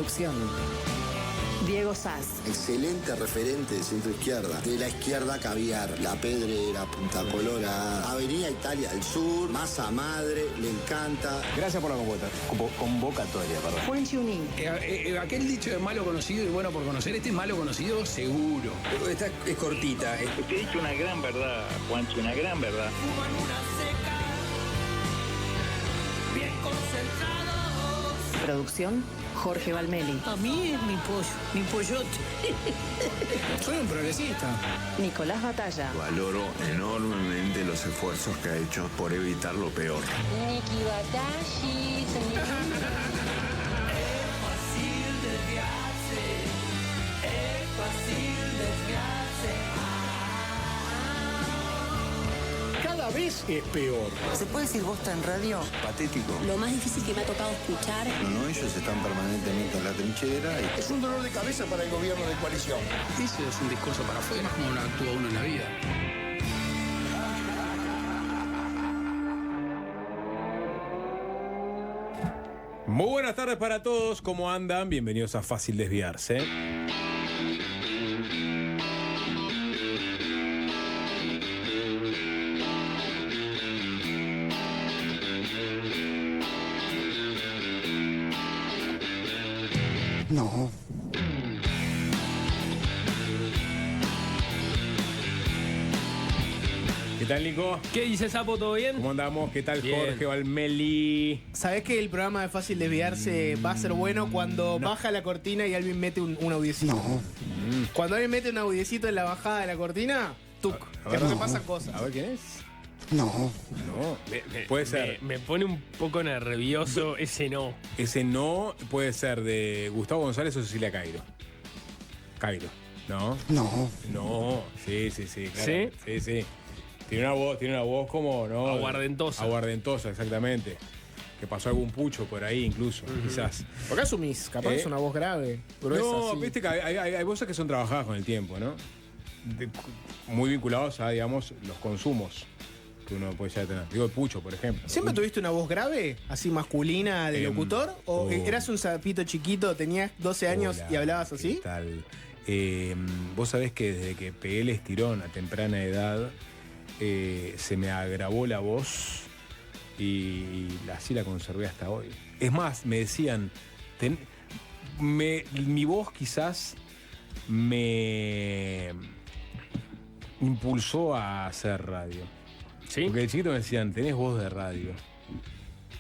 Producción: Diego Sass. Excelente referente de centro izquierda. De la izquierda Caviar, La Pedrera, Punta Colorada, Avenida Italia del Sur, Masa Madre, le encanta. Gracias por la convocatoria. Juan Chunin. Aquel dicho de malo conocido y bueno por conocer, este es malo conocido seguro. Esta es cortita. Te he dicho una gran verdad, Juancho, una gran verdad. Fuman una seca, bien concentrados. Producción: Jorge Valmeli. A mí es mi pollote. Soy un progresista. Nicolás Batalla. Valoro enormemente los esfuerzos que ha hecho por evitar lo peor. Niki Batashi, Es fácil desviarse, es fácil desviarse. Cada vez es peor. ¿Se puede decir bosta en radio? Patético. Lo más difícil que me ha tocado escuchar. No, ellos están permanentemente en la trinchera. Es un dolor de cabeza para el gobierno de coalición. Ese es un discurso para afuera, como no actúa uno en la vida. Muy buenas tardes para todos, ¿cómo andan? Bienvenidos a Fácil Desviarse. No. ¿Qué tal, Nico? ¿Qué dice, Sapo? ¿Todo bien? ¿Cómo andamos? ¿Qué tal, Bien. Jorge Valmeli? ¿Sabés que el programa de Fácil Desviarse va a ser bueno cuando baja la cortina y alguien mete un audiecito? No. Cuando alguien mete un audiecito en la bajada de la cortina, tuc, A ver, que no te no. pasan cosas. A ver, ¿quién es? No. No, puede ser. Me pone un poco nervioso ese no. Ese no puede ser de Gustavo González o Cecilia Cairo. Cairo, ¿no? No. No, sí, claro. ¿Sí? Sí. Tiene una voz como, ¿no? Aguardentosa. Aguardentosa, exactamente. Que pasó algún pucho por ahí incluso, quizás. ¿Por qué asumís? Capaz es una voz grave, gruesa, No, así. viste que hay voces que son trabajadas con el tiempo, ¿no? Muy vinculados a, digamos, los consumos que uno puede ya tener. Digo, el pucho, por ejemplo. ¿Siempre tuviste una voz grave, así masculina, de locutor? ¿O eras un sapito chiquito, tenías 12 años Hola, y hablabas ¿qué así? tal? Vos sabés que desde que pegué el estirón a temprana edad, se me agravó la voz y así la conservé hasta hoy. Es más, me decían, mi voz quizás me impulsó a hacer radio. ¿Sí? Porque de chiquito me decían, tenés voz de radio.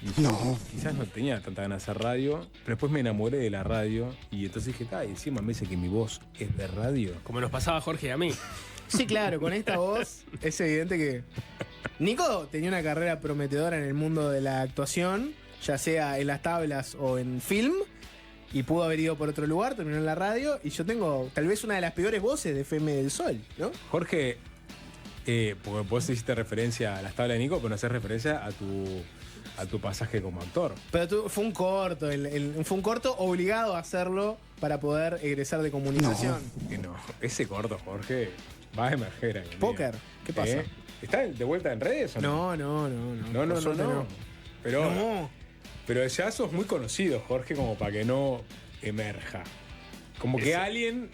Y No. quizás no tenía tanta ganas de hacer radio, pero después me enamoré de la radio y entonces dije, y encima me dice que mi voz es de radio. Como nos pasaba a Jorge y a mí. Sí, claro, con esta voz es evidente que Nico tenía una carrera prometedora en el mundo de la actuación, ya sea en las tablas o en film, y pudo haber ido por otro lugar, terminó en la radio, y yo tengo tal vez una de las peores voces de FM del Sol, ¿no? Jorge, porque vos hiciste referencia a las tablas de Nico, pero no haces referencia a tu pasaje como actor. Pero fue un corto, fue un corto obligado a hacerlo para poder egresar de comunicación. Que no, ese corto, Jorge, va a emerger ahí. Póker, ¿qué pasa? ¿Está de vuelta en redes o no? No. No. Por suerte Pero, No. pero ya sos muy conocido, Jorge, como para que no emerja. Como que alguien...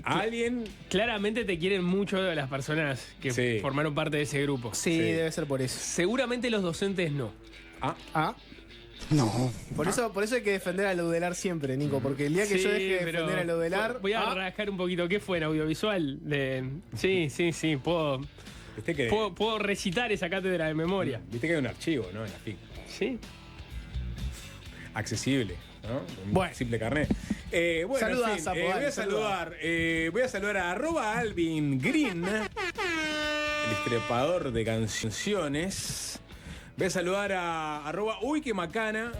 Claramente te quieren mucho las personas que Sí. formaron parte de ese grupo. Sí, debe ser por eso. Seguramente los docentes no. Ah. No. Por eso hay que defender a Laudelar siempre, Nico, porque el día que yo deje de pero defender a Laudelar... voy a rascar un poquito. ¿Qué fue en audiovisual? Sí. Puedo recitar esa cátedra de memoria. Viste que hay un archivo, ¿no? En la FIC. Sí. Accesible, ¿no? Un Bueno. simple carnet. Bueno, Saluda, en fin, Sapo, voy dale, a saludar a @Alvin Green, el estrepador de canciones. Voy a saludar a @Uy que macana.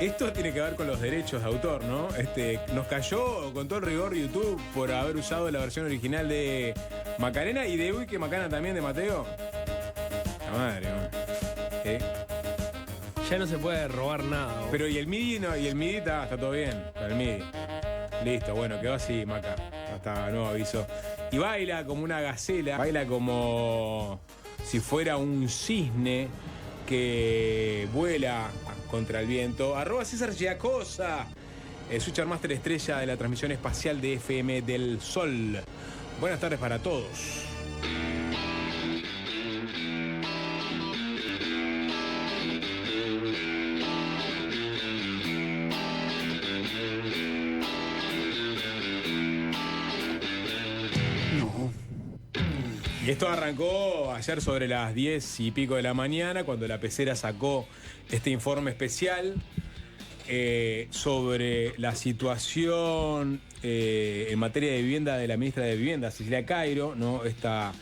Esto tiene que ver con los derechos de autor, ¿no? Nos cayó con todo el rigor YouTube por haber usado la versión original de Macarena y de Uy que macana también de Mateo. La madre, ¿no? Ya no se puede robar nada. ¿o? Pero y el MIDI no, y el MIDI está todo bien, con el MIDI. Listo, bueno, quedó así, Maca. Hasta nuevo aviso. Y baila como una gacela, baila como si fuera un cisne que vuela contra el viento. @César Giacosa, Switcher Master estrella de la transmisión espacial de FM del Sol. Buenas tardes para todos. Y esto arrancó ayer sobre las 10 y pico de la mañana, cuando la Pecera sacó este informe especial sobre la situación en materia de vivienda de la ministra de Vivienda, Cecilia Cairo, ¿no? Esta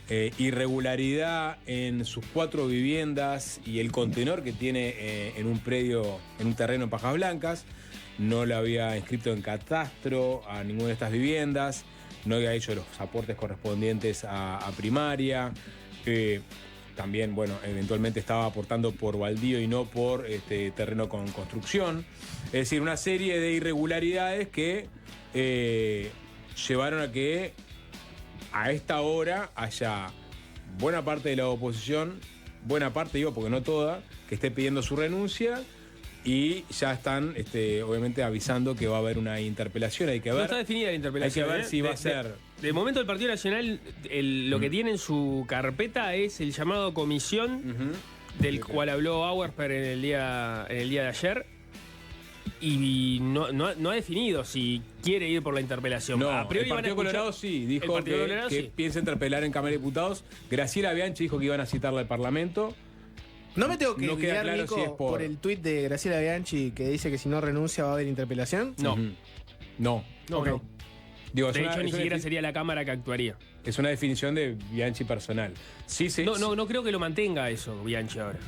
irregularidad en sus 4 viviendas y el contenedor que tiene en un predio, en un terreno en Pajas Blancas. No la había inscrito en catastro a ninguna de estas viviendas. No había hecho los aportes correspondientes a primaria. También, bueno, eventualmente estaba aportando por baldío y no por terreno con construcción. Es decir, una serie de irregularidades que llevaron a que a esta hora haya buena parte de la oposición, buena parte, digo, porque no toda, que esté pidiendo su renuncia. Y ya están, obviamente, avisando que va a haber una interpelación. Hay que ver. No está definida la interpelación. Hay que ver si va a ser. De momento, el Partido Nacional, lo que tiene en su carpeta es el llamado comisión, del cual habló Auersperg en el día de ayer. Y no ha definido si quiere ir por la interpelación. No, a priori el Partido Colorado sí, dijo que piensa interpelar en Cámara de Diputados. Graciela Bianchi dijo que iban a citarla al Parlamento. No me tengo que no guiar, claro Nico, si es por el tuit de Graciela Bianchi que dice que si no renuncia va a haber interpelación. No. No. Okay. Digo, de hecho, ni siquiera sería la Cámara que actuaría. Es una definición de Bianchi personal. Sí, sí. No creo que lo mantenga eso, Bianchi, ahora.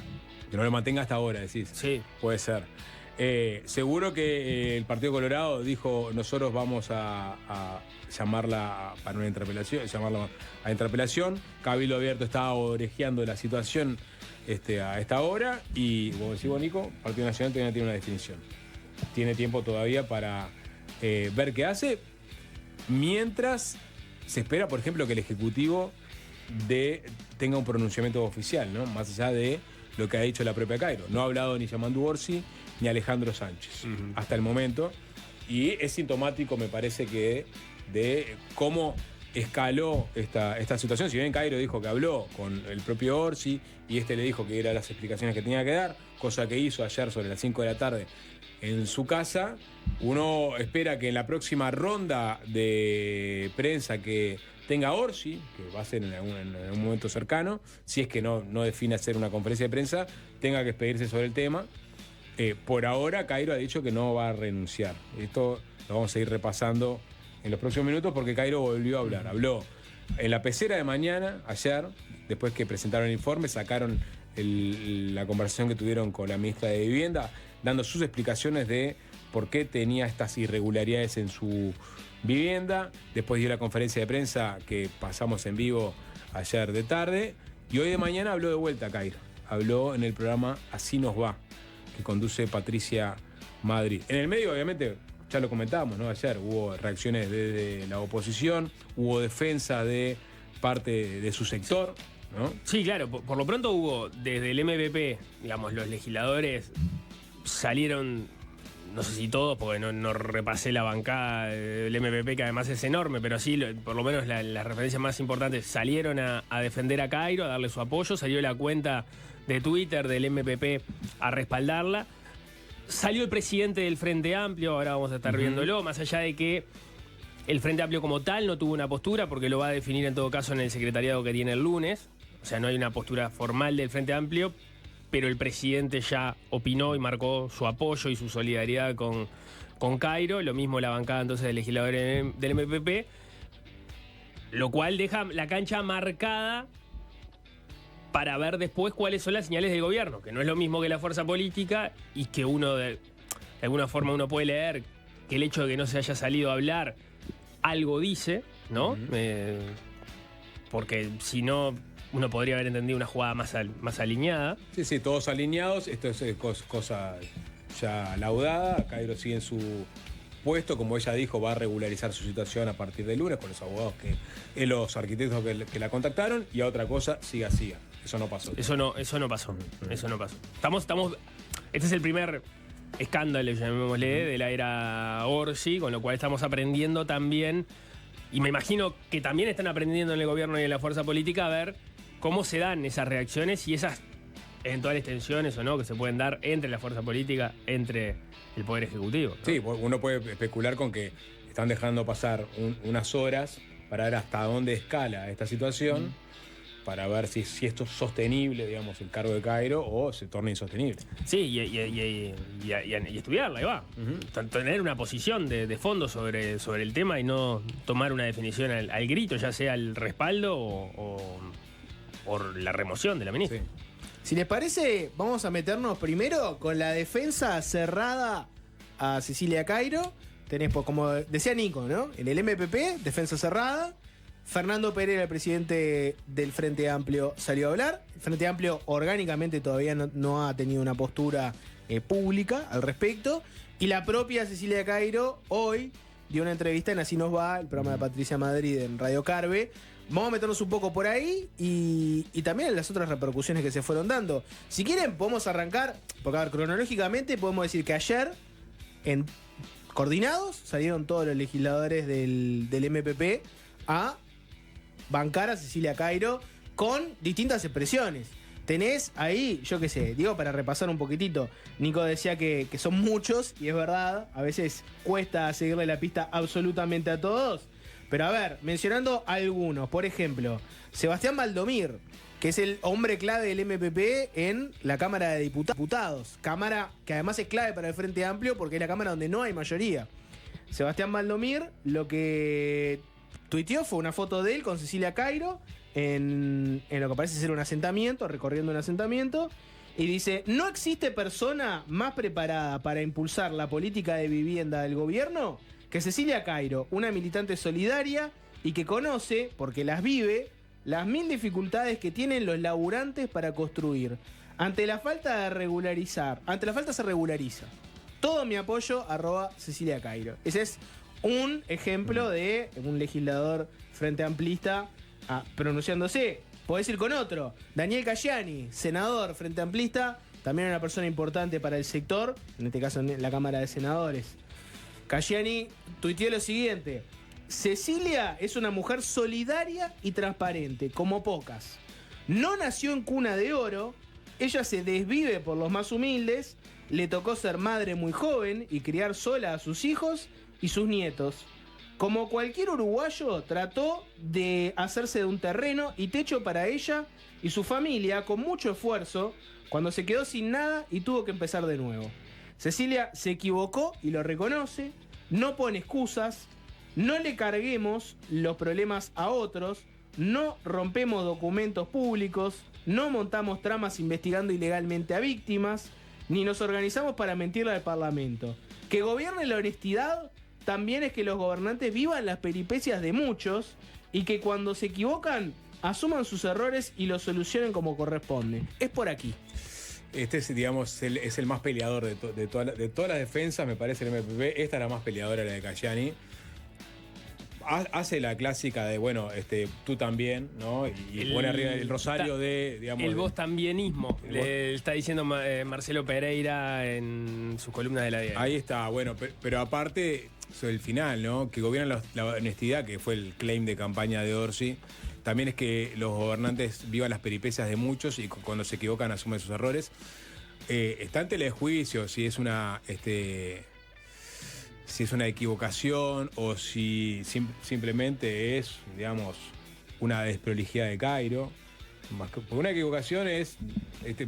Que no lo mantenga hasta ahora, decís. Sí. Puede ser. Seguro que el Partido Colorado dijo, nosotros vamos a llamarla para una interpelación, llamarla a interpelación. Cabildo Abierto está orejeando la situación a esta hora y, como decís vos, Nico, Partido Nacional todavía no tiene una definición. Tiene tiempo todavía para ver qué hace, mientras se espera, por ejemplo, que el Ejecutivo tenga un pronunciamiento oficial, ¿no? Más allá de lo que ha dicho la propia Cairo. No ha hablado ni Yamandu Orsi ni Alejandro Sánchez hasta el momento, y es sintomático, me parece, que de cómo escaló esta situación. Si bien Cairo dijo que habló con el propio Orsi y le dijo que eran las explicaciones que tenía que dar, cosa que hizo ayer sobre las 5 de la tarde en su casa, uno espera que en la próxima ronda de prensa que tenga Orsi, que va a ser en algún momento cercano, si es que no define hacer una conferencia de prensa, tenga que expedirse sobre el tema. Por ahora Cairo ha dicho que no va a renunciar. Esto lo vamos a ir repasando en los próximos minutos porque Cairo volvió a hablar. Habló en la Pecera de mañana, ayer, después que presentaron el informe, sacaron la conversación que tuvieron con la ministra de Vivienda, dando sus explicaciones de por qué tenía estas irregularidades en su vivienda. Después dio la conferencia de prensa que pasamos en vivo ayer de tarde. Y hoy de mañana habló de vuelta Cairo. Habló en el programa Así Nos Va, que conduce Patricia Madrid. En el medio, obviamente, ya lo comentábamos, ¿no? Ayer hubo reacciones de la oposición, hubo defensa de parte de su sector, ¿no? Sí, claro. Por lo pronto hubo, desde el MPP, digamos, los legisladores salieron, no sé si todos, porque no repasé la bancada del MPP, que además es enorme, pero sí, por lo menos las referencias más importantes salieron a defender a Cairo, a darle su apoyo. Salió la cuenta de Twitter del MPP a respaldarla. Salió el presidente del Frente Amplio, ahora vamos a estar viéndolo, más allá de que el Frente Amplio como tal no tuvo una postura, porque lo va a definir en todo caso en el secretariado que tiene el lunes. O sea, no hay una postura formal del Frente Amplio, pero el presidente ya opinó y marcó su apoyo y su solidaridad con Cairo. Lo mismo la bancada entonces de legisladores del MPP, lo cual deja la cancha marcada para ver después cuáles son las señales del gobierno, que no es lo mismo que la fuerza política, y que uno de alguna forma uno puede leer que el hecho de que no se haya salido a hablar algo dice, ¿no? Porque si no, uno podría haber entendido una jugada más alineada. Sí, todos alineados. Esto es cosa ya laudada. Cairo sigue en su puesto, como ella dijo, va a regularizar su situación a partir del lunes con los abogados los arquitectos que la contactaron, y a otra cosa, siga. Eso no pasó. Eso no pasó. Eso no pasó. Estamos Este es el primer escándalo, llamémosle, de la era Orsi, con lo cual estamos aprendiendo también, y me imagino que también están aprendiendo en el gobierno y en la fuerza política a ver cómo se dan esas reacciones y esas eventuales tensiones o no que se pueden dar entre la fuerza política, entre el Poder Ejecutivo, ¿no? Sí, uno puede especular con que están dejando pasar unas horas para ver hasta dónde escala esta situación, para ver si esto es sostenible, digamos, el cargo de Cairo, o se torna insostenible. Sí, y estudiarla, ahí va. Tener una posición de fondo sobre el tema y no tomar una definición al grito, ya sea el respaldo o la remoción de la ministra. Sí. Si les parece, vamos a meternos primero con la defensa cerrada a Cecilia Cairo. Tenés, pues, como decía Nico, ¿no? En el MPP, defensa cerrada. Fernando Pereira, el presidente del Frente Amplio, salió a hablar. El Frente Amplio orgánicamente todavía no ha tenido una postura pública al respecto. Y la propia Cecilia Cairo hoy dio una entrevista en Así Nos Va, el programa de Patricia Madrid en Radio Carve. Vamos a meternos un poco por ahí y también en las otras repercusiones que se fueron dando. Si quieren, podemos arrancar, porque a ver, cronológicamente podemos decir que ayer, en Coordinados, salieron todos los legisladores del MPP a bancar a Cecilia Cairo con distintas expresiones. Tenés ahí, yo qué sé, digo para repasar un poquitito, Nico decía que son muchos, y es verdad, a veces cuesta seguirle la pista absolutamente a todos, pero a ver, mencionando algunos, por ejemplo, Sebastián Valdomir, que es el hombre clave del MPP en la Cámara de Diputados, cámara que además es clave para el Frente Amplio porque es la cámara donde no hay mayoría. Sebastián Valdomir lo que tuiteó fue una foto de él con Cecilia Cairo en lo que parece ser un asentamiento, recorriendo un asentamiento, y dice: no existe persona más preparada para impulsar la política de vivienda del gobierno que Cecilia Cairo, una militante solidaria y que conoce, porque las vive, las 1000 dificultades que tienen los laburantes para construir. Ante la falta se regulariza. Todo mi apoyo, @Cecilia Cairo. Ese es un ejemplo de un legislador frente amplista pronunciándose. Podés ir con otro. Daniel Cayani, senador frente amplista, también una persona importante para el sector, en este caso en la Cámara de Senadores. Cayani tuiteó lo siguiente: Cecilia es una mujer solidaria y transparente, como pocas. No nació en cuna de oro, ella se desvive por los más humildes, le tocó ser madre muy joven y criar sola a sus hijos y sus nietos. Como cualquier uruguayo, trató de hacerse de un terreno y techo para ella y su familia con mucho esfuerzo cuando se quedó sin nada y tuvo que empezar de nuevo. Cecilia se equivocó y lo reconoce, no pone excusas, no le carguemos los problemas a otros, no rompemos documentos públicos, no montamos tramas investigando ilegalmente a víctimas, ni nos organizamos para mentirle al Parlamento. Que gobierne la honestidad también es que los gobernantes vivan las peripecias de muchos y que cuando se equivocan asuman sus errores y los solucionen como corresponde. Es por aquí. Este es, digamos, es el más peleador de todas las defensas, me parece, el MPP. Esta es la más peleadora, la de Cayani. Hace la clásica de, bueno, tú también, ¿no? Y pone arriba el rosario de, digamos... El vos tambienismo, le está diciendo Marcelo Pereira en sus columnas de la diaria. Ahí está, bueno, pero aparte, sobre el final, ¿no? Que gobierna la honestidad, que fue el claim de campaña de Orsi. También es que los gobernantes vivan las peripecias de muchos y cuando se equivocan asumen sus errores. Está en tela de juicio si es una equivocación o si simplemente es, digamos, una desprolijidad de Cairo. Porque una equivocación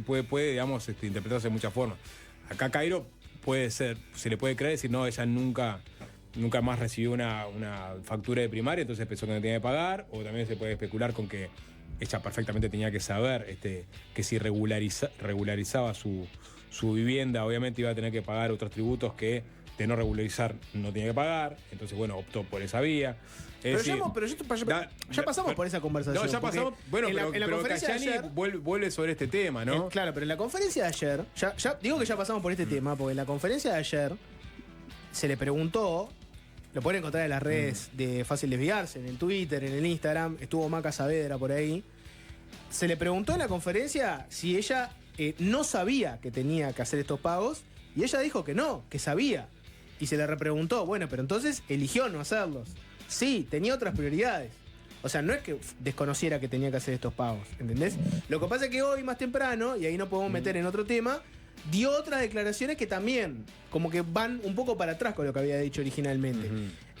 puede digamos, interpretarse de muchas formas. Acá Cairo se le puede creer, decir, no, ella nunca más recibió una factura de primaria, entonces pensó que no tenía que pagar, o también se puede especular con que ella perfectamente tenía que saber que si regularizaba su vivienda, obviamente iba a tener que pagar otros tributos que de no regularizar no tenía que pagar, entonces bueno, optó por esa vía. Ya pasamos por esa conversación. No, ya pasamos, bueno, en la conferencia Cayani de ayer, vuelve sobre este tema, ¿no? Claro, pero en la conferencia de ayer, ya digo que ya pasamos por este tema, porque en la conferencia de ayer se le preguntó, lo pueden encontrar en las redes de Fácil Desviarse, en el Twitter, en el Instagram, estuvo Maca Saavedra por ahí. Se le preguntó en la conferencia si ella no sabía que tenía que hacer estos pagos y ella dijo que no, que sabía. Y se le repreguntó, bueno, pero entonces eligió no hacerlos. Sí, tenía otras prioridades. O sea, no es que desconociera que tenía que hacer estos pagos, ¿entendés? Lo que pasa es que hoy, más temprano, y ahí nos podemos meter en otro tema, dio otras declaraciones que también como que van un poco para atrás con lo que había dicho originalmente.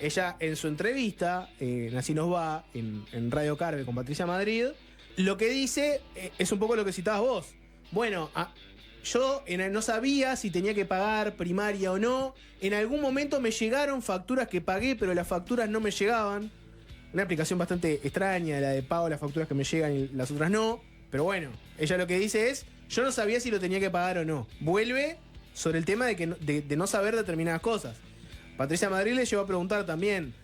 Ella, en su entrevista, en Así Nos Va, en Radio Carve con Patricia Madrid, lo que dice es un poco lo que citabas vos. Bueno, yo no sabía si tenía que pagar primaria o no. En algún momento me llegaron facturas que pagué, pero las facturas no me llegaban. Una aplicación bastante extraña, la de pago las facturas que me llegan y las otras no. Pero bueno, ella lo que dice es, yo no sabía si lo tenía que pagar o no. Vuelve sobre el tema de no saber determinadas cosas. Patricia Madrid le llevó a preguntar también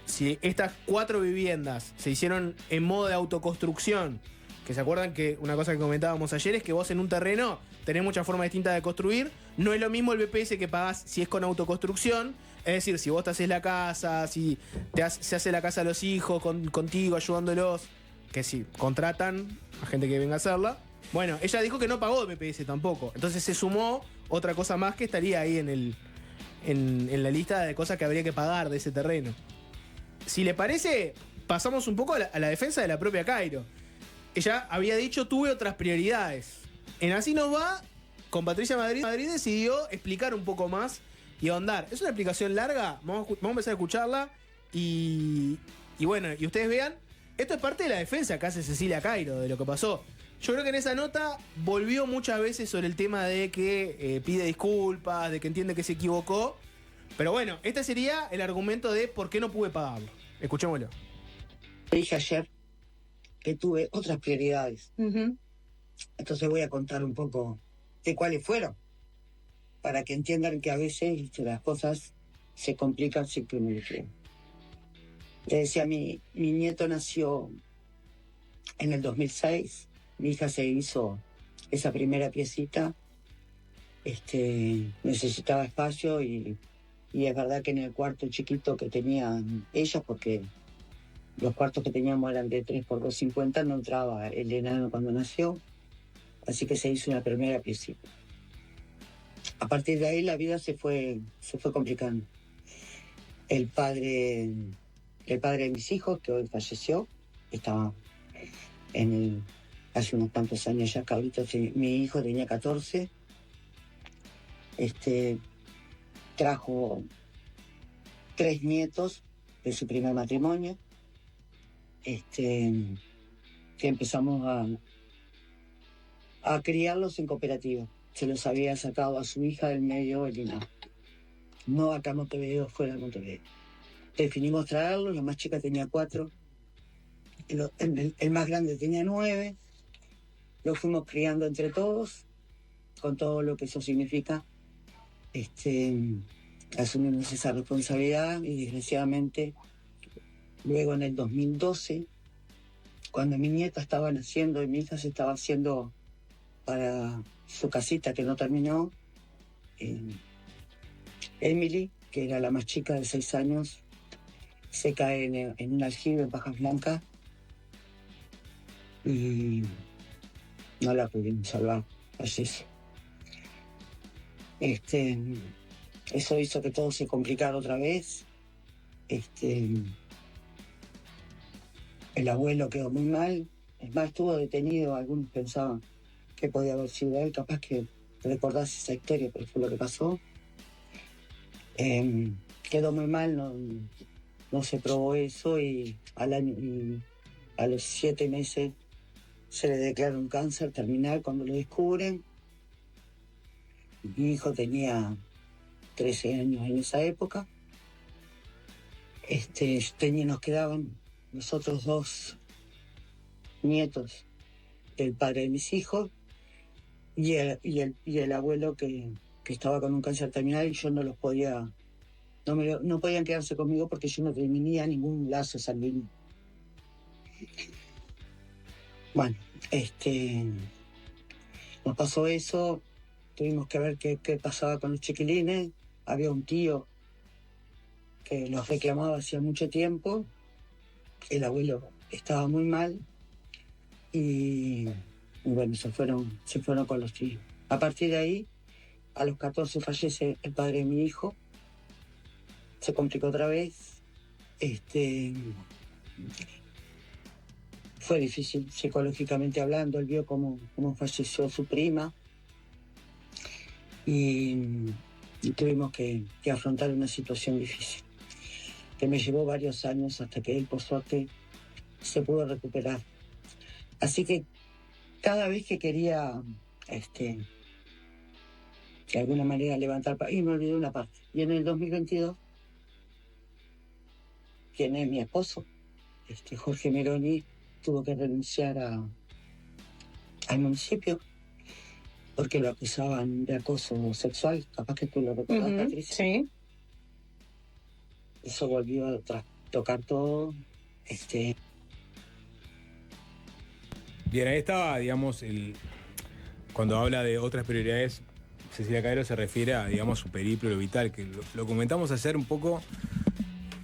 si estas 4 viviendas se hicieron en modo de autoconstrucción. Que se acuerdan que una cosa que comentábamos ayer es que vos en un terreno tenés muchas formas distintas de construir. No es lo mismo el BPS que pagás si es con autoconstrucción. Es decir, si vos te haces la casa, si se hace la casa a los hijos contigo, ayudándolos, que si contratan a gente que venga a hacerla. Bueno, ella dijo que no pagó el BPS tampoco. Entonces se sumó otra cosa más que estaría ahí en la lista de cosas que habría que pagar de ese terreno. Si le parece, pasamos un poco a la defensa de la propia Cairo. Ella había dicho, tuve otras prioridades. En Así Nos Va, con Patricia Madrid decidió explicar un poco más y ahondar. Es una explicación larga, vamos a empezar a escucharla y bueno, y ustedes vean, esto es parte de la defensa que hace Cecilia Cairo de lo que pasó. Yo creo que en esa nota volvió muchas veces sobre el tema de que pide disculpas, de que entiende que se equivocó. Pero bueno, este sería el argumento de por qué no pude pagarlo. Escuchémoslo. Dije ayer que tuve otras prioridades. Entonces voy a contar un poco de cuáles fueron, para que entiendan que a veces las cosas se complican sin que uno lo crea. Le decía, mi nieto nació en el 2006, mi hija se hizo esa primera piecita, necesitaba espacio y es verdad que en el cuarto chiquito que tenían ellas, porque los cuartos que teníamos eran de 3x250, no entraba el enano cuando nació, así que se hizo una primera piecita. A partir de ahí la vida se fue complicando. El padre de mis hijos, que hoy falleció, estaba hace unos tantos años ya, que ahorita mi hijo tenía 14, trajo 3 nietos de su primer matrimonio, que empezamos a criarlos en cooperativa. Se los había sacado a su hija del medio, Elina. No acá en Montevideo, fuera de Montevideo. Definimos traerlos, la más chica tenía 4, el más grande tenía 9. Lo fuimos criando entre todos, con todo lo que eso significa. Asumimos esa responsabilidad y desgraciadamente, luego en el 2012, cuando mi nieta estaba naciendo y mi hija se estaba haciendo para su casita que no terminó, Emily, que era la más chica de 6 años, se cae en un aljibe en Bajas Blancas y no la pudimos salvar, fallece. Eso hizo que todo se complicara otra vez. El abuelo quedó muy mal, es más, estuvo detenido, algunos pensaban que podía haber sido él, capaz que recordás esa historia, pero fue lo que pasó. Quedó muy mal, no se probó eso y a los 7 meses se le declara un cáncer terminal cuando lo descubren. Mi hijo tenía 13 años en esa época. Nos quedaban los otros 2 nietos del padre de mis hijos y el abuelo que estaba con un cáncer terminal y yo no los podía, no podían quedarse conmigo porque yo no tenía ningún lazo sanguíneo. Bueno, nos pasó eso, tuvimos que ver qué pasaba con los chiquilines. Había un tío que los reclamaba hacía mucho tiempo, el abuelo estaba muy mal y Y bueno, se fueron con los tíos. A partir de ahí, a los 14 fallece el padre de mi hijo. Se complicó otra vez. Fue difícil psicológicamente hablando. Él vio cómo falleció su prima. Y tuvimos que afrontar una situación difícil, que me llevó varios años hasta que él, por suerte, se pudo recuperar. Así que cada vez que quería, de alguna manera levantar... Y me olvidé una parte. Y en el 2022, quien es mi esposo, Jorge Meroni, tuvo que renunciar al municipio porque lo acusaban de acoso sexual. Capaz que tú lo recordás, Patricia. Sí. Eso volvió a tocar todo. Bien, ahí estaba, digamos, cuando habla de otras prioridades, Cecilia Cairo se refiere a, digamos, su periplo vital, que lo comentamos ayer un poco.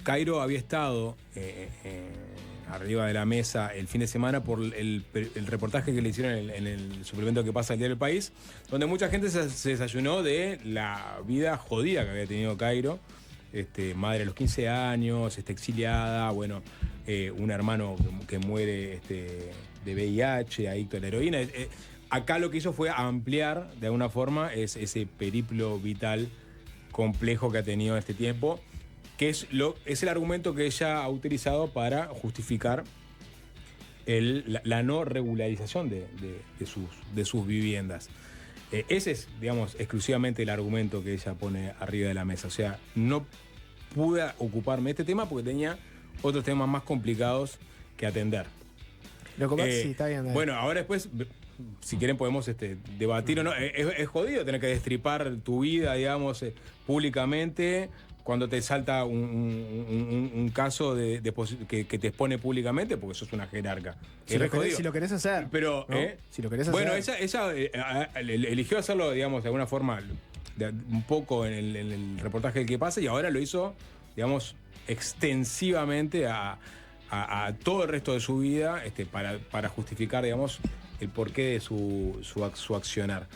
Cairo había estado arriba de la mesa el fin de semana por el reportaje que le hicieron en el suplemento que pasa el Diario del País, donde mucha gente se desayunó de la vida jodida que había tenido Cairo. Madre a los 15 años, exiliada, bueno, un hermano que muere de VIH, adicto a la heroína. Acá lo que hizo fue ampliar, de alguna forma, ese periplo vital complejo que ha tenido en este tiempo, que es el argumento que ella ha utilizado para justificar la no regularización de sus viviendas. Ese es, digamos, exclusivamente el argumento que ella pone arriba de la mesa. O sea, no pude ocuparme de este tema porque tenía otros temas más complicados que atender. Sí, está bien. Bueno, ahora después, si quieren podemos debatir o no. Es jodido tener que destripar tu vida, digamos, públicamente, cuando te salta un caso que te expone públicamente, porque sos una jerarca. Si lo querés hacer. Pero, ¿no? Si lo querés bueno, hacer. ella eligió hacerlo, digamos, de alguna forma, un poco en el reportaje del que pasa, y ahora lo hizo, digamos, extensivamente a todo el resto de su vida, para justificar, digamos, el porqué de su accionar.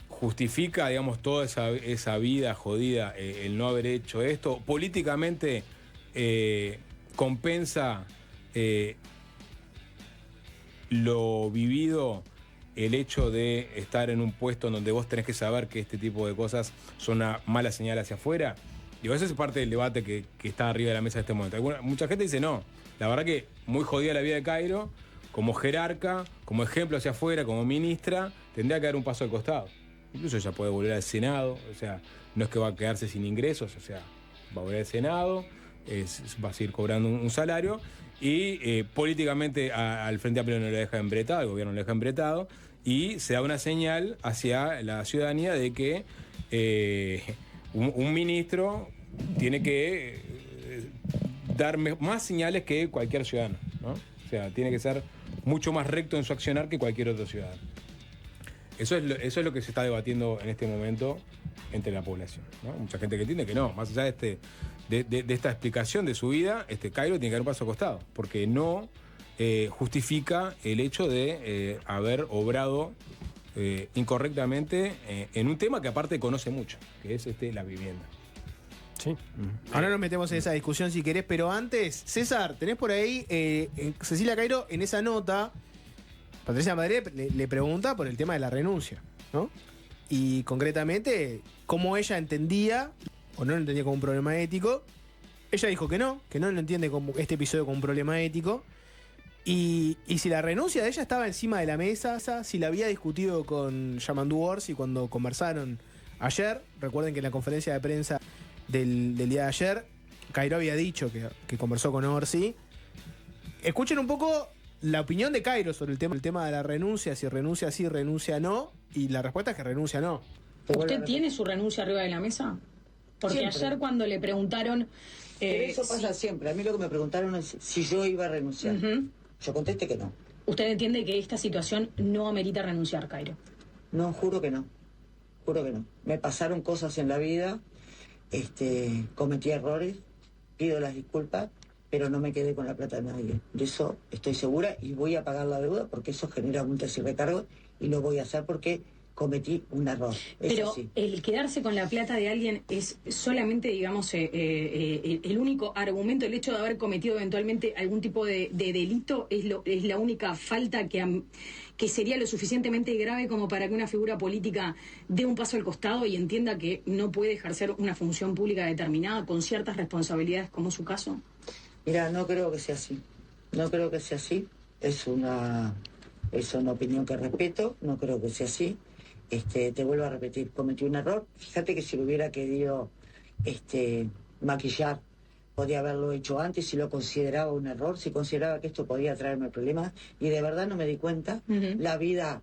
Justifica, digamos, toda esa vida jodida, el no haber hecho esto. Políticamente compensa lo vivido, el hecho de estar en un puesto en donde vos tenés que saber que este tipo de cosas son una mala señal hacia afuera. Digo, esa es parte del debate que está arriba de la mesa en este momento. Mucha gente dice no. La verdad que muy jodida la vida de Cairo, como jerarca, como ejemplo hacia afuera, como ministra, tendría que dar un paso al costado. Incluso ella puede volver al Senado, o sea, no es que va a quedarse sin ingresos, o sea, va a volver al Senado, va a seguir cobrando un salario, y políticamente al Frente Amplio no le deja embretado, el gobierno no le deja embretado, y se da una señal hacia la ciudadanía de que un ministro tiene que dar más señales que cualquier ciudadano, ¿no? O sea, tiene que ser mucho más recto en su accionar que cualquier otro ciudadano. Eso es lo que se está debatiendo en este momento entre la población, ¿no? Mucha gente que entiende que no, más allá de esta explicación de su vida, Cairo tiene que dar un paso al costado, porque no justifica el hecho de haber obrado incorrectamente en un tema que aparte conoce mucho, que es la vivienda. Sí. Ahora nos metemos en esa discusión si querés, pero antes, César, tenés por ahí Cecilia Cairo en esa nota. Patricia Madre le pregunta por el tema de la renuncia, ¿no? Y concretamente, cómo ella entendía, o no lo entendía como un problema ético. Ella dijo que no lo entiende como este episodio como un problema ético. Y si la renuncia de ella estaba encima de la mesa, si la había discutido con Yamandu Orsi cuando conversaron ayer. Recuerden que en la conferencia de prensa del día de ayer, Cairo había dicho que conversó con Orsi. Escuchen un poco la opinión de Cairo sobre el tema de la renuncia, si renuncia sí, renuncia no, y la respuesta es que renuncia no. ¿Usted tiene su renuncia arriba de la mesa? Porque Siempre. ayer cuando le preguntaron... Pero eso pasa siempre. A mí lo que me preguntaron es si yo iba a renunciar. Yo contesté que no. ¿Usted entiende que esta situación no amerita renunciar, Cairo? No, juro que no. Juro que no. Me pasaron cosas en la vida, cometí errores, pido las disculpas, pero no me quedé con la plata de nadie. De eso estoy segura y voy a pagar la deuda porque eso genera multas y recargos y lo voy a hacer porque cometí un error. Pero sí. el quedarse con la plata de alguien es solamente, digamos, el único argumento, el hecho de haber cometido eventualmente algún tipo de delito es la única falta que sería lo suficientemente grave como para que una figura política dé un paso al costado y entienda que no puede ejercer una función pública determinada con ciertas responsabilidades, como su caso. Mira, no creo que sea así. No creo que sea así. Es una opinión que respeto. No creo que sea así. Te vuelvo a repetir, cometí un error. Fíjate que si lo hubiera querido maquillar, podía haberlo hecho antes si lo consideraba un error, si consideraba que esto podía traerme problemas, y de verdad no me di cuenta. La vida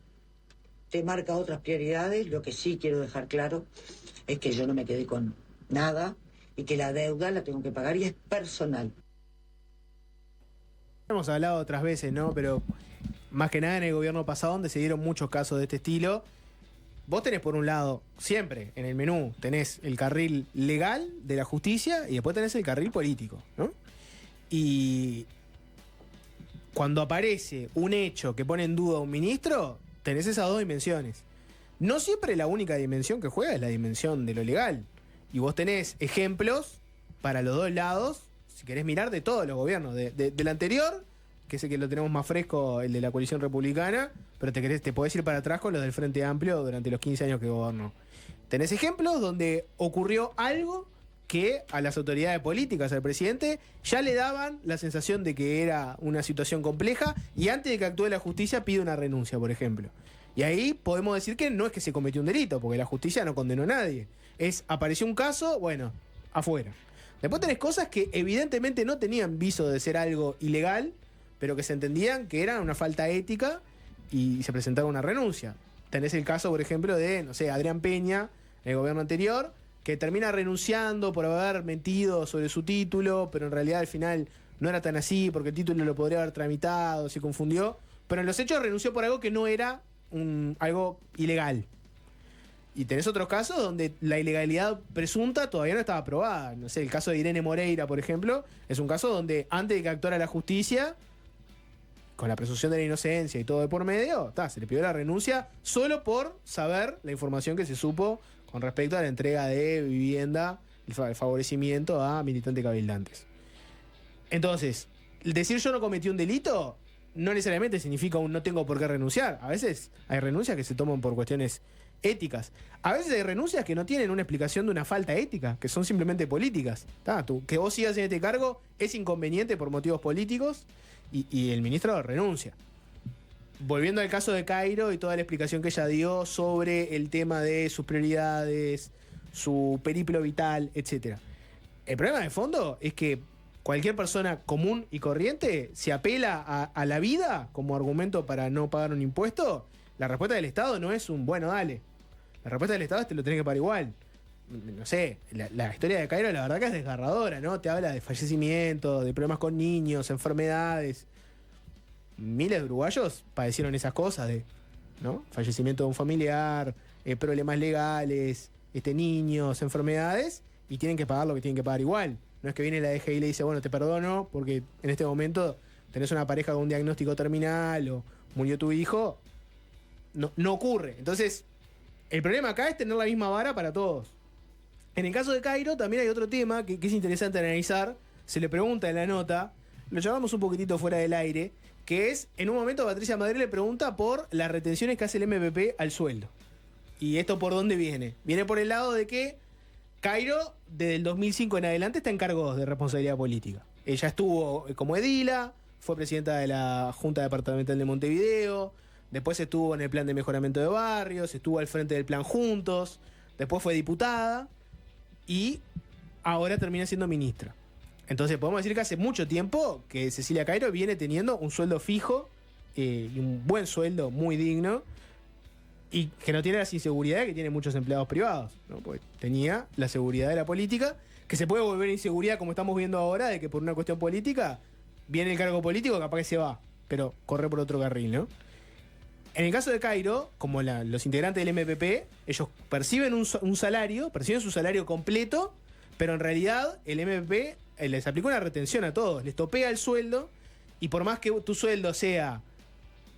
te marca otras prioridades. Lo que sí quiero dejar claro es que yo no me quedé con nada y que la deuda la tengo que pagar y es personal. Hemos hablado otras veces, ¿no? Pero más que nada en el gobierno pasado, donde se dieron muchos casos de este estilo. Vos tenés por un lado, siempre en el menú, tenés el carril legal de la justicia y después tenés el carril político, ¿no? Y cuando aparece un hecho que pone en duda a un ministro, tenés esas dos dimensiones. No siempre la única dimensión que juega es la dimensión de lo legal. Y vos tenés ejemplos para los dos lados, si querés mirar, de todos los gobiernos. Del anterior, que es el que lo tenemos más fresco, el de la coalición republicana, pero te podés ir para atrás con los del Frente Amplio durante los 15 años que gobernó. Tenés ejemplos donde ocurrió algo que a las autoridades políticas, al presidente, ya le daban la sensación de que era una situación compleja y antes de que actúe la justicia pide una renuncia, por ejemplo. Y ahí podemos decir que no es que se cometió un delito, porque la justicia no condenó a nadie. Apareció un caso, bueno, afuera. Después tenés cosas que evidentemente no tenían viso de ser algo ilegal, pero que se entendían que era una falta ética y se presentaba una renuncia. Tenés el caso, por ejemplo, de, no sé, Adrián Peña, en el gobierno anterior, que termina renunciando por haber mentido sobre su título, pero en realidad al final no era tan así, porque el título lo podría haber tramitado, se confundió. Pero en los hechos renunció por algo que no era algo ilegal. Y tenés otros casos donde la ilegalidad presunta todavía no estaba probada. No sé, el caso de Irene Moreira, por ejemplo, es un caso donde antes de que actuara la justicia, con la presunción de la inocencia y todo de por medio, se le pidió la renuncia solo por saber la información que se supo con respecto a la entrega de vivienda, el favorecimiento a militantes cabildantes. Entonces, decir yo no cometí un delito no necesariamente significa un no tengo por qué renunciar. A veces hay renuncias que se toman por cuestiones éticas. A veces hay renuncias que no tienen una explicación de una falta ética, que son simplemente políticas. Que vos sigas en este cargo es inconveniente por motivos políticos y el ministro renuncia. Volviendo al caso de Cairo y toda la explicación que ella dio sobre el tema de sus prioridades, su periplo vital, etc. El problema de fondo es que cualquier persona común y corriente, si apela a la vida como argumento para no pagar un impuesto, la respuesta del Estado no es un bueno, dale. La respuesta del Estado es te lo tenés que pagar igual. No sé, la historia de Cairo la verdad que es desgarradora, ¿no? Te habla de fallecimientos, de problemas con niños, enfermedades. Miles de uruguayos padecieron esas cosas ¿no? Fallecimiento de un familiar, problemas legales, niños, enfermedades, y tienen que pagar lo que tienen que pagar igual. No es que viene la DGI y le dice, bueno, te perdono porque en este momento tenés una pareja con un diagnóstico terminal o murió tu hijo. No ocurre. Entonces, el problema acá es tener la misma vara para todos. En el caso de Cairo también hay otro tema que es interesante analizar. Se le pregunta en la nota, lo llevamos un poquitito fuera del aire, que es, en un momento Patricia Madrid le pregunta por las retenciones que hace el MPP al sueldo. ¿Y esto por dónde viene? Viene por el lado de que Cairo, desde el 2005 en adelante, está en cargos de responsabilidad política. Ella estuvo como edila, fue presidenta de la Junta Departamental de Montevideo, después estuvo en el Plan de Mejoramiento de Barrios, estuvo al frente del Plan Juntos, después fue diputada y ahora termina siendo ministra. Entonces podemos decir que hace mucho tiempo que Cecilia Cairo viene teniendo un sueldo fijo y un buen sueldo muy digno y que no tiene las inseguridades que tienen muchos empleados privados, ¿no? Porque tenía la seguridad de la política, que se puede volver inseguridad como estamos viendo ahora, de que por una cuestión política viene el cargo político, capaz que se va, pero corre por otro carril, ¿no? En el caso de Cairo, como los integrantes del MPP, ellos perciben su salario completo, pero en realidad el MPP les aplicó una retención a todos, les topea el sueldo y por más que tu sueldo sea,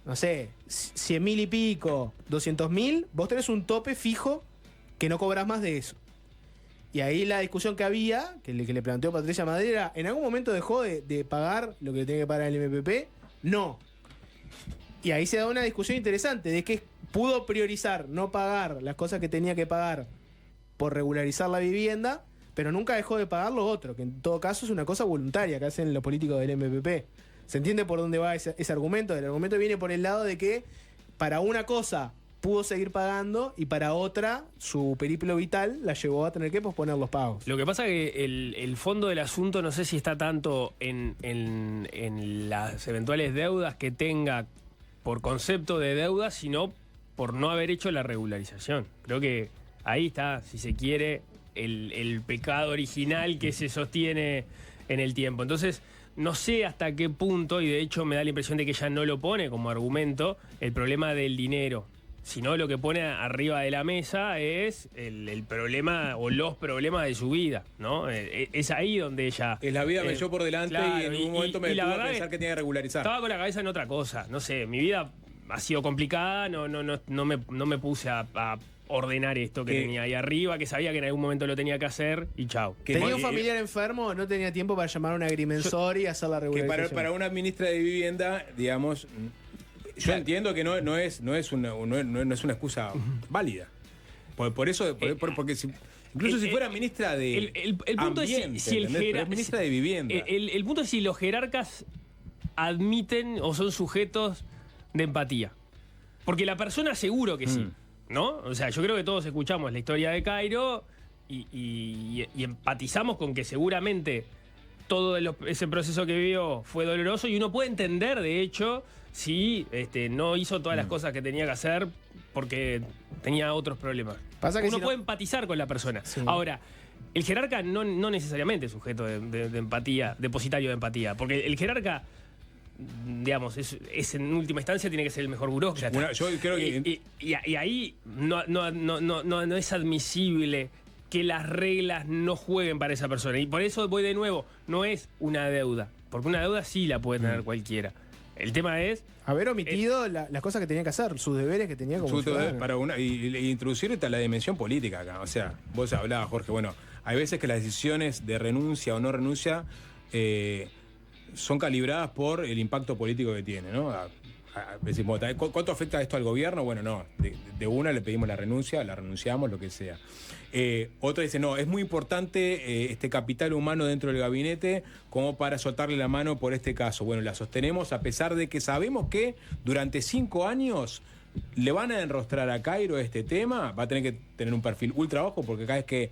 no sé, 100.000 y pico, 200.000, vos tenés un tope fijo que no cobrás más de eso. Y ahí la discusión que había, que le planteó Patricia Madrid, era, ¿en algún momento dejó de pagar lo que tenía que pagar el MPP? No. Y ahí se da una discusión interesante de que pudo priorizar no pagar las cosas que tenía que pagar por regularizar la vivienda, pero nunca dejó de pagar lo otro, que en todo caso es una cosa voluntaria que hacen los políticos del MPP. ¿Se entiende por dónde va ese argumento? El argumento viene por el lado de que para una cosa pudo seguir pagando y para otra su periplo vital la llevó a tener que posponer los pagos. Lo que pasa es que el fondo del asunto no sé si está tanto en las eventuales deudas que tenga por concepto de deuda, sino por no haber hecho la regularización. Creo que ahí está, si se quiere, el pecado original que se sostiene en el tiempo. Entonces, no sé hasta qué punto, y de hecho me da la impresión de que ella no lo pone como argumento, el problema del dinero. Sino lo que pone arriba de la mesa es el problema o los problemas de su vida, ¿no? Es ahí donde ella... Es la vida me echó por delante, claro, y en un momento me detuvo a pensar que tenía que regularizar. Estaba con la cabeza en otra cosa, no sé, mi vida ha sido complicada, no me puse a ordenar esto que tenía ahí arriba, que sabía que en algún momento lo tenía que hacer y chao. Tenía un familiar enfermo, no tenía tiempo para llamar a un agrimensor y hacer la regularización. Que para una ministra de Vivienda, digamos... Yo entiendo que no es una excusa válida. Por eso, porque incluso si fuera ministra de el punto ambiente, es si es ministra de Vivienda. El punto es si los jerarcas admiten o son sujetos de empatía. Porque la persona seguro que sí, ¿no? O sea, yo creo que todos escuchamos la historia de Cairo y empatizamos con que seguramente todo ese proceso que vivió fue doloroso y uno puede entender, de hecho, si no hizo todas las cosas que tenía que hacer porque tenía otros problemas. Pasa que uno puede empatizar con la persona. Sí. Ahora, el jerarca no necesariamente es sujeto de empatía, depositario de empatía, porque el jerarca, digamos, es en última instancia tiene que ser el mejor burócrata. Yo creo que... y ahí no es admisible que las reglas no jueguen para esa persona. Y por eso voy de nuevo, no es una deuda, porque una deuda sí la puede tener cualquiera. El tema es... haber omitido las cosas que tenía que hacer, sus deberes que tenía como ciudadano. Y introducir la dimensión política acá. O sea, vos hablabas, Jorge, bueno, hay veces que las decisiones de renuncia o no renuncia son calibradas por el impacto político que tiene, ¿no? Decimos, ¿cuánto afecta esto al gobierno? Bueno, no, de una le pedimos la renuncia, la renunciamos, lo que sea. Otra dice, no, es muy importante este capital humano dentro del gabinete como para soltarle la mano por este caso. Bueno, la sostenemos a pesar de que sabemos que durante 5 años le van a enrostrar a Cairo este tema, va a tener que tener un perfil ultra bajo porque cada vez que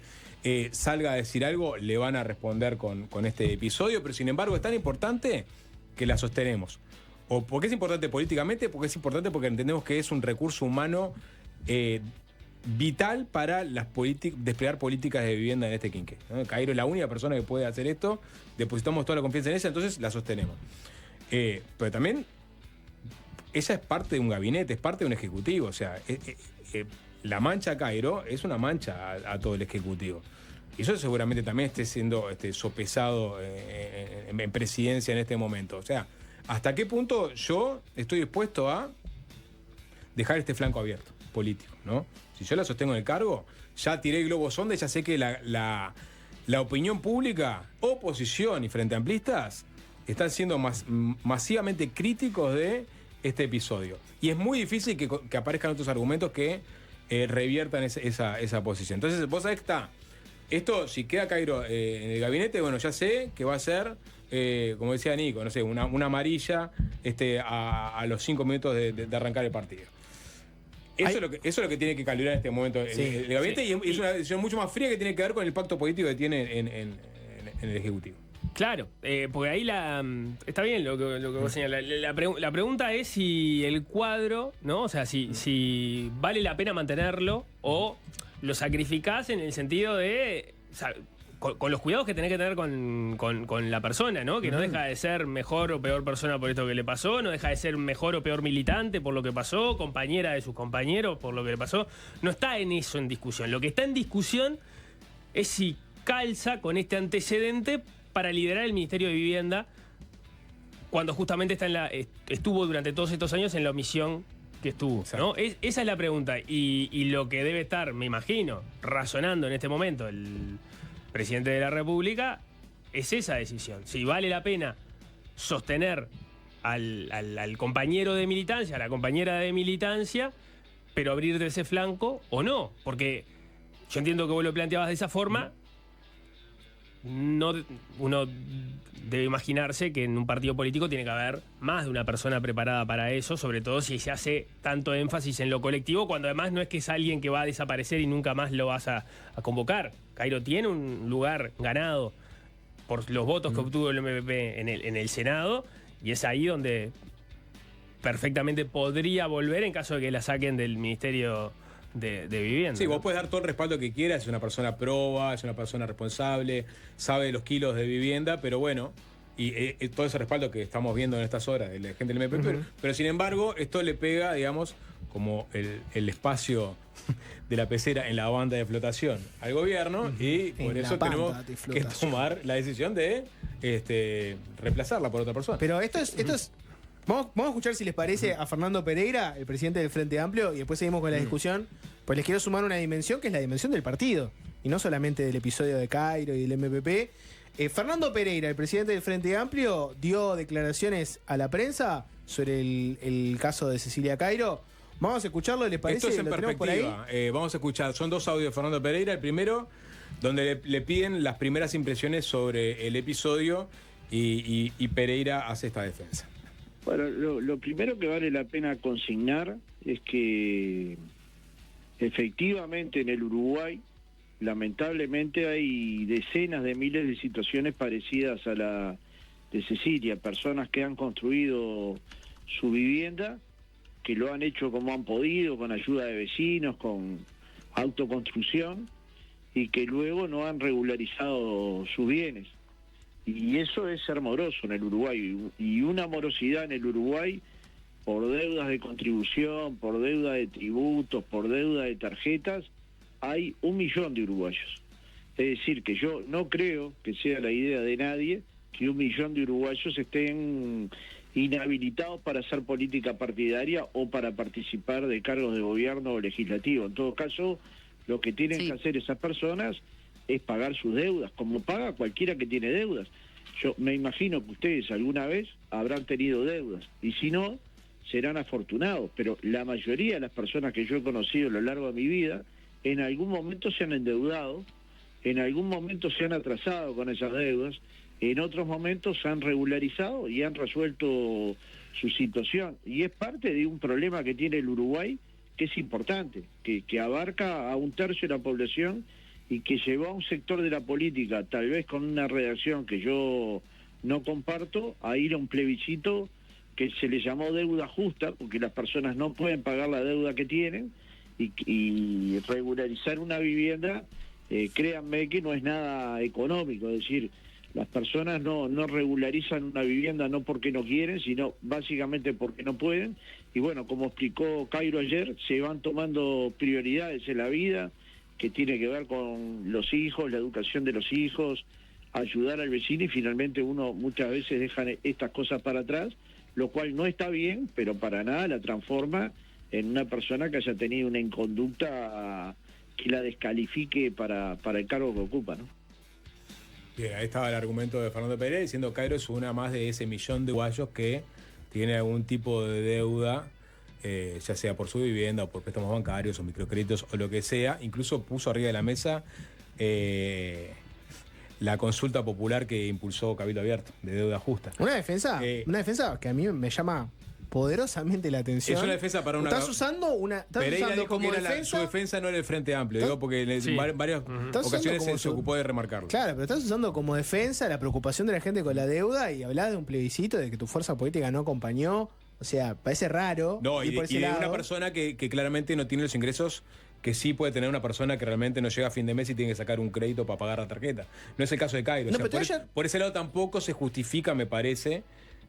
salga a decir algo le van a responder con este episodio, pero sin embargo es tan importante que la sostenemos. ¿O por qué es importante políticamente? Porque es importante porque entendemos que es un recurso humano vital para desplegar políticas de vivienda en este quinquenio, ¿no? Cairo es la única persona que puede hacer esto, depositamos toda la confianza en ella, entonces la sostenemos. Pero también ella es parte de un gabinete, es parte de un ejecutivo, o sea, la mancha a Cairo es una mancha a todo el ejecutivo. Y eso seguramente también esté siendo sopesado en presidencia en este momento. O sea, ¿hasta qué punto yo estoy dispuesto a dejar este flanco abierto político, ¿no? Si yo la sostengo en el cargo, ya tiré el globo sonda y ya sé que la opinión pública, oposición y frente amplistas están siendo masivamente críticos de este episodio. Y es muy difícil que aparezcan otros argumentos que reviertan esa posición. Entonces, vos sabés que está. Esto, si queda Cairo en el gabinete, bueno, ya sé que va a ser, como decía Nico, no sé, una amarilla a los 5 minutos de arrancar el partido. Eso es lo que tiene que calibrar en este momento el gabinete, y es una decisión mucho más fría que tiene que ver con el pacto político que tiene en el Ejecutivo. Claro, porque ahí está bien lo que vos señalás. La pregunta es si el cuadro, ¿no? O sea, si vale la pena mantenerlo o lo sacrificás en el sentido de... O sea, con los cuidados que tenés que tener con la persona, ¿no? Que no deja de ser mejor o peor persona por esto que le pasó, no deja de ser mejor o peor militante por lo que pasó, compañera de sus compañeros por lo que le pasó. No está en eso en discusión. Lo que está en discusión es si calza con este antecedente para liderar el Ministerio de Vivienda, cuando justamente estuvo durante todos estos años en la omisión que estuvo, ¿no? Esa es la pregunta. Y lo que debe estar, me imagino, razonando en este momento el presidente de la República es esa decisión. Si vale la pena sostener al compañero de militancia, a la compañera de militancia, pero abrir de ese flanco o no. Porque yo entiendo que vos lo planteabas de esa forma. Uno debe imaginarse que en un partido político tiene que haber más de una persona preparada para eso, sobre todo si se hace tanto énfasis en lo colectivo, cuando además no es que es alguien que va a desaparecer y nunca más lo vas a convocar. Cairo tiene un lugar ganado por los votos que obtuvo el MPP en el Senado, y es ahí donde perfectamente podría volver en caso de que la saquen del Ministerio de Vivienda. Sí, vos puedes dar todo el respaldo que quieras, es una persona proba, es una persona responsable, sabe los kilos de vivienda, pero bueno, y todo ese respaldo que estamos viendo en estas horas de la gente del MPP, pero sin embargo, esto le pega, digamos, como el espacio de la pecera en la banda de flotación al gobierno, y por eso tenemos que tomar la decisión de reemplazarla por otra persona. Pero esto es Vamos a escuchar si les parece a Fernando Pereira, el presidente del Frente Amplio, y después seguimos con la discusión. Pues les quiero sumar una dimensión que es la dimensión del partido, y no solamente del episodio de Cairo y del MPP. Fernando Pereira, el presidente del Frente Amplio, dio declaraciones a la prensa sobre el caso de Cecilia Cairo. Vamos a escucharlo, ¿les parece? Esto es en perspectiva. Vamos a escuchar, son dos audios de Fernando Pereira. El primero, donde le piden las primeras impresiones sobre el episodio, y Pereira hace esta defensa. Bueno, lo primero que vale la pena consignar es que efectivamente en el Uruguay, lamentablemente, hay decenas de miles de situaciones parecidas a la de Cecilia, personas que han construido su vivienda, que lo han hecho como han podido, con ayuda de vecinos, con autoconstrucción, y que luego no han regularizado sus bienes. Y eso es ser moroso en el Uruguay, y una morosidad en el Uruguay por deudas de contribución, por deuda de tributos, por deuda de tarjetas, hay 1 millón de uruguayos. Es decir, que yo no creo que sea la idea de nadie que 1 millón de uruguayos estén inhabilitados para hacer política partidaria o para participar de cargos de gobierno o legislativo. En todo caso, lo que tienen que hacer esas personas es pagar sus deudas, como paga cualquiera que tiene deudas. Yo me imagino que ustedes alguna vez habrán tenido deudas, y si no, serán afortunados, pero la mayoría de las personas que yo he conocido a lo largo de mi vida, en algún momento se han endeudado, en algún momento se han atrasado con esas deudas, en otros momentos se han regularizado y han resuelto su situación. Y es parte de un problema que tiene el Uruguay, que es importante, que abarca a 1/3 de la población, y que llevó a un sector de la política, tal vez con una redacción que yo no comparto, a ir a un plebiscito que se le llamó deuda justa, porque las personas no pueden pagar la deuda que tienen, y regularizar una vivienda, créanme que no es nada económico. Es decir, las personas no regularizan una vivienda no porque no quieren, sino básicamente porque no pueden. Y bueno, como explicó Cairo ayer, se van tomando prioridades en la vida, que tiene que ver con los hijos, la educación de los hijos, ayudar al vecino, y finalmente uno muchas veces deja estas cosas para atrás, lo cual no está bien, pero para nada la transforma en una persona que haya tenido una inconducta que la descalifique para el cargo que ocupa, ¿no? Bien, ahí estaba el argumento de Fernando Pereira diciendo que Cairo es una más de ese millón de uruguayos que tiene algún tipo de deuda, ya sea por su vivienda o por préstamos bancarios o microcréditos o lo que sea. Incluso puso arriba de la mesa la consulta popular que impulsó Cabildo Abierto de deuda justa. Una defensa que a mí me llama poderosamente la atención. Es una defensa para una... Estás usando Pereira dijo como que defensa... su defensa no era el Frente Amplio, digo, porque en varias ocasiones se ocupó de remarcarlo. Claro, pero estás usando como defensa la preocupación de la gente con la deuda, y hablas de un plebiscito, de que tu fuerza política no acompañó. O sea, parece raro. No, y de una persona que claramente no tiene los ingresos que sí puede tener una persona que realmente no llega a fin de mes y tiene que sacar un crédito para pagar la tarjeta. No es el caso de Cairo. No, o sea, por ese lado tampoco se justifica, me parece,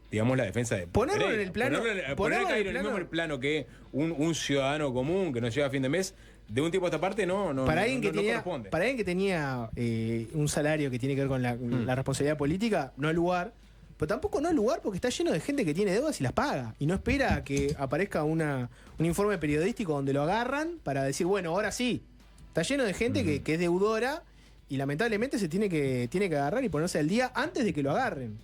digamos, la defensa de ponerlo Pereira. en el plano. Poner a Cairo en el mismo plano que un ciudadano común que no llega a fin de mes, de un tiempo a esta parte no para alguien que tenía, corresponde. para alguien que tenía un salario que tiene que ver con la responsabilidad política, no hay lugar. Pero tampoco no hay lugar porque está lleno de gente que tiene deudas y las paga. Y no espera a que aparezca un informe periodístico donde lo agarran para decir, bueno, ahora sí. Está lleno de gente que es deudora y lamentablemente se tiene que agarrar y ponerse al día antes de que lo agarren.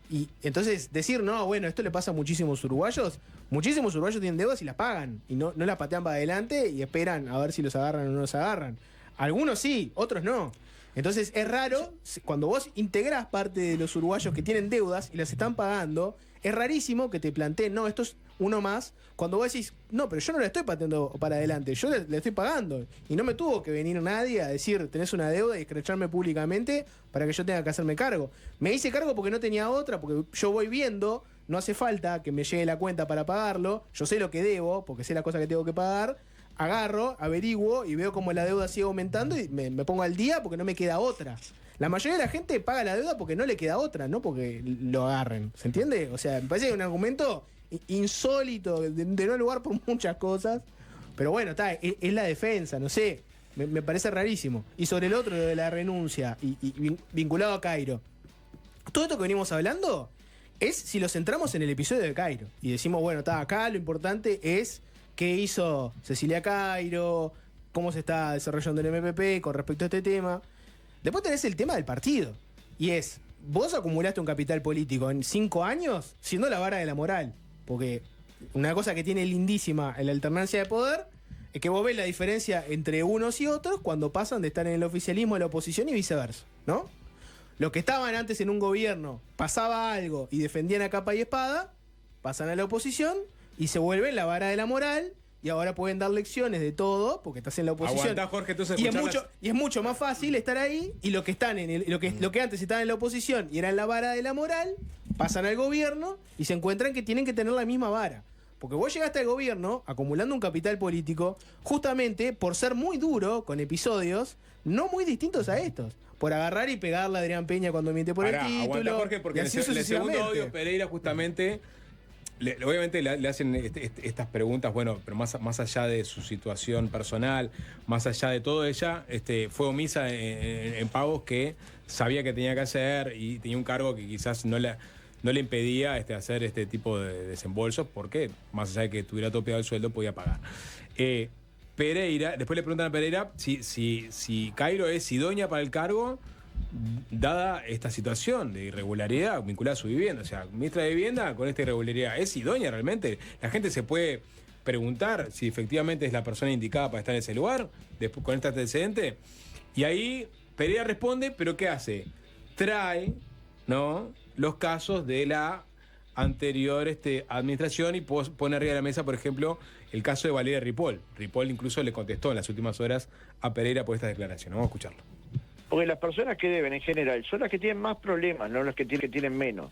Y entonces decir, no, bueno, esto le pasa a muchísimos uruguayos tienen deudas y las pagan. Y no las patean para adelante y esperan a ver si los agarran o no los agarran. Algunos sí, otros no. Entonces es raro, cuando vos integrás parte de los uruguayos que tienen deudas y las están pagando, es rarísimo que te planteen, no, esto es uno más, cuando vos decís, no, pero yo no la estoy pateando para adelante, yo le estoy pagando. Y no me tuvo que venir nadie a decir, tenés una deuda y escracharme públicamente para que yo tenga que hacerme cargo. Me hice cargo porque no tenía otra, porque yo voy viendo, no hace falta que me llegue la cuenta para pagarlo, yo sé lo que debo, porque sé la cosa que tengo que pagar, agarro, averiguo y veo cómo la deuda sigue aumentando y me pongo al día porque no me queda otra. La mayoría de la gente paga la deuda porque no le queda otra, no porque lo agarren. ¿Se entiende? O sea, me parece que es un argumento insólito, de no lugar por muchas cosas. Pero bueno, está, es la defensa, no sé. Me parece rarísimo. Y sobre el otro, de la renuncia y vinculado a Cairo. Todo esto que venimos hablando es si lo centramos en el episodio de Cairo. Y decimos, bueno, está acá, lo importante es qué hizo Cecilia Cairo, cómo se está desarrollando el MPP con respecto a este tema. Después tenés el tema del partido. Y es, vos acumulaste un capital político en 5 años siendo la vara de la moral. Porque una cosa que tiene lindísima en la alternancia de poder es que vos ves la diferencia entre unos y otros cuando pasan de estar en el oficialismo a la oposición y viceversa, ¿no? Los que estaban antes en un gobierno, pasaba algo y defendían a capa y espada, pasan a la oposición y se vuelven la vara de la moral y ahora pueden dar lecciones de todo porque estás en la oposición. Aguantá, Jorge, entonces y es mucho más fácil estar ahí y los que están lo que antes estaban en la oposición y eran la vara de la moral, pasan al gobierno y se encuentran que tienen que tener la misma vara. Porque vos llegaste al gobierno acumulando un capital político justamente por ser muy duro con episodios no muy distintos a estos. Por agarrar y pegarle a Adrián Peña cuando miente por el título. Aguanta, Jorge, porque en el segundo audio Pereira justamente... obviamente le hacen estas preguntas, bueno, pero más allá de su situación personal, más allá de todo, ella fue omisa en pagos que sabía que tenía que hacer y tenía un cargo que quizás no le impedía hacer este tipo de desembolsos porque más allá de que tuviera topeado el sueldo podía pagar. Pereira, después le preguntan a Pereira si Cairo es idónea para el cargo dada esta situación de irregularidad vinculada a su vivienda. O sea, ministra de Vivienda con esta irregularidad, ¿es idónea realmente? La gente se puede preguntar si efectivamente es la persona indicada para estar en ese lugar, después con este antecedente. Y ahí Pereira responde, ¿pero qué hace? Trae, ¿no?, los casos de la anterior administración y pone arriba de la mesa, por ejemplo, el caso de Valeria Ripoll. Ripoll incluso le contestó en las últimas horas a Pereira por esta declaración. Vamos a escucharlo. Porque las personas que deben en general son las que tienen más problemas, no las que tienen menos.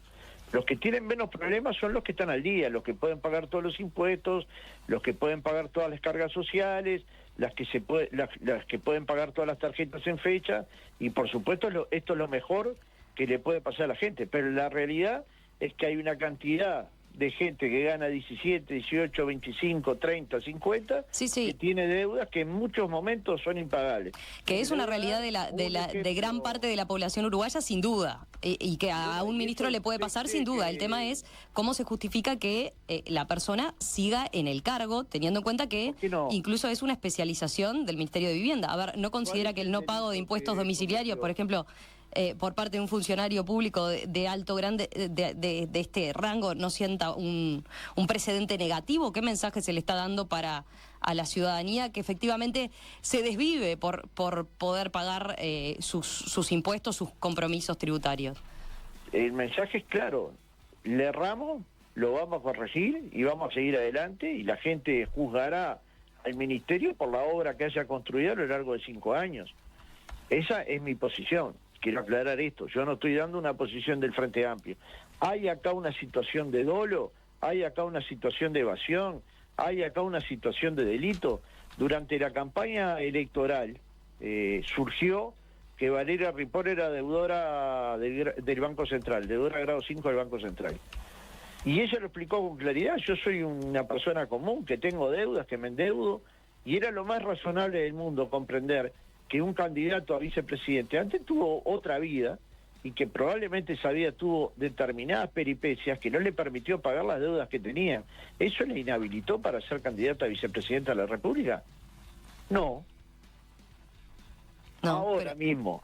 Los que tienen menos problemas son los que están al día, los que pueden pagar todos los impuestos, los que pueden pagar todas las cargas sociales, las que pueden pagar todas las tarjetas en fecha, y por supuesto esto es lo mejor que le puede pasar a la gente. Pero la realidad es que hay una cantidad de gente que gana 17, 18, 25, 30, 50, que tiene deudas que en muchos momentos son impagables. Que es una realidad de gran parte de la población uruguaya, sin duda, y que a un ministro le puede pasar sin duda. El tema es cómo se justifica que la persona siga en el cargo, teniendo en cuenta que incluso es una especialización del Ministerio de Vivienda. A ver, ¿no considera que el no pago de impuestos domiciliarios, por ejemplo, por parte de un funcionario público de alto grande de este rango no sienta un precedente negativo? ¿Qué mensaje se le está dando a la ciudadanía que efectivamente se desvive por poder pagar sus impuestos, sus compromisos tributarios? El mensaje es claro: le erramos, lo vamos a corregir y vamos a seguir adelante, y la gente juzgará al ministerio por la obra que haya construido a lo largo de 5 años. Esa es mi posición. Quiero aclarar esto, yo no estoy dando una posición del Frente Amplio. Hay acá una situación de dolo, hay acá una situación de evasión, hay acá una situación de delito. Durante la campaña electoral surgió que Valeria Ripoll era deudora del Banco Central, deudora grado 5 del Banco Central. Y ella lo explicó con claridad: yo soy una persona común, que tengo deudas, que me endeudo, Y era lo más razonable del mundo comprender que un candidato a vicepresidente antes tuvo otra vida y que probablemente esa vida tuvo determinadas peripecias que no le permitió pagar las deudas que tenía. ¿Eso le inhabilitó para ser candidato a vicepresidente de la República? No. Ahora mismo,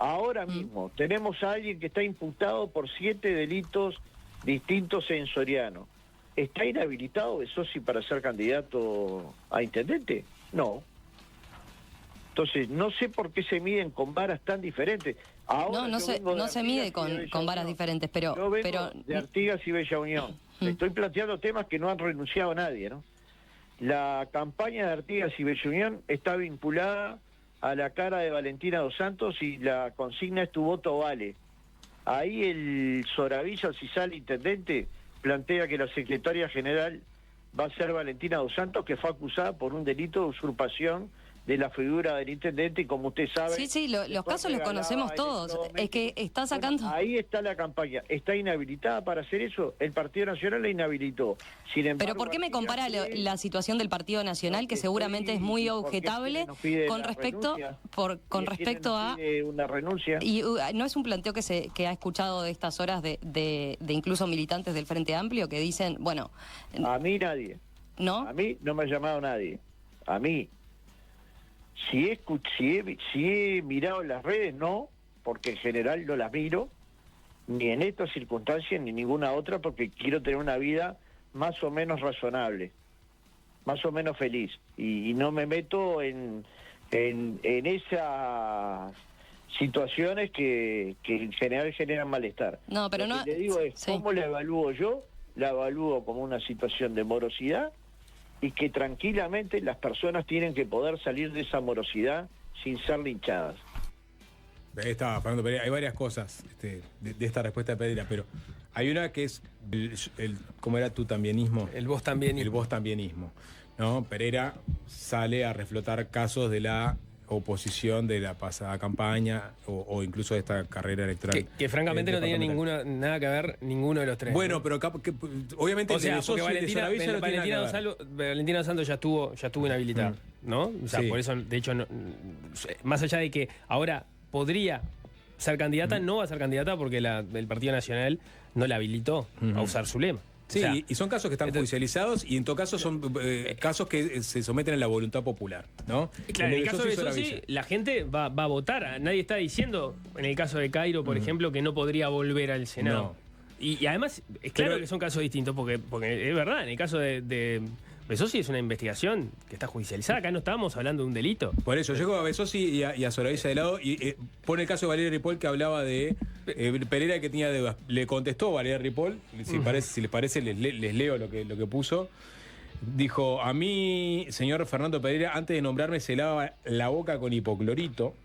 tenemos a alguien que está imputado por 7 delitos distintos en Soriano. ¿Está inhabilitado Besosi para ser candidato a intendente? No. Entonces, no sé por qué se miden con varas tan diferentes. Ahora no se mide con varas diferentes, pero... Yo vengo de Artigas y Bella Unión. Estoy planteando temas que no han renunciado a nadie, ¿no? La campaña de Artigas y Bella Unión está vinculada a la cara de Valentina Dos Santos y la consigna es tu voto vale. Ahí el Soravilla, si sale intendente, plantea que la secretaria general va a ser Valentina Dos Santos, que fue acusada por un delito de usurpación de la figura del intendente, y como usted sabe... Sí, los casos los conocemos todos. Es que está sacando... Bueno, ahí está la campaña. ¿Está inhabilitada para hacer eso? El Partido Nacional la inhabilitó. Sin embargo, pero ¿por qué me compara la situación del Partido Nacional, que seguramente es muy objetable, con respecto a... una renuncia? Y no es un planteo que ha escuchado de estas horas de incluso militantes del Frente Amplio que dicen, bueno... A mí nadie. ¿No? A mí no me ha llamado nadie. A mí... Si he mirado las redes, no, porque en general no las miro, ni en estas circunstancias ni ninguna otra, porque quiero tener una vida más o menos razonable, más o menos feliz, y no me meto en esas situaciones que en general generan malestar. No, pero Lo que le digo es, ¿cómo la evalúo yo? La evalúo como una situación de morosidad, y que tranquilamente las personas tienen que poder salir de esa morosidad sin ser linchadas. Estaba Fernando Pereira. Hay varias cosas de esta respuesta de Pereira, pero hay una que es ¿cómo era tu tambienismo? El vos tambienismo. El vos tambienismo, ¿no? Pereira sale a reflotar casos de la oposición de la pasada campaña o incluso de esta carrera electoral. Que francamente no tenía nada que ver ninguno de los tres. Bueno, pero obviamente... O sea, porque Valentina Dos Santos ya estuvo inhabilitada, ¿no? O sea, por eso, de hecho, más allá de que ahora podría ser candidata, no va a ser candidata porque el Partido Nacional no la habilitó a usar su lema. Sí, o sea, y son casos que están judicializados y en todo caso son casos que se someten a la voluntad popular, ¿no? Claro, en el caso de Besosi, la gente va a votar. Nadie está diciendo, en el caso de Cairo, por ejemplo, que no podría volver al Senado. No. Y además, es claro que son casos distintos, porque es verdad, en el caso de Besosi es una investigación que está judicializada. Acá no estábamos hablando de un delito. Por eso, llego a Besosi y a Soravilla de lado y pone el caso de Valeria Ripoll, que hablaba de Pereira, que tenía deudas. Le contestó Valeria Ripoll, si les parece les leo lo que puso. Dijo, a mí, señor Fernando Pereira, antes de nombrarme se lava la boca con hipoclorito.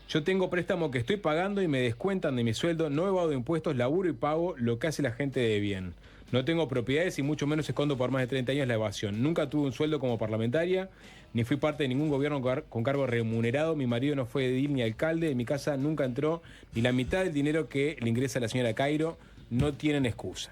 Yo tengo préstamo que estoy pagando y me descuentan de mi sueldo, no evado impuestos, laburo y pago lo que hace la gente de bien. No tengo propiedades y mucho menos escondo por más de 30 años la evasión. Nunca tuve un sueldo como parlamentaria, ni fui parte de ningún gobierno con cargo remunerado. Mi marido no fue edil ni alcalde. En mi casa nunca entró ni la mitad del dinero que le ingresa a la señora Cairo. No tienen excusa.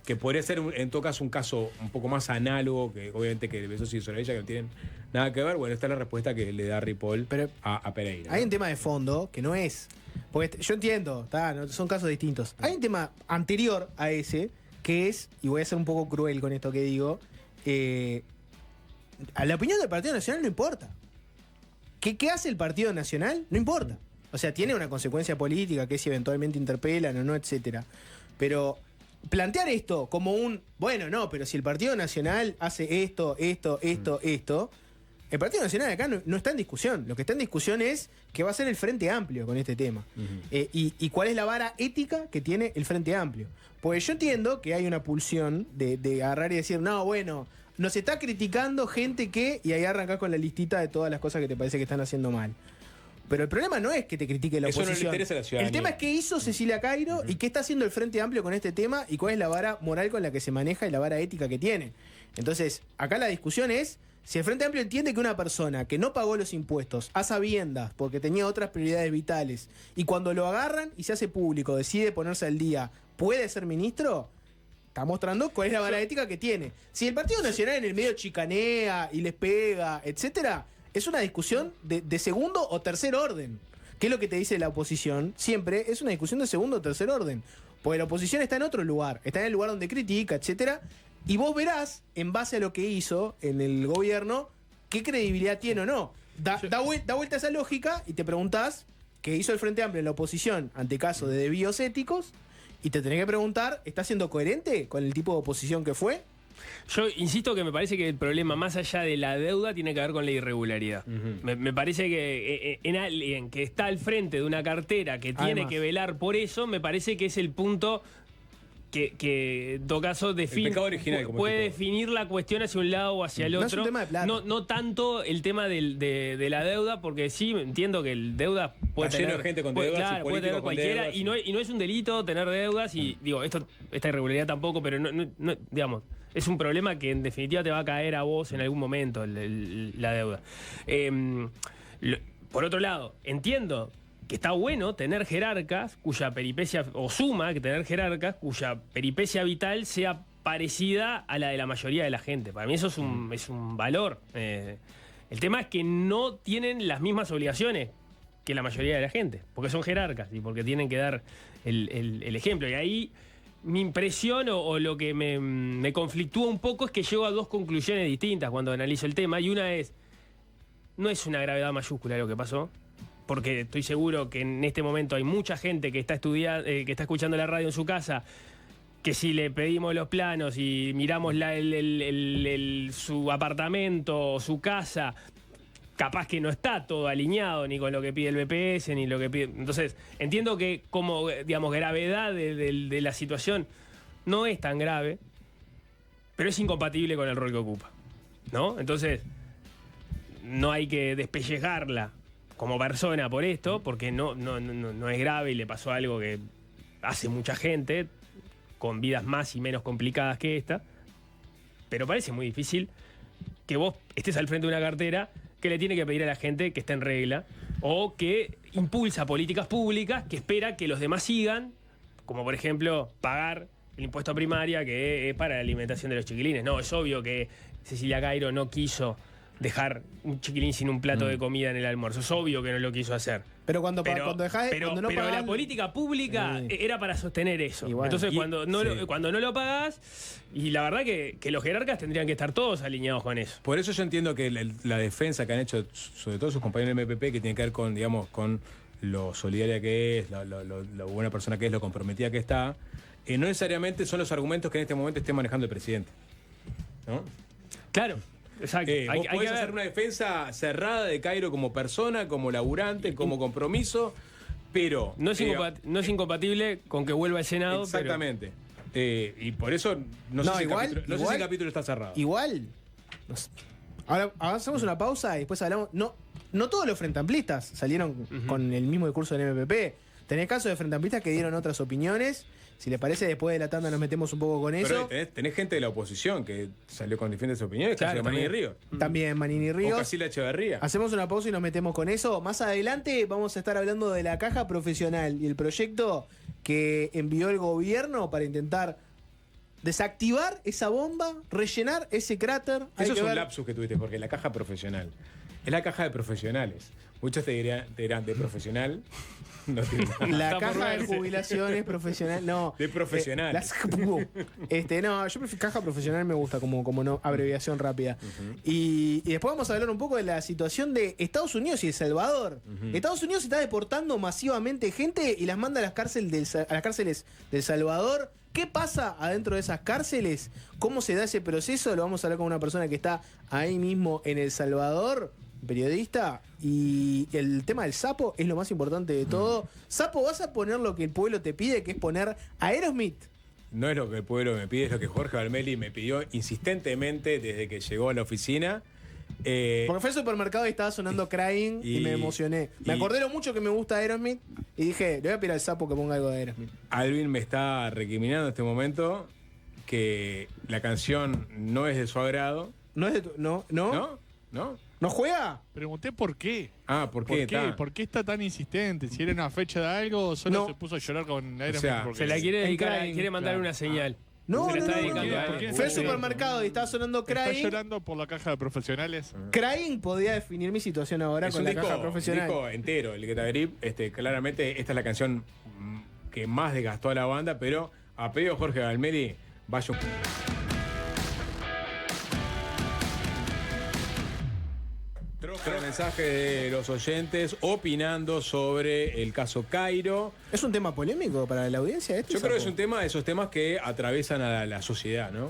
Que podría ser, en todo caso, un caso un poco más análogo, que obviamente que Besosi y Soravilla, que no tienen nada que ver. Bueno, esta es la respuesta que le da Ripoll a Pereira. Hay un tema de fondo que no es... Porque yo entiendo, son casos distintos. Hay un tema anterior a ese, que es, y voy a ser un poco cruel con esto que digo, a la opinión del Partido Nacional no importa. ¿Qué hace el Partido Nacional? No importa. O sea, tiene una consecuencia política, que es si eventualmente interpelan o no, etcétera. Pero plantear esto como pero si el Partido Nacional hace esto, el Partido Nacional acá no está en discusión. Lo que está en discusión es qué va a hacer el Frente Amplio con este tema. Y cuál es la vara ética que tiene el Frente Amplio. Porque yo entiendo que hay una pulsión de agarrar y decir, nos está criticando gente que... Y ahí arrancás con la listita de todas las cosas que te parece que están haciendo mal. Pero el problema no es que te critique la oposición. Eso no le interesa a la ciudadanía. El tema es qué hizo Cecilia Cairo y qué está haciendo el Frente Amplio con este tema y cuál es la vara moral con la que se maneja y la vara ética que tiene. Entonces, acá la discusión es si el Frente Amplio entiende que una persona que no pagó los impuestos a sabiendas porque tenía otras prioridades vitales y cuando lo agarran y se hace público, decide ponerse al día, puede ser ministro, está mostrando cuál es la vara ética que tiene. Si el Partido Nacional en el medio chicanea y les pega, etcétera, es una discusión de segundo o tercer orden. ¿Qué es lo que te dice la oposición? Siempre es una discusión de segundo o tercer orden. Porque la oposición está en otro lugar, está en el lugar donde critica, etcétera. Y vos verás, en base a lo que hizo en el gobierno, qué credibilidad tiene o no. Da vuelta esa lógica y te preguntás qué hizo el Frente Amplio en la oposición ante casos de desvíos éticos. Y te tenés que preguntar, ¿está siendo coherente con el tipo de oposición que fue? Yo insisto que me parece que el problema, más allá de la deuda, tiene que ver con la irregularidad. Me parece que en alguien que está al frente de una cartera que tiene Además. que velar por eso, me parece que es el punto que en todo caso define, pecado original, como puede tipo. definir la cuestión hacia un lado o hacia el No es otro. un tema de plata. No tanto el tema de la deuda, porque sí entiendo que el deuda puede Está lleno tener de gente con puede- deudas y claro, puede políticos tener con cualquiera deudas. y no es un delito tener deudas y digo, esta irregularidad tampoco, pero no, digamos, es un problema que en definitiva te va a caer a vos en algún momento la deuda. Por otro lado, entiendo que está bueno tener jerarcas cuya peripecia, o suma que tener jerarcas cuya peripecia vital sea parecida a la de la mayoría de la gente. Para mí eso es un valor. El tema es que no tienen las mismas obligaciones que la mayoría de la gente, porque son jerarcas y porque tienen que dar el ejemplo. Y ahí mi impresión o lo que me conflictúa un poco es que llego a dos conclusiones distintas cuando analizo el tema, y una es, no es una gravedad mayúscula lo que pasó, porque estoy seguro que en este momento hay mucha gente que está que está escuchando la radio en su casa, que si le pedimos los planos y miramos su apartamento o su casa, capaz que no está todo alineado ni con lo que pide el BPS, ni lo que pide. Entonces, entiendo que como, digamos, gravedad de la situación no es tan grave, pero es incompatible con el rol que ocupa, ¿no? Entonces, no hay que despellejarla como persona por esto, porque no es grave y le pasó algo que hace mucha gente, con vidas más y menos complicadas que esta, pero parece muy difícil que vos estés al frente de una cartera que le tiene que pedir a la gente que esté en regla, o que impulsa políticas públicas que espera que los demás sigan, como por ejemplo pagar el impuesto a primaria, que es para la alimentación de los chiquilines. No, es obvio que Cecilia Cairo no quiso dejar un chiquilín sin un plato de comida en el almuerzo. Es obvio que no lo quiso hacer. Pero cuando no Pero pagás, la política pública era para sostener eso. Y bueno, Entonces, cuando no lo pagás, y la verdad que los jerarcas tendrían que estar todos alineados con eso. Por eso yo entiendo que la defensa que han hecho, sobre todo sus compañeros del MPP, que tiene que ver con, digamos, con lo solidaria que es, lo buena persona que es, lo comprometida que está, no necesariamente son los argumentos que en este momento esté manejando el presidente, ¿no? Claro. Exacto. Vos podés hacer una defensa cerrada de Cairo como persona, como laburante, como compromiso, pero... No es incompatible con que vuelva al Senado. Exactamente. Y por eso no sé si el capítulo está cerrado. Igual. Ahora hacemos una pausa y después hablamos. No todos los frentamplistas salieron con el mismo discurso del MPP. Tenés casos de frentamplistas que dieron otras opiniones. Si les parece, después de la tanda nos metemos un poco con eso. Pero tenés gente de la oposición que salió con diferentes opiniones, Claro, Manini Ríos. También Manini Ríos. O Casilda Echeverría. Hacemos una pausa y nos metemos con eso. Más adelante vamos a estar hablando de la caja profesional y el proyecto que envió el gobierno para intentar desactivar esa bomba, rellenar ese cráter. Eso es un lapsus que tuviste, porque la caja profesional es la caja de profesionales. Muchos te dirán de profesional. No la caja de jubilaciones profesional, no. De profesional. No, yo prefiero caja profesional, me gusta como no, abreviación rápida. Y después vamos a hablar un poco de la situación de Estados Unidos y El Salvador. Estados Unidos está deportando masivamente gente y las manda a las cárceles del Salvador. ¿Qué pasa adentro de esas cárceles? ¿Cómo se da ese proceso? Lo vamos a hablar con una persona que está ahí mismo en El Salvador, periodista. Y el tema del sapo es lo más importante de todo. Sapo, ¿vas a poner lo que el pueblo te pide, que es poner Aerosmith? No es lo que el pueblo me pide, es lo que Jorge Valmeli me pidió insistentemente desde que llegó a la oficina. Porque fue al supermercado y estaba sonando Crying y me emocioné. Me acordé lo mucho que me gusta Aerosmith y dije, le voy a pedir al sapo que ponga algo de Aerosmith. Alvin me está recriminando en este momento que la canción no es de su agrado. ¿No es de tu, no? ¿No juega? Pregunté por qué. ¿Por qué? ¿Por qué está tan insistente? ¿Si era una fecha de algo o solo se puso a llorar con Aerosmith? Se la quiere dedicar, quiere mandar una señal. No, Se la no, está no, dedicando a no. él. Fue al supermercado y estaba sonando ¿Está Crying. llorando por la caja de profesionales? Crying podía definir mi situación ahora Es con un la disco, caja profesional. un disco entero, el Guetta Grip. Claramente esta es la canción que más desgastó a la banda, pero a pedido de Jorge Valmeli, vaya un... El mensaje de los oyentes opinando sobre el caso Cairo. ¿Es un tema polémico para la audiencia este? Yo creo que es un tema de esos temas que atraviesan a la sociedad, ¿no?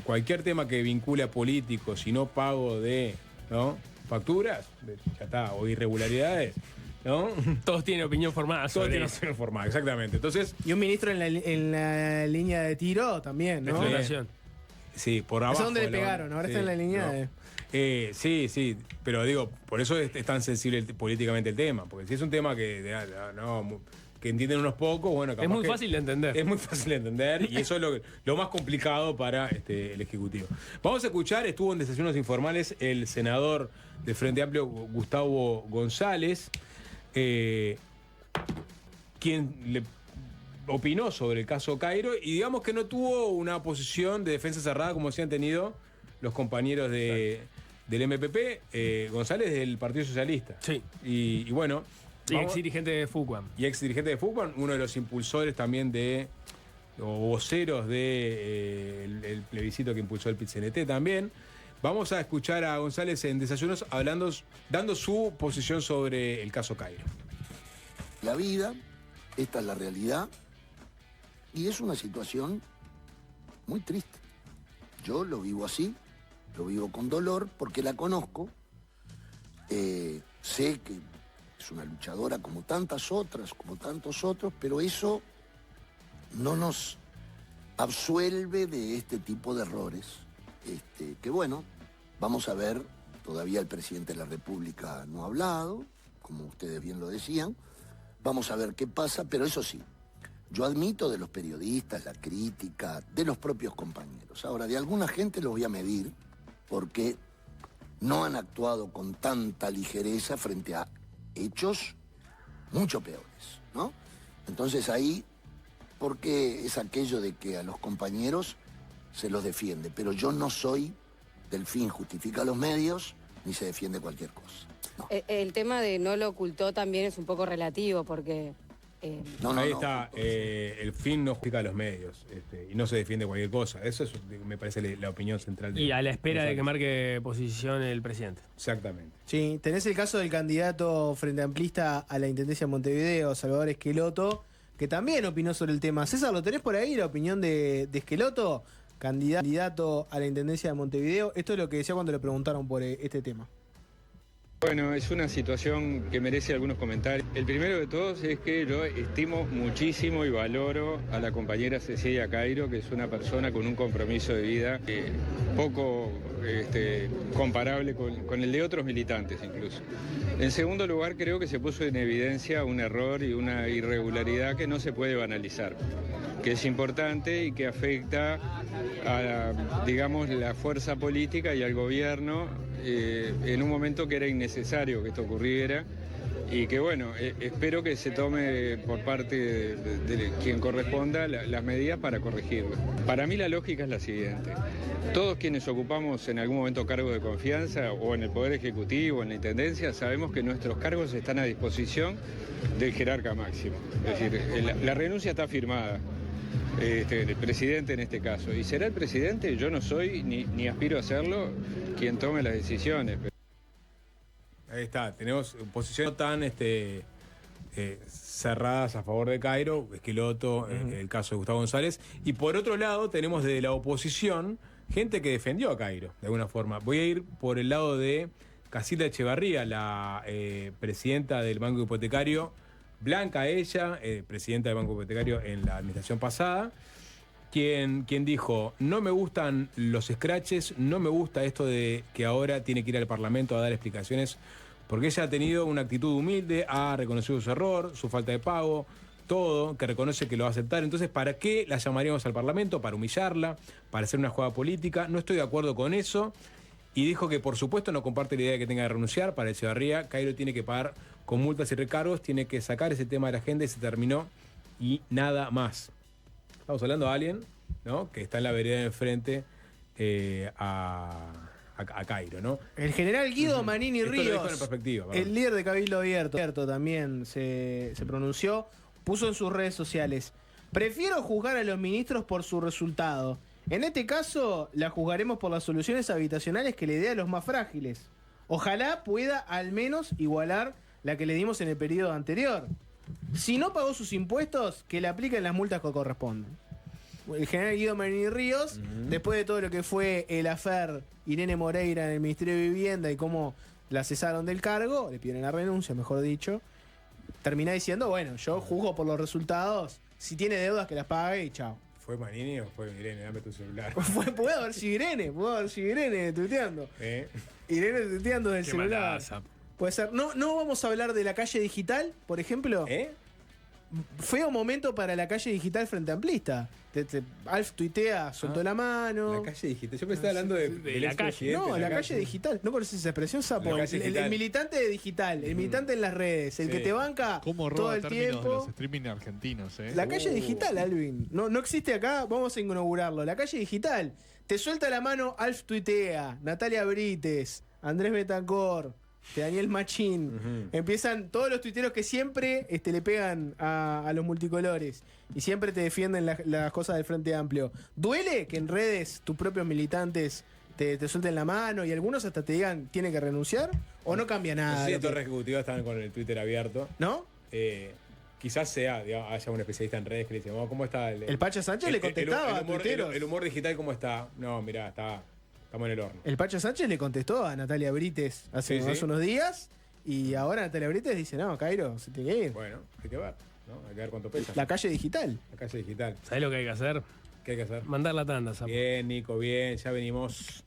Cualquier tema que vincule a políticos y no pago de, ¿no?, facturas, ya está, o irregularidades, ¿no? Todos tienen opinión formada Todos sobre tienen eso. opinión formada, exactamente. Entonces, Y un ministro en la línea de tiro también, ¿no? Explotación. sí, por No abajo. sé dónde le de la- pegaron, ahora sí, está en la línea no. de... Sí, pero digo, por eso es tan sensible políticamente el tema, porque si es un tema que entienden unos pocos, bueno, capaz Es muy que fácil de entender. es muy fácil de entender y eso es lo más complicado para el Ejecutivo. Vamos a escuchar, estuvo en Desayunos Informales el senador de Frente Amplio, Gustavo González, quien le opinó sobre el caso Cairo y digamos que no tuvo una posición de defensa cerrada como sí han tenido los compañeros del MPP, González del Partido Socialista. Sí. Y bueno. Y ex dirigente de FUCUAM. Y ex dirigente de FUCUAM, uno de los impulsores también o voceros el plebiscito que impulsó el PIT-CNT también. Vamos a escuchar a González en Desayunos dando su posición sobre el caso Cairo. La vida, esta es la realidad, y es una situación muy triste. Yo lo vivo así, lo vivo con dolor, porque la conozco, sé que es una luchadora como tantas otras, como tantos otros, pero eso no nos absuelve de este tipo de errores, que bueno, vamos a ver, todavía el presidente de la República no ha hablado, como ustedes bien lo decían, vamos a ver qué pasa, pero eso sí, yo admito de los periodistas la crítica, de los propios compañeros. Ahora, de alguna gente lo voy a medir, porque no han actuado con tanta ligereza frente a hechos mucho peores, ¿no? Entonces ahí, porque es aquello de que a los compañeros se los defiende, pero yo no soy del fin justifica los medios, ni se defiende cualquier cosa. No. El tema de no lo ocultó también es un poco relativo, porque... Ahí está, el fin no justifica a los medios y no se defiende cualquier cosa. Eso me parece la opinión central. Y a la espera de que marque posición el presidente. Exactamente. Sí, tenés el caso del candidato frente amplista a la Intendencia de Montevideo, Salvador Esqueloto, que también opinó sobre el tema. César, ¿lo tenés por ahí, la opinión de Esqueloto, candidato a la Intendencia de Montevideo? Esto es lo que decía cuando le preguntaron por este tema. Bueno, es una situación que merece algunos comentarios. El primero de todos es que yo estimo muchísimo y valoro a la compañera Cecilia Cairo, que es una persona con un compromiso de vida poco comparable con el de otros militantes incluso. En segundo lugar, creo que se puso en evidencia un error y una irregularidad que no se puede banalizar, que es importante y que afecta a, digamos, la fuerza política y al gobierno en un momento que era innecesario que esto ocurriera y que, bueno, espero que se tome por parte de quien corresponda las medidas para corregirlo. Para mí la lógica es la siguiente. Todos quienes ocupamos en algún momento cargos de confianza o en el Poder Ejecutivo o en la Intendencia sabemos que nuestros cargos están a disposición del jerarca máximo. Es decir, la renuncia está firmada. El presidente en este caso. Y será el presidente, yo no soy ni aspiro a serlo, quien tome las decisiones. Ahí está, tenemos posiciones no tan cerradas a favor de Cairo, Esqueloto, el caso de Gustavo González. Y por otro lado, tenemos desde la oposición gente que defendió a Cairo, de alguna forma. Voy a ir por el lado de Casilda Echevarría, la presidenta del Banco Hipotecario, Blanca ella, presidenta del Banco Hipotecario en la administración pasada, quien dijo, no me gustan los scratches, no me gusta esto de que ahora tiene que ir al Parlamento a dar explicaciones, porque ella ha tenido una actitud humilde, ha reconocido su error, su falta de pago, todo, que reconoce que lo va a aceptar. Entonces, ¿para qué la llamaríamos al Parlamento? Para humillarla, para hacer una jugada política. No estoy de acuerdo con eso. Y dijo que, por supuesto, no comparte la idea de que tenga que renunciar. Para Echevarría, Cairo tiene que pagar con multas y recargos, tiene que sacar ese tema de la agenda y se terminó y nada más. ¿Estamos hablando de alguien? ¿no? Que está en la vereda de enfrente a Cairo, ¿no? El general Guido Manini Esto lo dijo Ríos, en perspectiva, perdón. el líder de Cabildo Abierto también se pronunció, puso en sus redes sociales: prefiero juzgar a los ministros por su resultado. En este caso, la juzgaremos por las soluciones habitacionales que le dé a los más frágiles. Ojalá pueda al menos igualar la que le dimos en el periodo anterior. Si no pagó sus impuestos, que le apliquen las multas que corresponden. El general Guido Manini Ríos, después de todo lo que fue el affair Irene Moreira en el Ministerio de Vivienda y cómo la cesaron del cargo, le pidieron la renuncia, mejor dicho, termina diciendo, bueno, yo juzgo por los resultados, si tiene deudas que las pague y chao. ¿Fue Manini o fue Irene? Dame tu celular. Puede haber sido Irene tuiteando. Irene tuiteando del celular. Puede ser. No vamos a hablar de la calle digital, por ejemplo. Feo momento para la calle digital frente amplista. Alf tuitea, soltó la mano. La calle digital. Yo me estaba hablando de la calle. No, la calle digital. ¿No conoces esa expresión, Sapo? El militante digital, el militante en las redes, el que te banca todo el tiempo. De los streaming argentinos, La calle digital, Alvin. No existe acá, vamos a inaugurarlo. La calle digital. Te suelta la mano Alf tuitea, Natalia Brites, Andrés Betancor, Daniel Machín. Empiezan todos los tuiteros que siempre le pegan a los multicolores y siempre te defienden las cosas del Frente Amplio. ¿Duele que en redes tus propios militantes te suelten la mano y algunos hasta te digan tiene que renunciar? ¿O no cambia nada? Sí, torres ejecutivas están con el Twitter abierto. ¿No? Quizás haya un especialista en redes que le dice, ¿cómo está? El Pacho Sánchez le contestaba a tuiteros. El humor digital, ¿cómo está? No, mirá, estamos en el horno. El Pacho Sánchez le contestó a Natalia Brites hace unos días y ahora Natalia Brites dice, no, Cairo, se tiene que ir. Bueno, hay que ver, ¿no? Hay que ver cuánto pesa. La calle digital. La calle digital. ¿Sabés lo que hay que hacer? ¿Qué hay que hacer? Mandar la tanda, Sapo. Bien, Nico, bien, ya venimos.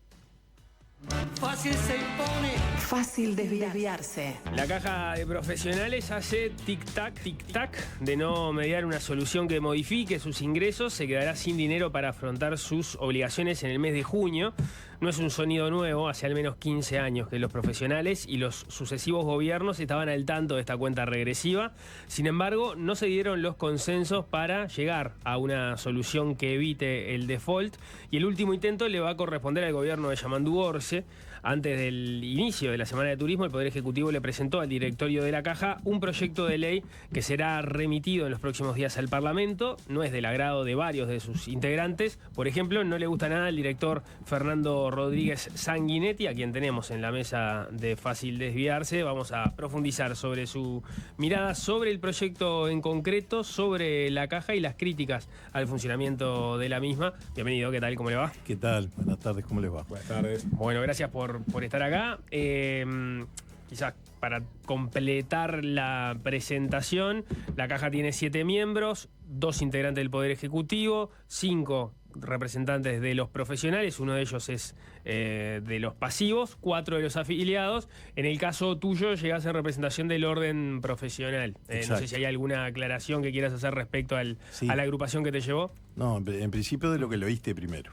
Fácil se impone. Fácil desviarse. La caja de profesionales hace tic-tac de no mediar una solución que modifique sus ingresos. Se quedará sin dinero para afrontar sus obligaciones en el mes de junio. No es un sonido nuevo, hace al menos 15 años que los profesionales y los sucesivos gobiernos estaban al tanto de esta cuenta regresiva. Sin embargo, no se dieron los consensos para llegar a una solución que evite el default y el último intento le va a corresponder al gobierno de Yamandú Orce. Antes del inicio de la Semana de Turismo, el Poder Ejecutivo le presentó al directorio de la Caja un proyecto de ley que será remitido en los próximos días al Parlamento. No es del agrado de varios de sus integrantes. Por ejemplo, no le gusta nada al director Fernando Rodríguez Sanguinetti, a quien tenemos en la mesa de Fácil Desviarse. Vamos a profundizar sobre su mirada sobre el proyecto en concreto, sobre la Caja y las críticas al funcionamiento de la misma. Bienvenido, ¿qué tal? ¿Cómo le va? ¿Qué tal? Buenas tardes, ¿cómo les va? Buenas tardes. Bueno, gracias por estar acá. Quizás para completar la presentación, la Caja tiene 7 miembros, 2 integrantes del Poder Ejecutivo, 5 representantes de los profesionales, uno de ellos es de los pasivos, 4 de los afiliados. En el caso tuyo llegás en representación del orden profesional. No sé si hay alguna aclaración que quieras hacer respecto a la agrupación que te llevó. No, en principio de lo que lo oíste primero.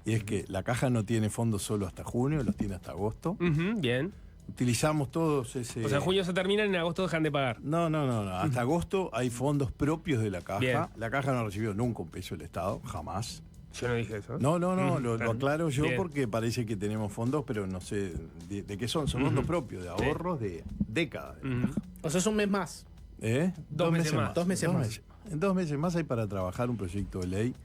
Y es que la Caja no tiene fondos solo hasta junio, los tiene hasta agosto. Bien. Utilizamos todos ese... O sea, en junio se terminan, en agosto dejan de pagar. No. Hasta agosto hay fondos propios de la Caja. Bien. La Caja no recibió nunca un peso del Estado, jamás. Yo no dije eso. No, lo aclaro yo porque parece que tenemos fondos, pero no sé de qué son. Son fondos propios, de ahorros de décadas. O sea, es un mes más. Dos meses más. 2 meses más. En 2 meses más hay para trabajar un proyecto de ley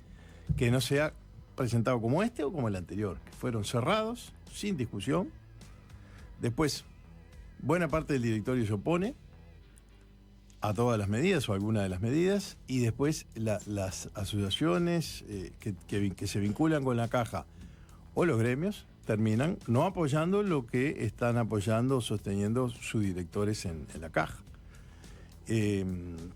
que no sea presentado como este o como el anterior, que fueron cerrados, sin discusión. Después, buena parte del directorio se opone a todas las medidas o a alguna de las medidas, y después las asociaciones que se vinculan con la Caja o los gremios terminan no apoyando lo que están apoyando o sosteniendo sus directores en la Caja.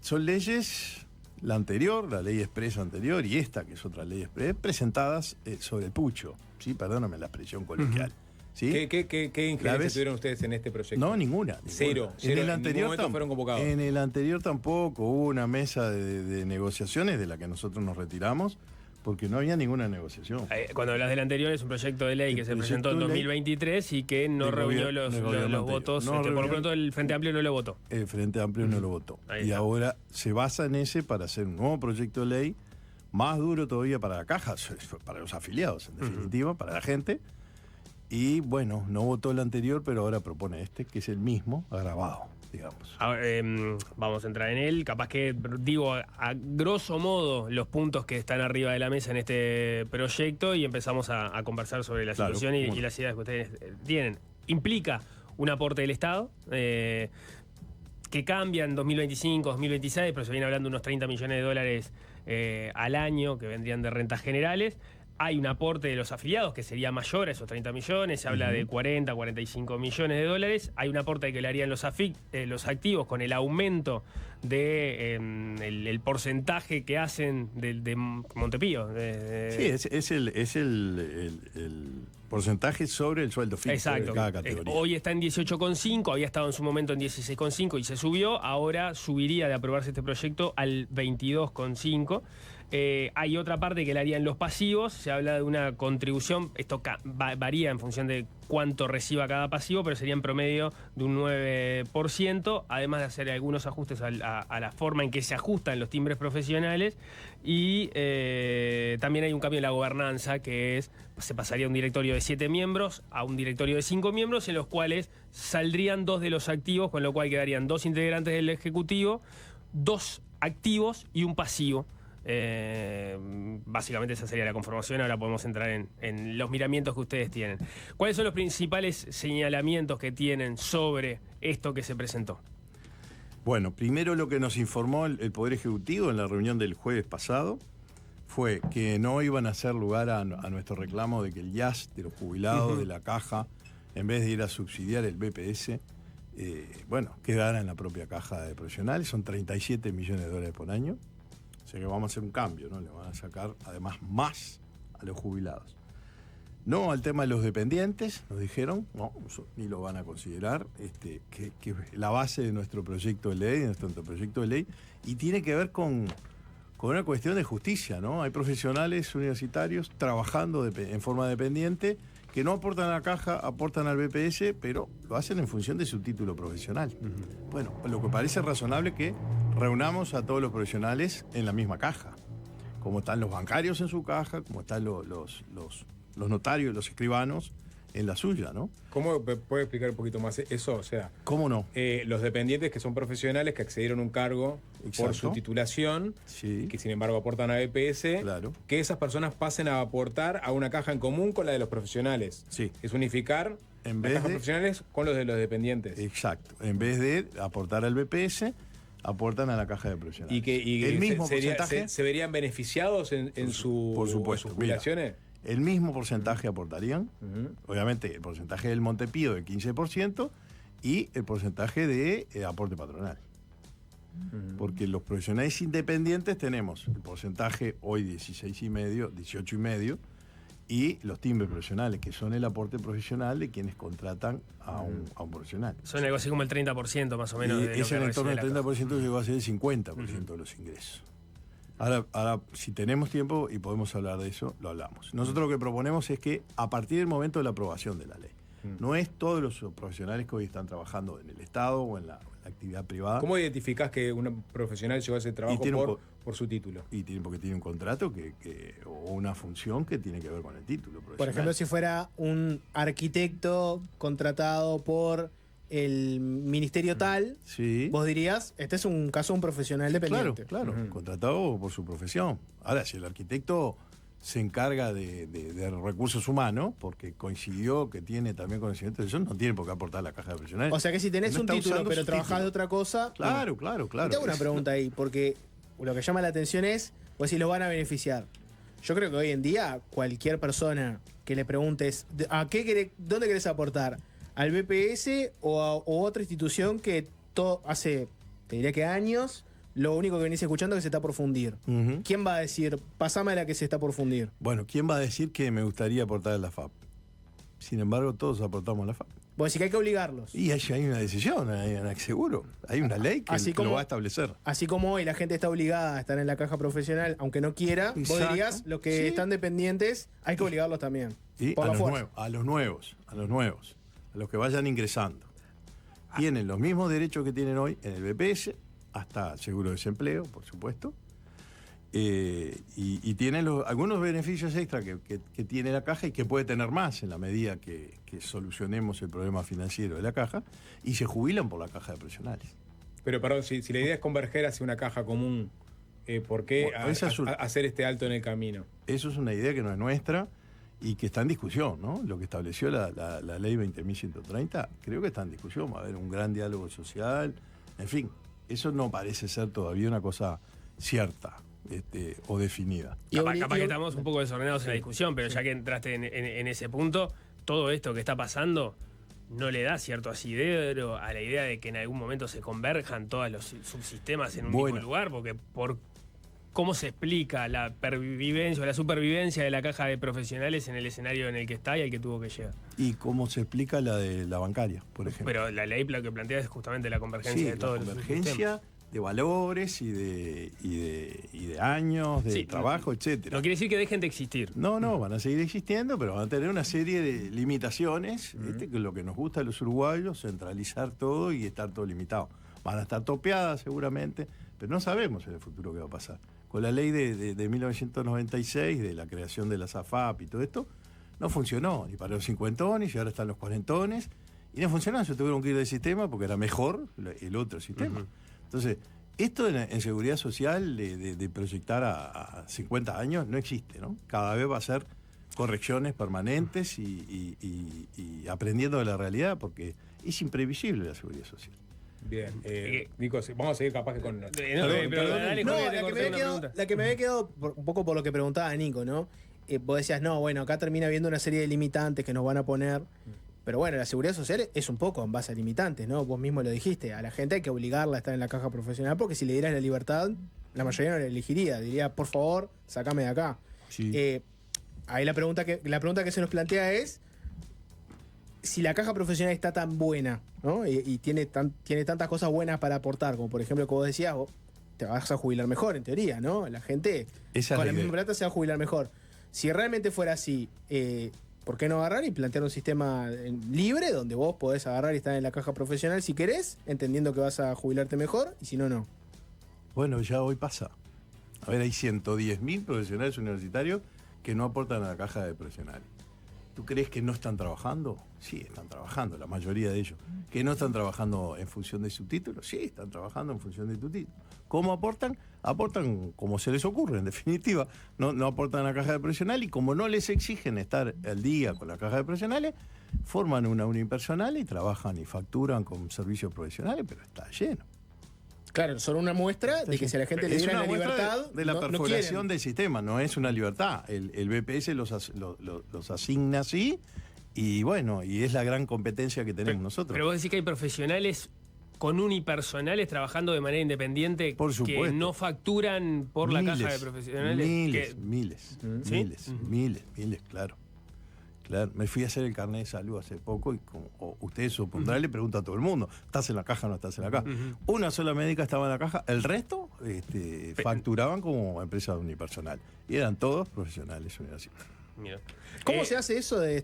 Son leyes... La anterior, la ley expresa anterior y esta, que es otra ley expresa, presentadas sobre el pucho. ¿Sí? Perdóname la expresión coloquial. ¿Sí? ¿Qué injerencia tuvieron ustedes en este proyecto? No, ninguna. Cero. En el anterior fueron convocados. En el anterior tampoco hubo una mesa de negociaciones de la que nosotros nos retiramos porque no había ninguna negociación. Cuando hablas del anterior es un proyecto de ley que se presentó en 2023 y que no reunió los votos. Por lo pronto el Frente Amplio no lo votó. El Frente Amplio no lo votó. Y ahora se basa en ese para hacer un nuevo proyecto de ley más duro todavía para la caja, para los afiliados, en definitiva, para la gente. Y bueno, no votó el anterior, pero ahora propone este, que es el mismo, agravado, digamos. Vamos a entrar en él. Capaz que digo a grosso modo los puntos que están arriba de la mesa en este proyecto y empezamos a conversar sobre la situación y las ideas que ustedes tienen. Implica un aporte del Estado que cambia en 2025, 2026, pero se viene hablando de unos 30 millones de dólares al año que vendrían de rentas generales. Hay un aporte de los afiliados que sería mayor a esos 30 millones, se habla de 40, 45 millones de dólares. Hay un aporte que le harían los activos con el aumento de el porcentaje que hacen de Montepío. Sí, es el porcentaje sobre el sueldo fijo de cada categoría. Hoy está en 18,5, había estado en su momento en 16,5 y se subió. Ahora subiría de aprobarse este proyecto al 22,5. Hay otra parte que le harían los pasivos, se habla de una contribución, esto varía en función de cuánto reciba cada pasivo, pero sería en promedio de un 9%, además de hacer algunos ajustes a la forma en que se ajustan los timbres profesionales y también hay un cambio en la gobernanza que se pasaría de un directorio de 7 miembros a un directorio de 5 miembros en los cuales saldrían 2 de los activos, con lo cual quedarían 2 integrantes del Ejecutivo, 2 activos y un pasivo. Básicamente esa sería la conformación. Ahora podemos entrar en los miramientos que ustedes tienen. ¿Cuáles son los principales señalamientos que tienen sobre esto que se presentó? Bueno, primero lo que nos informó el Poder Ejecutivo en la reunión del jueves pasado fue que no iban a hacer lugar a nuestro reclamo de que el IAS de los jubilados de la caja, en vez de ir a subsidiar el BPS, quedara en la propia caja de profesionales. Son 37 millones de dólares por año. O sea que vamos a hacer un cambio, ¿no? Le van a sacar además más a los jubilados. No al tema de los dependientes, nos dijeron, no, eso ni lo van a considerar, que la base de nuestro proyecto de ley, y tiene que ver con una cuestión de justicia, ¿no? Hay profesionales universitarios trabajando en forma dependiente que no aportan a la caja, aportan al BPS, pero lo hacen en función de su título profesional. Bueno, lo que parece razonable que reunamos a todos los profesionales en la misma caja, como están los bancarios en su caja, como están los notarios, los escribanos en la suya, ¿no? ¿Cómo puede explicar un poquito más eso? O sea, ¿cómo no? Los dependientes que son profesionales que accedieron a un cargo por su titulación, que sin embargo aportan a BPS, que esas personas pasen a aportar a una caja en común con la de los profesionales. Sí. Es unificar las cajas profesionales con los de los dependientes. Exacto. En vez de aportar al BPS, aportan a la caja de profesionales. Y el mismo porcentaje se verían beneficiados en por supuesto, sus jubilaciones. Mira, el mismo porcentaje aportarían, obviamente el porcentaje del Montepío del 15% y el porcentaje de aporte patronal. Porque los profesionales independientes tenemos el porcentaje hoy 16,5, 18,5 y los timbres profesionales, que son el aporte profesional de quienes contratan a un profesional. Son algo así como el 30% más o menos. Y es en el entorno del 30%, llegó a ser el 50% de los ingresos. Ahora, si tenemos tiempo y podemos hablar de eso, lo hablamos. Nosotros lo que proponemos es que a partir del momento de la aprobación de la ley, no es todos los profesionales que hoy están trabajando en el Estado o en la actividad privada. ¿Cómo identificás que un profesional llegó a ese trabajo por su título? Porque tiene un contrato o una función que tiene que ver con el título profesional. Por ejemplo, si fuera un arquitecto contratado por el ministerio tal, vos dirías, este es un caso de un profesional dependiente. Claro, contratado por su profesión. Ahora, si el arquitecto se encarga de recursos humanos, porque coincidió que tiene también conocimiento de eso, no tiene por qué aportar a la caja de profesionales. O sea que si tenés un título pero trabajás de otra cosa... Claro. Y tengo una pregunta ahí, porque lo que llama la atención es, pues si lo van a beneficiar. Yo creo que hoy en día cualquier persona que le preguntes, ¿dónde querés aportar? ¿Al BPS o a otra institución que hace, te diría que años, lo único que venís escuchando es que se está por fundir? ¿Quién va a decir, pasame a la que se está por fundir? Bueno, ¿quién va a decir que me gustaría aportar a la FAP? Sin embargo, todos aportamos a la FAP. Vos decís que hay que obligarlos. Y hay una decisión, seguro. Hay una ley que lo va a establecer. Así como hoy la gente está obligada a estar en la caja profesional, aunque no quiera, vos dirías, los que están dependientes, hay que obligarlos también. Y por a los nuevos. A los que vayan ingresando. Tienen los mismos derechos que tienen hoy en el BPS, hasta seguro de desempleo, por supuesto, y tiene algunos beneficios extra que tiene la caja y que puede tener más en la medida que solucionemos el problema financiero de la caja, y se jubilan por la caja de profesionales. Pero perdón, si la idea es converger hacia una caja común, ¿por qué hacer este alto en el camino? Eso es una idea que no es nuestra y que está en discusión, ¿no? Lo que estableció la ley 20.130, creo que está en discusión. Va a haber un gran diálogo social, en fin, eso no parece ser todavía una cosa cierta o definida. Capaz que estamos un poco desordenados en la discusión, pero ya que entraste en ese punto, todo esto que está pasando no le da cierto asidero a la idea de que en algún momento se converjan todos los subsistemas en un mismo lugar, porque por cómo se explica la pervivencia o la supervivencia de la caja de profesionales en el escenario en el que está y al que tuvo que llegar. Y cómo se explica la de la bancaria, por ejemplo. Pero la ley lo que plantea es justamente la convergencia de todos los subsistemas. Convergencia de valores y de años, de trabajo, etcétera. No quiere decir que dejen de existir. No, van a seguir existiendo, pero van a tener una serie de limitaciones, que es lo que nos gusta a los uruguayos, centralizar todo y estar todo limitado. Van a estar topeadas seguramente, pero no sabemos en el futuro qué va a pasar. Con la ley de 1996, de la creación de la SAFAP y todo esto, no funcionó, ni para los cincuentones, y ahora están los cuarentones, y no funcionó, se tuvieron que ir del sistema porque era mejor el otro sistema. Entonces, esto en seguridad social de proyectar a 50 años no existe, ¿no? Cada vez va a ser correcciones permanentes y aprendiendo de la realidad, porque es imprevisible la seguridad social. Bien, Nico, vamos a seguir capaz que con... la que me había quedado un poco por lo que preguntaba Nico, ¿no? Vos decías, no, bueno, acá termina habiendo una serie de limitantes que nos van a poner. Pero bueno, la seguridad social es un poco en base a limitantes, ¿no? Vos mismo lo dijiste, a la gente hay que obligarla a estar en la caja profesional, porque si le dieras la libertad, la mayoría no la elegiría, diría, por favor, sacame de acá. Sí. Ahí la pregunta que se nos plantea es, si la caja profesional está tan buena, ¿no? Y tiene tantas cosas buenas para aportar, como por ejemplo, como vos decías, vos te vas a jubilar mejor, en teoría, ¿no? La gente con la misma plata se va a jubilar mejor. Si realmente fuera así, ¿por qué no agarrar y plantear un sistema libre donde vos podés agarrar y estar en la caja profesional si querés, entendiendo que vas a jubilarte mejor, y si no, no? Bueno, ya hoy pasa. A ver, hay 110.000 profesionales universitarios que no aportan a la caja de profesionales. ¿Tú crees que no están trabajando? Sí, están trabajando, la mayoría de ellos. ¿Que no están trabajando en función de su título? Sí, están trabajando en función de tu título. ¿Cómo aportan? Aportan como se les ocurre, en definitiva. No aportan a la caja de profesional, y como no les exigen estar al día con la caja de profesionales, forman una unipersonal y trabajan y facturan con servicios profesionales, pero está lleno. Claro, son una muestra de que si a la gente le diera la libertad... De la perforación del sistema, no es una libertad. El BPS los asigna así, y bueno, y es la gran competencia que tenemos nosotros. Pero vos decís que hay profesionales con unipersonales trabajando de manera independiente que no facturan por la caja de profesionales. Miles, claro. Claro, me fui a hacer el carnet de salud hace poco y como ustedes supondrán, le pregunto a todo el mundo, ¿estás en la caja o no estás en la caja? Una sola médica estaba en la caja, el resto facturaban como empresa unipersonal. Y eran todos profesionales universitarios. Mira. ¿Cómo se hace eso de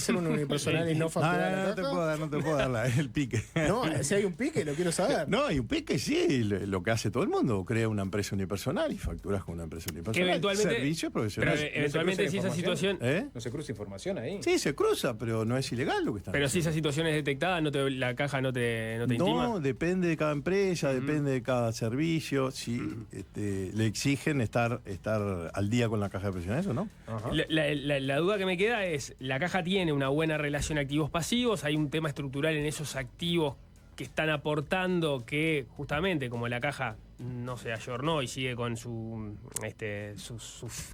ser un unipersonal y no facturar? No te puedo dar el pique. No, si hay un pique, lo quiero saber. No, hay un pique, sí, lo que hace todo el mundo. Crea una empresa unipersonal y facturas con una empresa unipersonal. Eventualmente, servicios profesionales. Pero eventualmente si esa situación... ¿No se cruza información ahí? Sí, se cruza, pero no es ilegal lo que están Pero haciendo. si esa situación es detectada, la caja no te intima. No, depende de cada empresa, depende de cada servicio. Si le exigen estar al día con la caja de profesionales o no. La duda que me queda es, la caja tiene una buena relación activos-pasivos, hay un tema estructural en esos activos que están aportando que justamente como la caja no se ayornó y sigue con su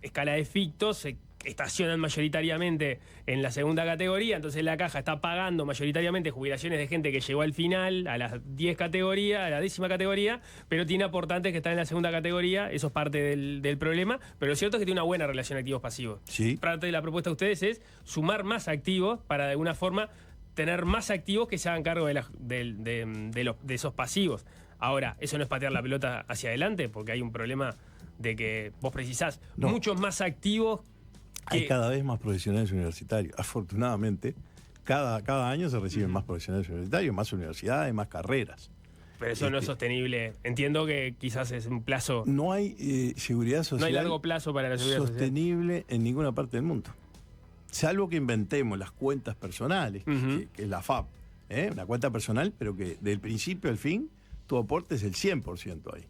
escala de fictos, se estacionan mayoritariamente en la segunda categoría, entonces la caja está pagando mayoritariamente jubilaciones de gente que llegó al final, a las 10 categorías, a la 10ª categoría, pero tiene aportantes que están en la segunda categoría, eso es parte del problema, pero lo cierto es que tiene una buena relación activos-pasivos. Sí. Parte de la propuesta de ustedes es sumar más activos para de alguna forma tener más activos que se hagan cargo de esos pasivos. Ahora, eso no es patear la pelota hacia adelante, porque hay un problema de que vos precisás muchos más activos. Hay cada vez más profesionales universitarios. Afortunadamente, cada año se reciben más profesionales universitarios, más universidades, más carreras. Pero eso no es sostenible. Entiendo que quizás es un plazo. No hay seguridad social. No hay largo plazo para la seguridad sostenible en ninguna parte del mundo. Salvo que inventemos las cuentas personales, que es la FAP. Una cuenta personal, pero que del principio al fin tu aporte es el 100% ahí.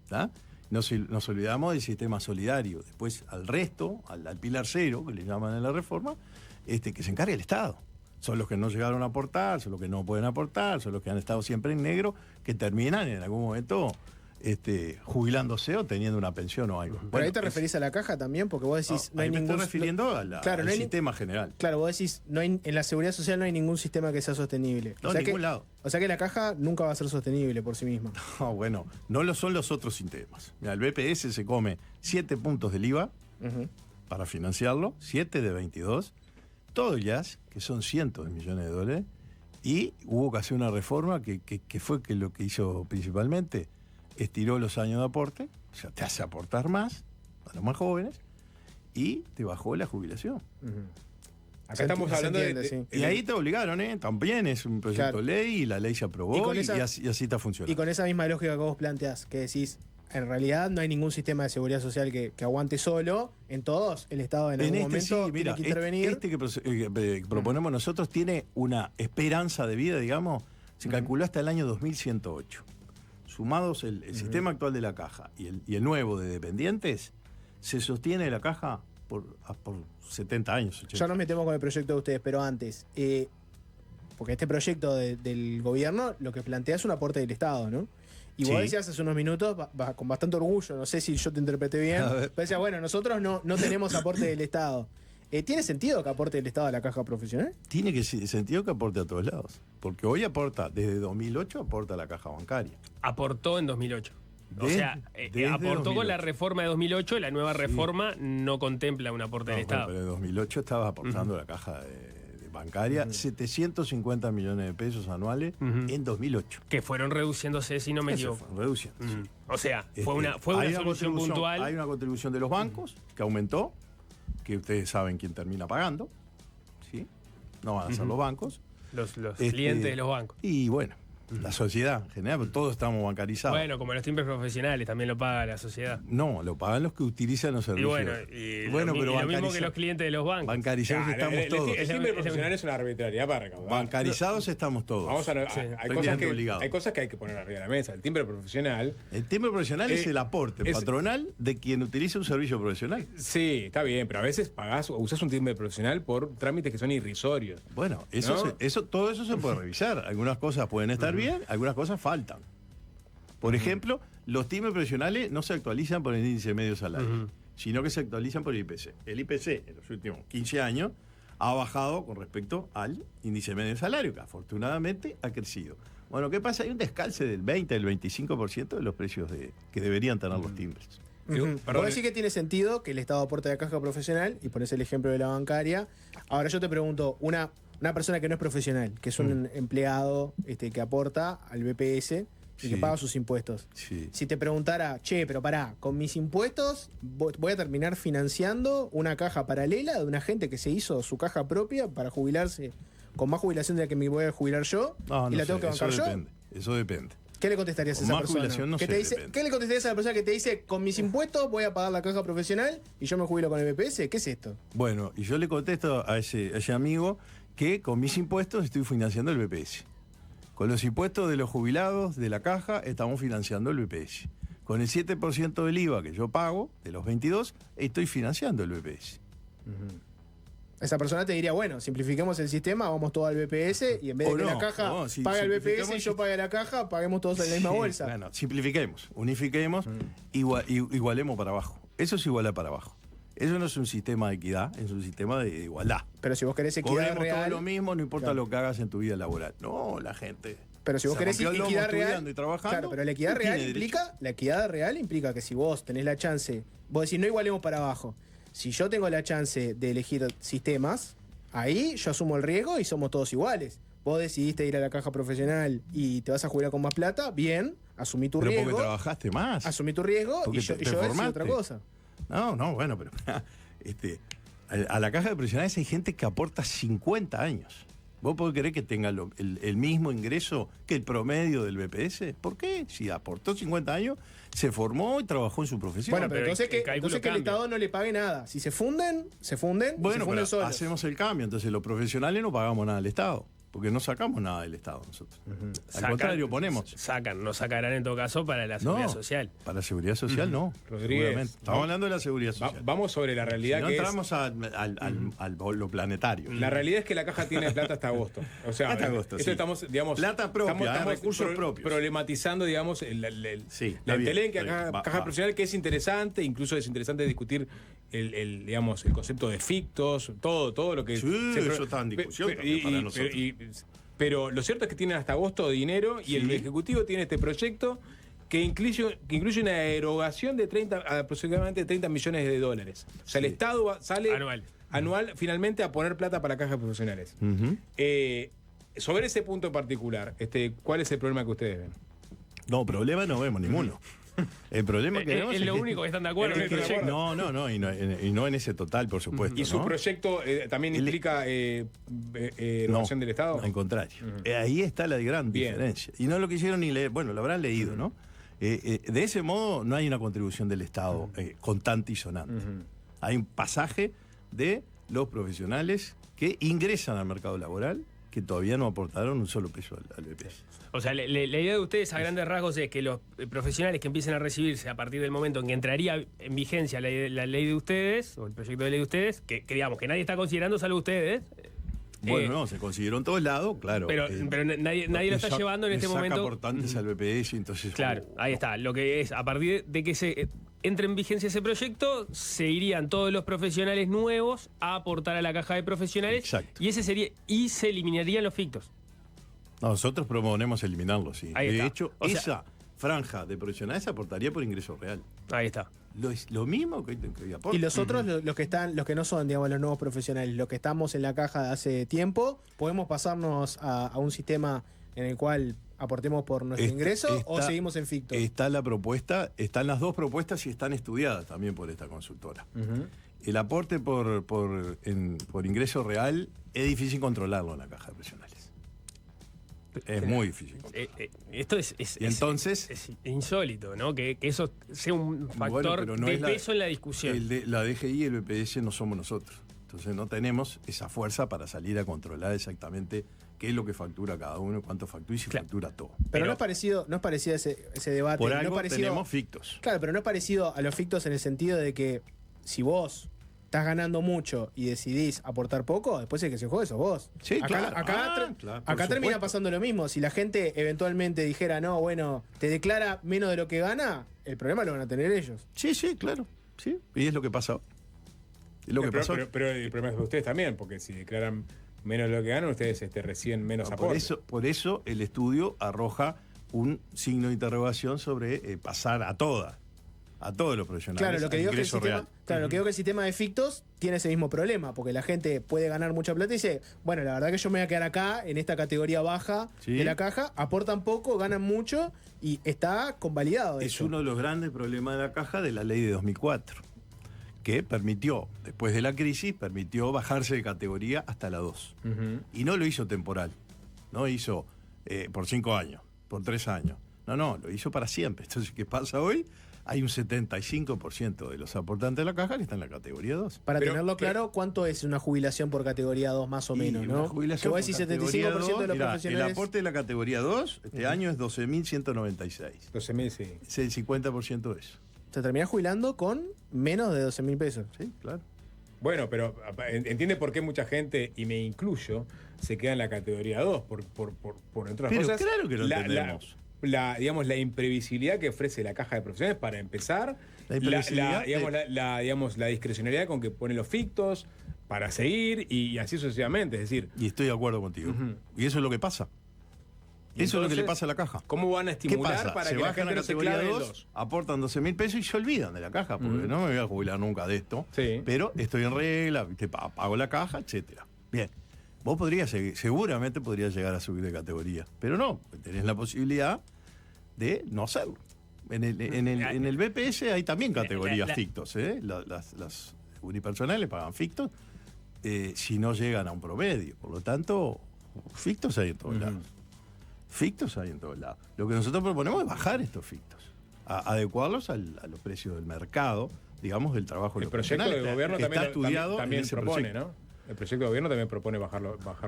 ¿Tá? Nos olvidamos del sistema solidario. Después al resto, al pilar cero, que le llaman en la reforma, que se encargue el Estado. Son los que no llegaron a aportar, son los que no pueden aportar, son los que han estado siempre en negro, que terminan en algún momento jubilándose o teniendo una pensión o algo. Pero bueno, ahí te referís a la caja también, porque vos decís no hay ningún. Me estoy refiriendo al sistema general. Claro, vos decís en la seguridad social no hay ningún sistema que sea sostenible. No, en ningún lado. O sea que la caja nunca va a ser sostenible por sí misma. No, bueno, no lo son los otros sistemas. Mira, el BPS se come 7 puntos del IVA para financiarlo, 7 de 22. Todo jazz, que son cientos de millones de dólares, y hubo que hacer una reforma que fue lo que hizo principalmente, estiró los años de aporte, o sea, te hace aportar más a los más jóvenes, y te bajó la jubilación. Acá estamos hablando de... Y ahí te obligaron, también es un proyecto de ley, y la ley se aprobó, y así está funcionando. Y con esa misma lógica que vos planteás, que decís, en realidad no hay ningún sistema de seguridad social que aguante solo. En todos, el Estado en algún momento tiene que intervenir. Que proponemos nosotros tiene una esperanza de vida, digamos, se calculó hasta el año 2108. Sumados el sistema actual de la caja y el nuevo de dependientes, se sostiene la caja por 70 años. 80. Ya nos metemos con el proyecto de ustedes, pero antes, porque este proyecto del gobierno lo que plantea es un aporte del Estado, ¿no? Y vos decías hace unos minutos, con bastante orgullo, no sé si yo te interpreté bien, pero decías, bueno, nosotros no tenemos aporte del Estado. ¿Tiene sentido que aporte el Estado a la caja profesional? Tiene sentido que aporte a todos lados. Porque hoy aporta, desde 2008, aporta a la caja bancaria. Aportó en 2008. O sea, aportó 2008. Con la reforma de 2008 y la nueva reforma no contempla un aporte del Estado. Pero en 2008 estabas aportando a la caja bancaria 750 millones de pesos anuales en 2008. Que fueron reduciéndose, si no me equivoco. Fueron reduciéndose. O sea, fue una solución puntual. Hay una contribución de los bancos que aumentó, que ustedes saben quién termina pagando. ¿Sí? No van a ser los bancos. Los clientes de los bancos. Y bueno, la sociedad en general, todos estamos bancarizados. Bueno, como los timbres profesionales, también lo paga la sociedad. No, lo pagan los que utilizan los servicios. Y lo mismo que los clientes de los bancos. Bancarizados estamos todos. El timbre profesional es una arbitrariedad para recaudar. Bancarizados estamos todos. Vamos hay cosas que hay que poner arriba de la mesa. El timbre profesional. El timbre profesional es el aporte patronal de quien utiliza un servicio profesional. Sí, está bien, pero a veces pagás o usás un timbre profesional por trámites que son irrisorios. Bueno, todo eso se puede revisar. Algunas cosas pueden estar bien, algunas cosas faltan. Por ejemplo, los timbres profesionales no se actualizan por el índice medio salario, sino que se actualizan por el IPC. El IPC en los últimos 15 años ha bajado con respecto al índice medio salario, que afortunadamente ha crecido. Bueno, ¿qué pasa? Hay un descalce del 20, del 25% de los precios que deberían tener los timbres. Vos decís que tiene sentido que el Estado aporte a la caja profesional, y pones el ejemplo de la bancaria. Ahora yo te pregunto, una persona que no es profesional, que es un empleado que aporta al BPS y que paga sus impuestos. Si te preguntara, pero pará, con mis impuestos voy a terminar financiando una caja paralela de una gente que se hizo su caja propia para jubilarse con más jubilación de la que me voy a jubilar yo y la tengo que bancar yo. Eso depende. ¿Qué le contestarías a esa persona? ¿Qué le contestarías a la persona que te dice, con mis impuestos voy a pagar la caja profesional y yo me jubilo con el BPS? ¿Qué es esto? Bueno, y yo le contesto a ese amigo que con mis impuestos estoy financiando el BPS. Con los impuestos de los jubilados de la caja estamos financiando el BPS. Con el 7% del IVA que yo pago, de los 22, estoy financiando el BPS. Esa persona te diría, bueno, simplifiquemos el sistema, vamos todo al BPS y en vez de que la caja pague el BPS y yo pague la caja, paguemos todos en la misma bolsa. Bueno, simplifiquemos, unifiquemos, igualemos para abajo. Eso es igualar para abajo. Eso no es un sistema de equidad, es un sistema de igualdad. Pero si vos querés equidad real... todo lo mismo, no importa lo que hagas en tu vida laboral. No, la gente... Pero si vos querés equidad real... Y trabajando, claro, pero la equidad real implica que si vos tenés la chance... Vos decís, no igualemos para abajo. Si yo tengo la chance de elegir sistemas, ahí yo asumo el riesgo y somos todos iguales. Vos decidiste ir a la caja profesional y te vas a jubilar con más plata, bien, asumí tu riesgo. Pero porque trabajaste más. Asumí tu riesgo y yo decidí otra cosa. No, bueno, pero a la caja de profesionales hay gente que aporta 50 años. ¿Vos podés querer que tenga el mismo ingreso que el promedio del BPS? ¿Por qué? Si aportó 50 años, se formó y trabajó en su profesión. Bueno, pero entonces que el Estado no le pague nada. Si se funden, Bueno, se funden pero solos. hacemos el cambio. Entonces los profesionales no pagamos nada al Estado. Porque no sacamos nada del Estado nosotros. Al contrario, ponemos. No sacarán en todo caso para la seguridad social. Para la seguridad social no. Rodríguez, seguramente. Estamos hablando de la seguridad social. Vamos sobre la realidad Si no que entramos a lo planetario. La realidad es que la caja tiene plata hasta agosto. O sea, Hasta agosto, esto sí. estamos, digamos, Plata propia, estamos recursos propios. problematizando, digamos, la está bien, entelequia, está bien. caja profesional, que es interesante, incluso es interesante discutir digamos, el concepto de fictos, todo lo que Sí, eso está en discusión también para nosotros. Pero lo cierto es que tienen hasta agosto dinero y el Ejecutivo tiene este proyecto que incluye una erogación de aproximadamente 30 millones de dólares. O sea, el Estado sale anual finalmente a poner plata para cajas profesionales. Sobre ese punto en particular, ¿cuál es el problema que ustedes ven? No, problema no vemos ninguno. El problema que vemos es lo único que están de acuerdo en el proyecto. No, y no en ese total, por supuesto. ¿Y su ¿no? proyecto también implica erogación del Estado? Al contrario. Ahí está la gran diferencia. Y no lo quisieron ni leer. Bueno, lo habrán leído, ¿no? De ese modo no hay una contribución del Estado contante y sonante. Hay un pasaje de los profesionales que ingresan al mercado laboral que todavía no aportaron un solo peso al BPS. O sea, la idea de ustedes a grandes rasgos es que los profesionales que empiecen a recibirse a partir del momento en que entraría en vigencia la ley de ustedes, o el proyecto de ley de ustedes, que digamos que nadie está considerando salvo ustedes. Bueno, no, se consiguió en todos lados, claro. Pero nadie lo está llevando en este momento. Saca aportantes al BPS, entonces... Claro, ahí está. Lo que es, a partir de que se entre en vigencia ese proyecto, se irían todos los profesionales nuevos a aportar a la caja de profesionales. Exacto. Y se eliminarían los fictos. Nosotros proponemos eliminarlo, sí. Ahí de está. hecho, esa franja de profesionales aportaría por ingreso real. Ahí está. Lo mismo que aporta. Y los otros, los que no son, digamos, los nuevos profesionales, los que estamos en la caja de hace tiempo, podemos pasarnos a un sistema en el cual aportemos por nuestro ingreso o seguimos en ficto. Está la propuesta, están las dos propuestas y están estudiadas también por esta consultora. El aporte por ingreso real es difícil controlarlo en la caja de profesionales. Es muy difícil. Esto es insólito, ¿no? Que eso sea un factor de peso en la discusión. La DGI y el BPS no somos nosotros. Entonces no tenemos esa fuerza para salir a controlar exactamente qué es lo que factura cada uno, cuánto factura y si factura todo. Pero no es parecido ese debate. Por algo no es parecido, tenemos fictos. Claro, pero no es parecido a los fictos en el sentido de que si vos estás ganando mucho y decidís aportar poco, después el que se juegue sos vos. Sí, claro. Acá termina pasando lo mismo. Si la gente eventualmente dijera, no, bueno, te declara menos de lo que gana, el problema lo van a tener ellos. Sí, claro. Sí. Y es lo que pasa. Es lo que pasó. Pero el problema es de ustedes también, porque si declaran menos de lo que ganan, ustedes reciben menos aporte. Por eso el estudio arroja un signo de interrogación sobre pasar a todos los profesionales. Claro, lo que digo que el sistema de fictos tiene ese mismo problema, porque la gente puede ganar mucha plata y dice, bueno, la verdad que yo me voy a quedar acá, en esta categoría baja de la caja, aportan poco, ganan mucho y está convalidado. Es uno de los grandes problemas de la caja de la ley de 2004, que permitió, después de la crisis, bajarse de categoría hasta la 2. Y no lo hizo temporal, no hizo por 5 años, por 3 años. No, lo hizo para siempre. Entonces, ¿qué pasa hoy? Hay un 75% de los aportantes de la caja que están en la categoría 2. Para tenerlo claro, ¿cuánto es una jubilación por categoría 2 más o menos? Una jubilación que vos decís 75% de los profesionales. El aporte de la categoría 2 este año es 12.196. 12.000, sí. Es el 50% de eso. Se termina jubilando con menos de 12.000 pesos. Sí, claro. Bueno, pero entiende por qué mucha gente, y me incluyo, se queda en la categoría 2, por entre otras cosas. Claro que lo entendemos. La imprevisibilidad que ofrece la caja de profesionales para empezar, la discrecionalidad con que pone los fictos para seguir y así sucesivamente, es decir. Y estoy de acuerdo contigo. Y eso es lo que pasa. Eso es lo que le pasa a la caja. ¿Cómo van a estimular para que la gente no se clave en 2? Aportan 12.000 pesos y se olvidan de la caja, porque no me voy a jubilar nunca de esto. Sí. Pero estoy en regla, pago la caja, etcétera. Bien. Vos seguramente podrías llegar a subir de categoría, pero no, tenés la posibilidad de no hacerlo. En el BPS hay también categorías fictos, las unipersonales pagan fictos si no llegan a un promedio. Por lo tanto, Fictos hay en todos lados. Fictos hay en todos lados. Lo que nosotros proponemos es bajar estos fictos, adecuarlos a los precios del mercado, digamos, del trabajo de El los proyecto profesionales. del gobierno Está también, estudiado también en ese propone, proyecto. ¿no? El proyecto de gobierno también propone bajar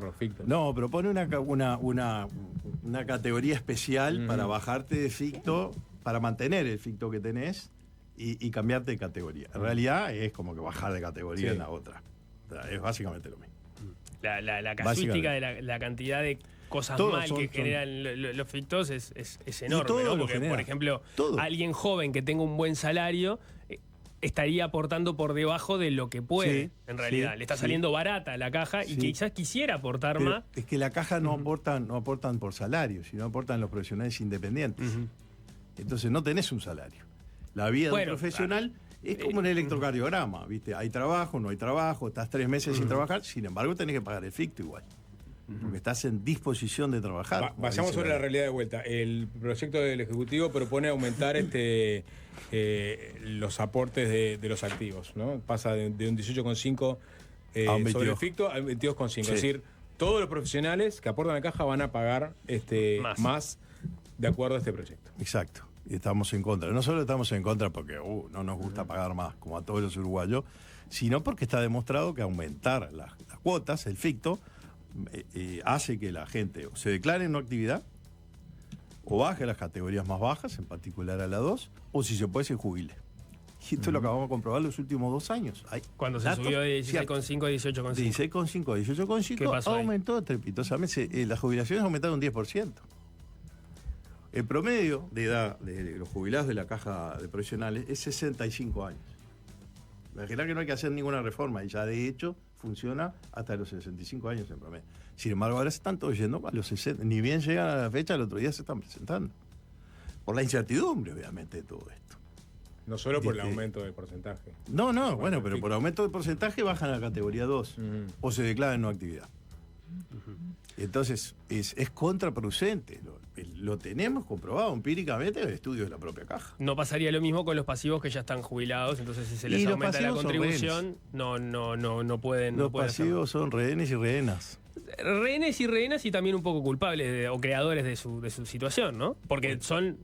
los fictos. No, propone una categoría especial para bajarte de ficto, para mantener el ficto que tenés y cambiarte de categoría. En realidad es como que bajar de categoría en la otra. O sea, es básicamente lo mismo. La casuística de la cantidad de cosas Todos mal que son- generan los fictos es enorme, todo ¿no? lo Porque, genera. por ejemplo, Todo. alguien joven que tenga un buen salario estaría aportando por debajo de lo que puede, Sí, en realidad. sí, Le está sí. saliendo barata la caja y Sí. quizás quisiera aportar Pero más. es que la caja no aportan por salario, sino aportan los profesionales independientes. Entonces no tenés un salario. La vida de Bueno, un profesional es como un electrocardiograma, ¿viste? Hay trabajo, no hay trabajo, estás 3 meses sin trabajar, sin embargo tenés que pagar el ficto igual. Porque estás en disposición de trabajar. como Vayamos dice sobre la la realidad de vuelta. El proyecto del Ejecutivo propone aumentar los aportes de los activos, ¿no? Pasa de un 18,5 A un sobre el 22. ficto al 22,5. Sí. Es decir, todos los profesionales que aportan a la caja van a pagar más de acuerdo a este proyecto. Exacto. Y estamos en contra. No solo estamos en contra porque no nos gusta pagar más, como a todos los uruguayos, sino porque está demostrado que aumentar las cuotas, el ficto, hace que la gente o se declare en no actividad, o baje a las categorías más bajas, en particular a la 2, o si se puede, se jubile. Y esto lo acabamos de comprobar los últimos 2 años. Hay Cuando se datos subió de ciertos. 16,5 a 18,5. 16,5 a 18,5 ¿Qué pasó ahí? aumentó estrepitosamente. Las jubilaciones aumentaron un 10%. El promedio de edad de los jubilados de la caja de profesionales es 65 años. Imaginá que no hay que hacer ninguna reforma y ya de hecho funciona hasta los 65 años en promedio. Sin embargo, ahora se están todos yendo a los 60. Ni bien llegan a la fecha, el otro día se están presentando. Por la incertidumbre, obviamente, de todo esto. No solo por el Desde- aumento del porcentaje. No, bueno, pero por aumento de porcentaje bajan a la categoría 2 o se declaran no actividad. Entonces, es contraproducente. Lo tenemos comprobado empíricamente en el estudio de la propia caja. No pasaría lo mismo con los pasivos que ya están jubilados, entonces si se les Y los aumenta la pasivos son contribución, no pueden. Los no pueden hacerlo. pasivos son rehenes y rehenas. Rehenes y rehenas y también un poco culpables o creadores de su situación, ¿no? Porque son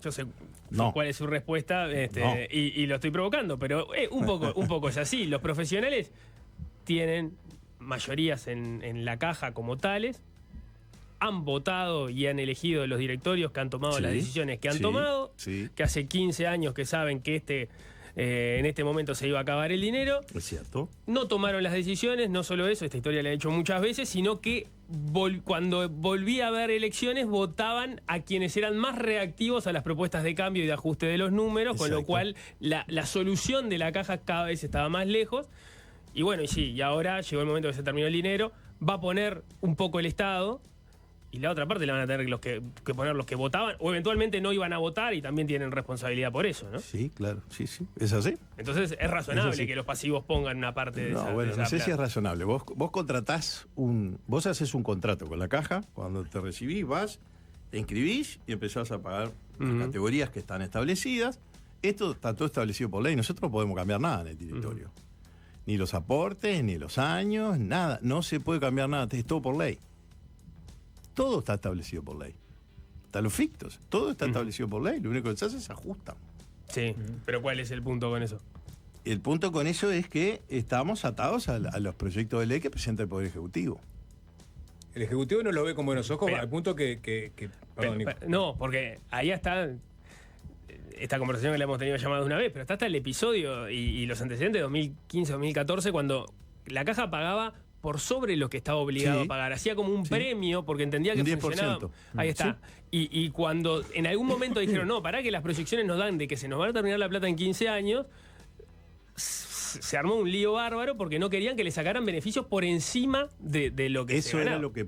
yo sé No. cuál es su respuesta No. y lo estoy provocando, pero un poco es así. Los profesionales tienen mayorías en la caja como tales, han votado y han elegido los directorios que han tomado Sí, las decisiones que han sí, tomado, sí. que hace 15 años que saben que en este momento se iba a acabar el dinero. Es cierto. No tomaron las decisiones, no solo eso, esta historia la he hecho muchas veces, sino que cuando volvía a haber elecciones votaban a quienes eran más reactivos a las propuestas de cambio y de ajuste de los números, con lo Exacto. cual la solución de la caja cada vez estaba más lejos. Y bueno, y ahora llegó el momento que se terminó el dinero, va a poner un poco el Estado. Y la otra parte la van a tener que poner los que votaban o eventualmente no iban a votar y también tienen responsabilidad por eso, ¿no? Sí, claro, sí. Es así. Entonces es Es razonable así. que los pasivos pongan una parte de esa. No, bueno, de no esa sé si es plata. razonable. Vos contratás vos haces un contrato con la caja, cuando te recibís, vas, te inscribís y empezás a pagar las categorías que están establecidas. Esto está todo establecido por ley. Nosotros no podemos cambiar nada en el directorio. Ni los aportes, ni los años, nada. No se puede cambiar nada, es todo por ley. Todo está establecido por ley. Hasta los fictos, todo está establecido por ley. Lo único que se hace es ajustan. Sí, pero ¿cuál es el punto con eso? El punto con eso es que estamos atados a los proyectos de ley que presenta el Poder Ejecutivo. El Ejecutivo no lo ve con buenos ojos Pero- al punto que perdón, Nico. No, porque ahí está esta conversación que la hemos tenido llamada una vez, pero está hasta el episodio y los antecedentes de 2015-2014 cuando la caja pagaba por sobre lo que estaba obligado Sí. a pagar. Hacía como un premio porque entendía que Un 10%. funcionaba. Ahí está. Y cuando en algún momento dijeron, no, para que las proyecciones nos dan de que se nos va a terminar la plata en 15 años, se armó un lío bárbaro porque no querían que le sacaran beneficios por encima de lo que se Eso era ganaba. lo que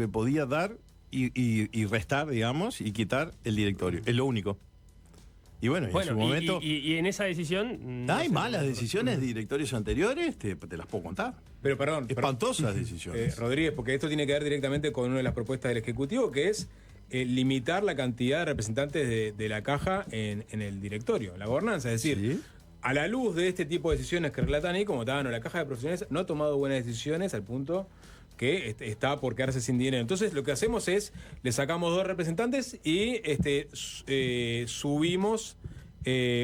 podía dar y restar, digamos, y quitar el directorio. Es lo único. Y bueno, en su momento. Y en esa decisión. no Hay sé. malas decisiones de directorios anteriores, te las puedo contar. Pero perdón. Espantosas decisiones. Rodríguez, porque esto tiene que ver directamente con una de las propuestas del Ejecutivo, que es limitar la cantidad de representantes de la caja en el directorio, en la gobernanza. Es decir, a la luz de este tipo de decisiones que relatan ahí, como estaban, la caja de profesionales no ha tomado buenas decisiones al punto que está por quedarse sin dinero. Entonces lo que hacemos es, le sacamos 2 representantes y subimos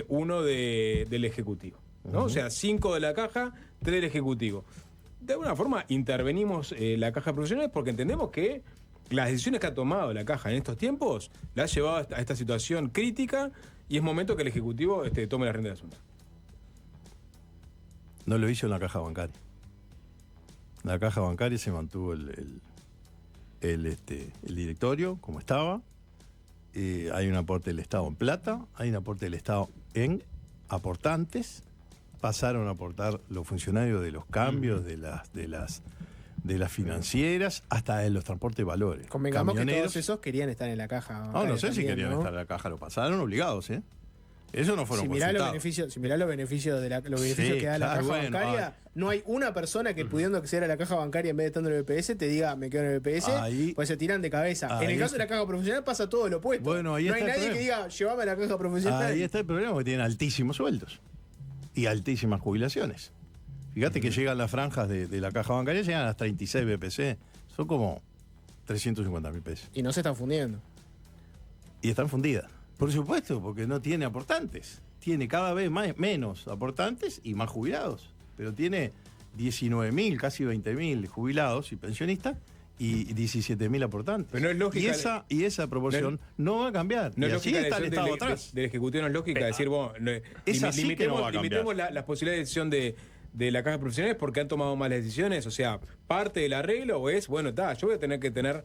uno del Ejecutivo, ¿no? O sea, 5 de la Caja, 3 del Ejecutivo. De alguna forma intervenimos la Caja de Profesionales porque entendemos que las decisiones que ha tomado la Caja en estos tiempos la ha llevado a esta situación crítica y es momento que el Ejecutivo tome la rienda del asunto. No lo hizo en la Caja Bancaria. En la Caja Bancaria se mantuvo el directorio como estaba. Hay un aporte del Estado en plata, hay un aporte del Estado en aportantes. Pasaron a aportar los funcionarios de los cambios, de las financieras, hasta de los transportes de valores. Convengamos que todos esos querían estar en la Caja. No sé si querían estar en la Caja, lo pasaron obligados, ¿eh? Eso no fueron consultados. Si mirá los beneficios que da la Caja Bancaria, no hay una persona que pudiendo acceder a la Caja Bancaria en vez de estando en el BPS te diga me quedo en el BPS, pues se tiran de cabeza. En el caso de la Caja Profesional pasa todo lo opuesto. Bueno, ahí no hay nadie que diga llévame a la Caja Profesional. Ahí está el problema, porque tienen altísimos sueldos y altísimas jubilaciones. Fíjate que llegan las franjas de la Caja Bancaria, llegan a las 36 BPC. Son como 350.000 pesos. Y no se están fundiendo. Y están fundidas. Por supuesto, porque no tiene aportantes. Tiene cada vez menos aportantes y más jubilados. Pero tiene 19.000, casi 20.000 jubilados y pensionistas y 17.000 aportantes. Pero no es lógica. Y esa proporción no va a cambiar. No y es así lógica está el Estado atrás. Del Ejecutivo no es lógica decir, bueno, limitemos las posibilidades de decisión de la Caja de Profesionales porque han tomado malas decisiones. O sea, parte del arreglo es, bueno, yo voy a tener que tener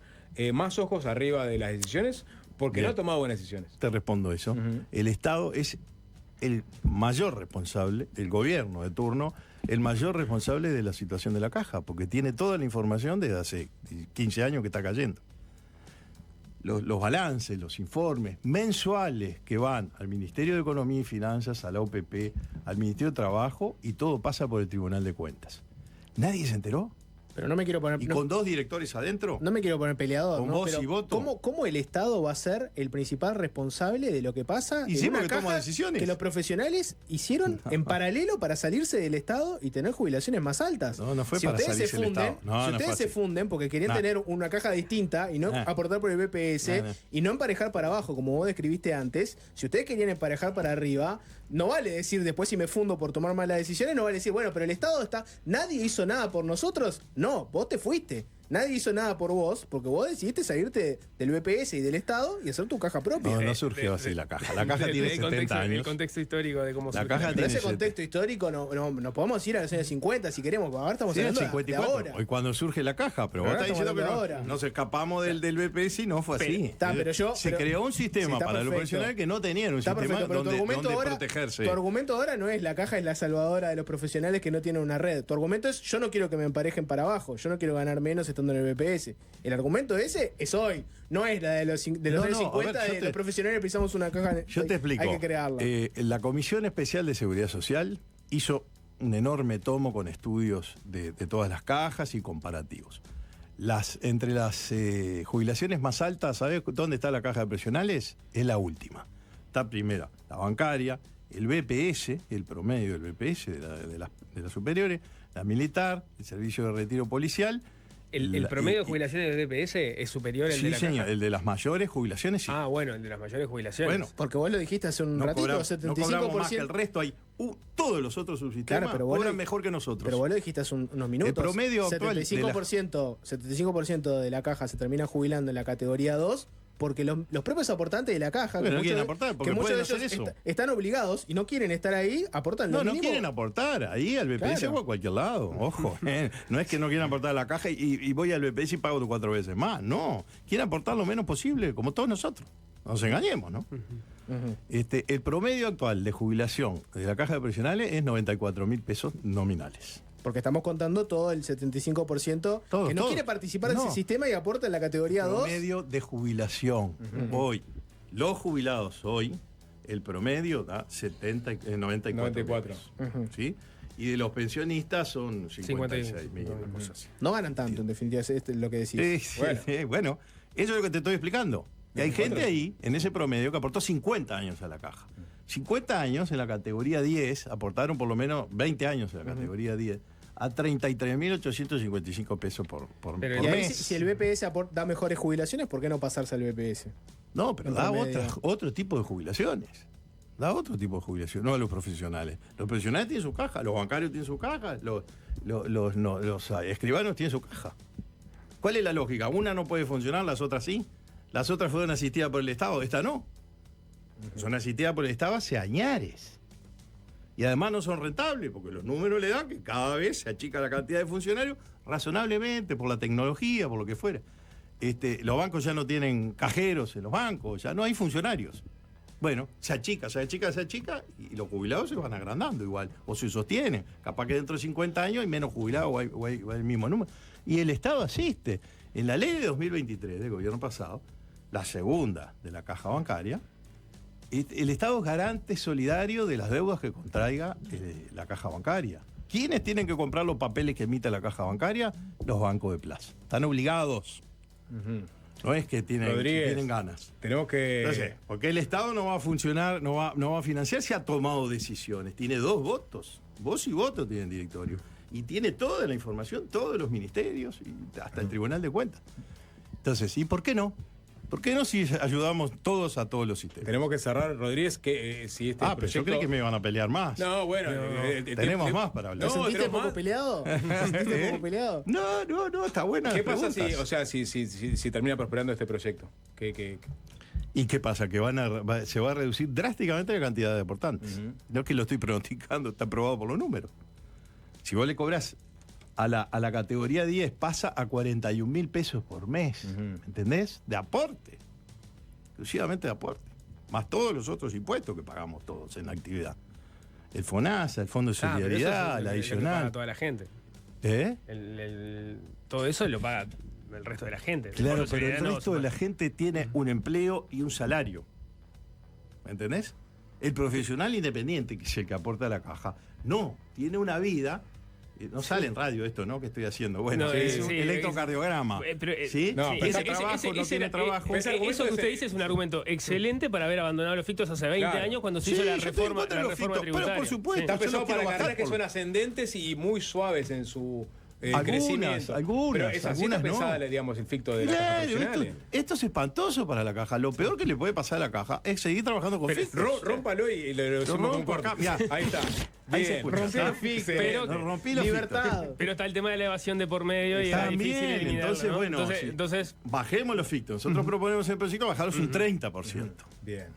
más ojos arriba de las decisiones porque no ha tomado buenas decisiones. Te respondo eso. El Estado es el mayor responsable, el gobierno de turno, el mayor responsable de la situación de la Caja, porque tiene toda la información desde hace 15 años que está cayendo. Los balances, los informes mensuales que van al Ministerio de Economía y Finanzas, a la OPP, al Ministerio de Trabajo, y todo pasa por el Tribunal de Cuentas. ¿Nadie se enteró? Pero no me quiero poner... ¿Y con 2 directores adentro? No me quiero poner peleador, con ¿no? voz Pero y voto. ¿cómo el Estado va a ser el principal responsable de lo que pasa y en una que caja toma decisiones que los profesionales hicieron en paralelo para salirse del Estado y tener jubilaciones más altas? No fue para salirse del Estado. Si ustedes se funden porque querían tener una caja distinta y no aportar por el BPS y no emparejar para abajo, como vos describiste antes, si ustedes querían emparejar para arriba, no vale decir después si me fundo por tomar malas decisiones, no vale decir, bueno, pero el Estado está... ¿Nadie hizo nada por nosotros? No, vos te fuiste. Nadie hizo nada por vos porque vos decidiste salirte del BPS y del Estado y hacer tu caja propia. No surgió así la Caja. La Caja tiene 70 años. El contexto histórico de cómo la caja tiene ese contexto histórico no podemos ir a los años 50 si queremos, ahora estamos hablando 54, de ahora. Hoy cuando surge la Caja, pero vos estás diciendo que nos escapamos del BPS y no fue así. Se creó un sistema para los profesionales que no tenían un sistema donde protegerse. Tu argumento ahora no es la Caja es la salvadora de los profesionales que no tienen una red. Tu argumento es yo no quiero que me emparejen para abajo, yo no quiero ganar menos estando en el BPS. El argumento ese es hoy, no es la de los años 50 de los profesionales precisamos una caja. Yo te explico. Hay que crearla. La Comisión Especial de Seguridad Social hizo un enorme tomo con estudios de todas las cajas y comparativos. Entre las jubilaciones más altas, ¿sabes dónde está la caja de profesionales? Es la última. Está primera la bancaria, el BPS, el promedio del BPS de las superiores, la militar, el servicio de retiro policial. ¿El promedio de jubilaciones del DPS es superior al de la Sí, señor, Caja? el de las mayores jubilaciones sí. Ah, bueno, el de las mayores jubilaciones. Bueno, porque vos lo dijiste hace un ratito, 75%. No cobramos más que el resto, todos los otros subsistemas cobran mejor que nosotros. Pero vos lo dijiste hace unos minutos. El promedio actual 75% de la Caja se termina jubilando en la categoría 2 porque los propios aportantes de la Caja, no quieren aportar, porque muchos de pueden ellos hacer eso. están obligados y no quieren estar ahí, aportan lo mínimo. No quieren aportar ahí al BPS o a cualquier lado, ojo. No es que no quieran aportar a la Caja y voy al BPS y pago 4 veces más, no. Quieren aportar lo menos posible, como todos nosotros. No nos engañemos, ¿no? El promedio actual de jubilación de la Caja de Profesionales es 94.000 pesos nominales. Porque estamos contando todo el 75% que no quiere participar de ese sistema y aporta en la categoría 2. Promedio de jubilación. Hoy, los jubilados hoy, el promedio da 94. ¿Sí? Y de los pensionistas son 56.000 cosas así. No ganan tanto, en definitiva, es lo que decís. Bueno, eso es lo que te estoy explicando. Que hay gente ahí, en ese promedio, que aportó 50 años a la Caja. 50 años en la categoría 10, aportaron por lo menos 20 años en la categoría 10, a 33.855 pesos por Y ahí, mes. si el BPS da mejores jubilaciones, ¿por qué no pasarse al BPS? No, pero En da promedio. otro tipo de jubilaciones. Da otro tipo de jubilación, no a los profesionales. Los profesionales tienen su caja, los bancarios tienen su caja, los escribanos tienen su caja. ¿Cuál es la lógica? Una no puede funcionar, las otras sí. Las otras fueron asistidas por el Estado, esta no. Son asistidas por el Estado hace añares. Y además no son rentables, porque los números le dan que cada vez se achica la cantidad de funcionarios razonablemente, por la tecnología, por lo que fuera. Los bancos ya no tienen cajeros en los bancos, ya no hay funcionarios. Bueno, se achica, y los jubilados se van agrandando igual, o se sostienen. Capaz que dentro de 50 años hay menos jubilados o hay el mismo número. Y el Estado asiste. En la ley de 2023 del gobierno pasado, la segunda de la caja bancaria, el Estado es garante solidario de las deudas que contraiga la caja bancaria. ¿Quiénes tienen que comprar los papeles que emite la caja bancaria? Los bancos de plaza. Están obligados. No es que tienen ganas. Tenemos que... Entonces, porque el Estado no va a funcionar, no va a financiar si ha tomado decisiones. Tiene 2 votos. Voz y voto tiene el directorio. Y tiene toda la información, todos los ministerios, y hasta el Tribunal de Cuentas. Entonces, ¿y por qué no? ¿Por qué no si ayudamos todos a todos los sistemas? Tenemos que cerrar, Rodríguez, que si este pero proyecto... yo creí que me iban a pelear más. No, bueno... tenemos más para hablar. ¿Te sentiste poco peleado? ¿Te sentiste poco peleado? No, está buena. ¿Qué pasa si termina prosperando este proyecto? ¿Y qué pasa? Que se va a reducir drásticamente la cantidad de deportantes. No es que lo estoy pronosticando, está probado por los números. Si vos le cobrás a la categoría 10, pasa a 41.000 pesos por mes. ¿Entendés? De aporte. Exclusivamente de aporte. Más todos los otros impuestos que pagamos todos en la actividad. El FONASA, el Fondo de Solidaridad, la adicional. Lo paga toda la gente. Todo eso lo paga el resto de la gente. Claro, pero el resto de la gente tiene un empleo y un salario. ¿Me entendés? El profesional independiente, que es el que aporta a la caja, no, tiene una vida. No sale en radio esto, ¿no? Que estoy haciendo. Bueno, No, es un electrocardiograma. ¿Sí? No, ¿tiene trabajo, no tiene trabajo? Eso que usted dice es un argumento excelente para haber abandonado los fictos hace 20 años cuando se hizo la reforma tributaria. Pero por supuesto, está pensado para carreras que por... son ascendentes y muy suaves en su crecimiento. Algunas, pero es así algunas pensada, no. digamos, el ficto de las cajas profesionales. Esto es espantoso para la caja. Lo peor que le puede pasar a la caja es seguir trabajando con fictos. Rómpalo y lo decimos con corto. Ahí está. Ahí se rompió el ficto. Rompí los libertad. Pero está el tema de la evasión de por medio y es También, difícil eliminarlo, entonces, ¿no? bueno, entonces bajemos los fictos. Nosotros proponemos en el proyecto bajarlos un 30%. Bien.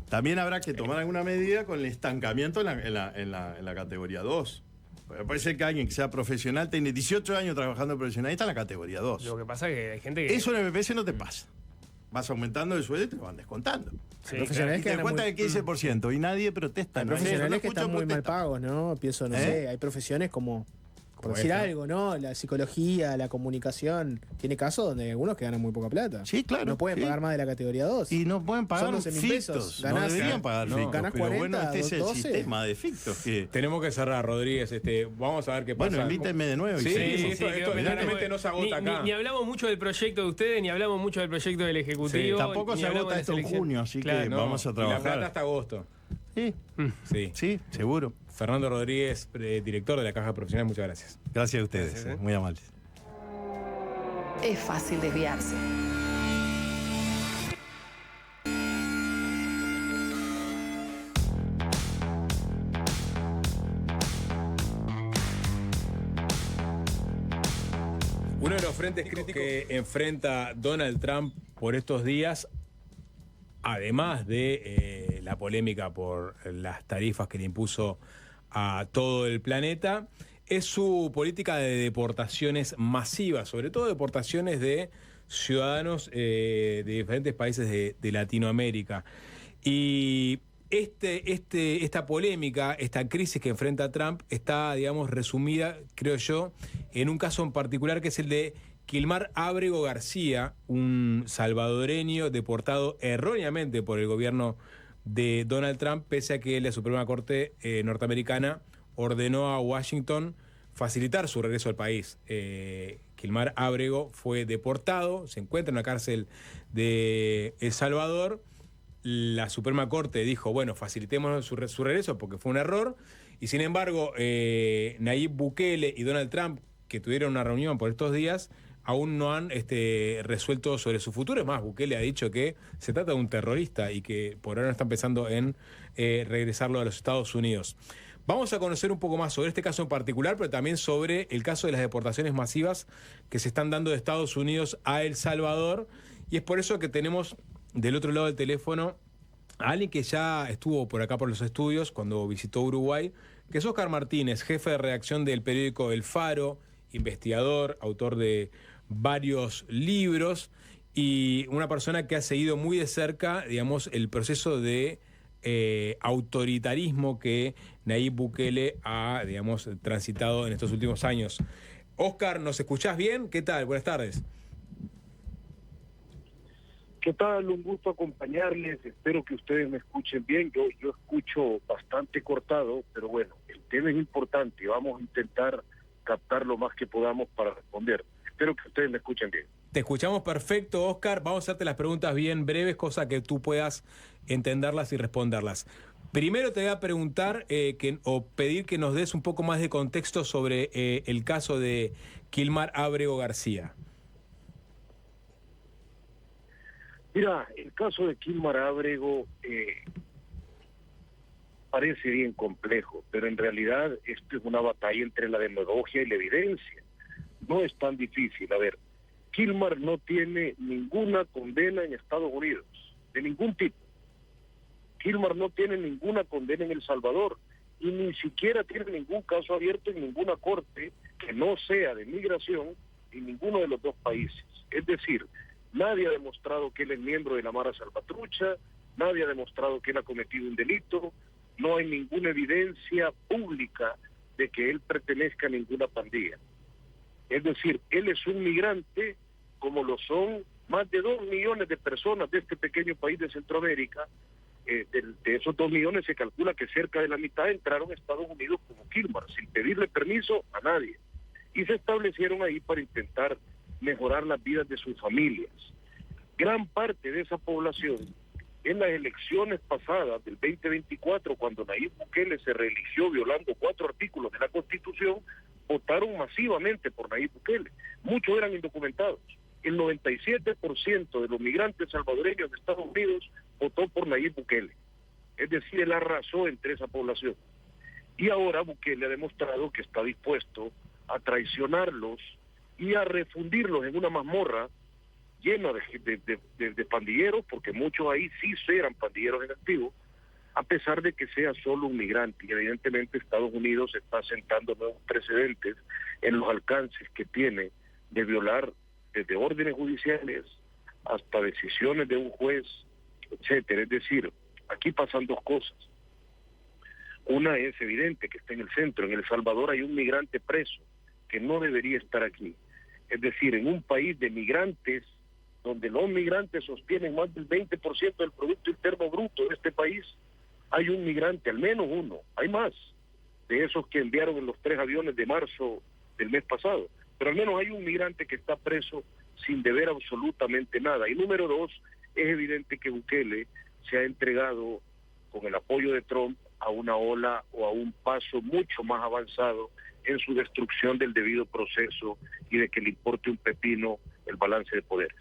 También habrá que tomar alguna medida con el estancamiento en la categoría 2. Puede ser que alguien que sea profesional, tiene 18 años trabajando profesional y está en la categoría 2. Lo que pasa es que hay gente que... Eso en el BPS no te pasa. Vas aumentando el sueldo y te van descontando. Sí, profesionales y te das cuenta de 15% y nadie protesta. Hay profesionales que están muy mal pagos, ¿no? Pienso, no sé, hay profesiones como... Por decir algo, ¿no? La psicología, la comunicación. Tiene casos donde hay algunos que ganan muy poca plata. Sí, claro. No pueden pagar más de la categoría 2. Y no pueden pagar Son 12.000 pesos. No deberían pagar fictos. Ganás pero 40, bueno, este es el 12. sistema de fictos. Que... Tenemos que cerrar, Rodríguez. Vamos a ver qué pasa. Bueno, invítenme de nuevo. Sí, esto claramente no se agota acá. Ni hablamos mucho del proyecto de ustedes, ni hablamos mucho del proyecto del Ejecutivo. Tampoco se agota esto en junio, así que vamos a trabajar. Y la plata hasta agosto. Sí, seguro. Fernando Rodríguez, director de la Caja Profesional, muchas gracias. Gracias a ustedes, muy amables. Es fácil desviarse. Uno de los frentes críticos que enfrenta Donald Trump por estos días, además de la polémica por las tarifas que le impuso a todo el planeta, es su política de deportaciones masivas, sobre todo deportaciones de ciudadanos de diferentes países de Latinoamérica. Y esta polémica, esta crisis que enfrenta Trump está, digamos, resumida, creo yo, en un caso en particular que es el de Quilmar Ábrego García, un salvadoreño deportado erróneamente por el gobierno de Donald Trump, pese a que la Suprema Corte norteamericana ordenó a Washington facilitar su regreso al país. Quilmar Ábrego fue deportado, se encuentra en la cárcel de El Salvador. La Suprema Corte dijo, bueno, facilitemos su regreso porque fue un error, Y sin embargo, Nayib Bukele y Donald Trump, que tuvieron una reunión por estos días, aún no han resuelto sobre su futuro. Es más, Bukele ha dicho que se trata de un terrorista y que por ahora están pensando en regresarlo a los Estados Unidos. Vamos a conocer un poco más sobre este caso en particular, pero también sobre el caso de las deportaciones masivas que se están dando de Estados Unidos a El Salvador. Y es por eso que tenemos del otro lado del teléfono a alguien que ya estuvo por acá por los estudios cuando visitó Uruguay, que es Oscar Martínez, jefe de redacción del periódico El Faro, investigador, autor de varios libros y una persona que ha seguido muy de cerca, digamos, el proceso de autoritarismo que Nayib Bukele ha, digamos, transitado en estos últimos años. Oscar, ¿nos escuchás bien? ¿Qué tal? Buenas tardes. ¿Qué tal? Un gusto acompañarles. Espero que ustedes me escuchen bien. Yo escucho bastante cortado, pero bueno, el tema es importante y vamos a intentar captar lo más que podamos para responder. Espero que ustedes me escuchen bien. Te escuchamos perfecto, Oscar. Vamos a hacerte las preguntas bien breves, cosa que tú puedas entenderlas y responderlas. Primero te voy a preguntar o pedir que nos des un poco más de contexto sobre el caso de Kilmar Ábrego García. Mira, el caso de Kilmar Ábrego parece bien complejo, pero en realidad esto es una batalla entre la demagogia y la evidencia. No es tan difícil. A ver, Kilmar no tiene ninguna condena en Estados Unidos, de ningún tipo. Kilmar no tiene ninguna condena en El Salvador y ni siquiera tiene ningún caso abierto en ninguna corte que no sea de migración en ninguno de los dos países. Es decir, nadie ha demostrado que él es miembro de la Mara Salvatrucha, nadie ha demostrado que él ha cometido un delito, no hay ninguna evidencia pública de que él pertenezca a ninguna pandilla. Es decir, él es un migrante como lo son más de 2 millones de personas de este pequeño país de Centroamérica. De esos 2 millones se calcula que cerca de la mitad entraron a Estados Unidos como Kilmar, sin pedirle permiso a nadie. Y se establecieron ahí para intentar mejorar las vidas de sus familias. Gran parte de esa población, en las elecciones pasadas del 2024, cuando Nayib Bukele se reeligió violando 4 artículos de la Constitución, votaron masivamente por Nayib Bukele. Muchos eran indocumentados. El 97% de los migrantes salvadoreños de Estados Unidos votó por Nayib Bukele. Es decir, él arrasó entre esa población. Y ahora Bukele ha demostrado que está dispuesto a traicionarlos y a refundirlos en una mazmorra llena de pandilleros, porque muchos ahí sí eran pandilleros en activo, a pesar de que sea solo un migrante. Y evidentemente Estados Unidos está sentando nuevos precedentes en los alcances que tiene de violar desde órdenes judiciales hasta decisiones de un juez, etcétera. Es decir, aquí pasan 2 cosas. Una es evidente que está en el centro. En El Salvador hay un migrante preso que no debería estar aquí. Es decir, en un país de migrantes, donde los migrantes sostienen más del 20% del Producto Interno Bruto de este país, hay un migrante, al menos uno, hay más, de esos que enviaron en los 3 aviones de marzo del mes pasado, pero al menos hay un migrante que está preso sin deber absolutamente nada. Y número 2, es evidente que Bukele se ha entregado con el apoyo de Trump a una ola o a un paso mucho más avanzado en su destrucción del debido proceso y de que le importe un pepino el balance de poderes.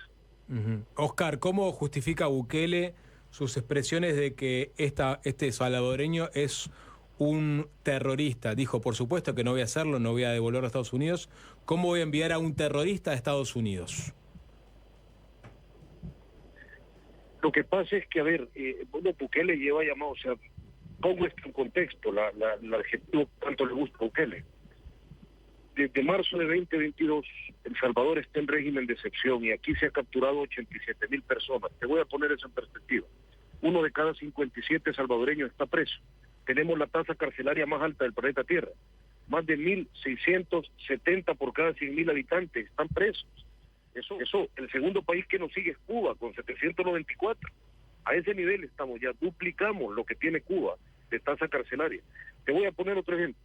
Oscar, ¿cómo justifica Bukele sus expresiones de que este salvadoreño es un terrorista? Dijo, por supuesto que no voy a hacerlo, no voy a devolverlo a Estados Unidos. ¿Cómo voy a enviar a un terrorista a Estados Unidos? Lo que pasa es que, a ver, Bukele lleva llamado, o sea, pongo esto en contexto, la adjetivo tanto le gusta a Bukele. Desde marzo de 2022, El Salvador está en régimen de excepción y aquí se ha capturado 87,000 personas. Te voy a poner eso en perspectiva. 1 de cada 57 salvadoreños está preso. Tenemos la tasa carcelaria más alta del planeta Tierra. Más de 1.670 por cada 100,000 habitantes están presos. Eso, el segundo país que nos sigue es Cuba, con 794. A ese nivel estamos ya, duplicamos lo que tiene Cuba de tasa carcelaria. Te voy a poner otro ejemplo.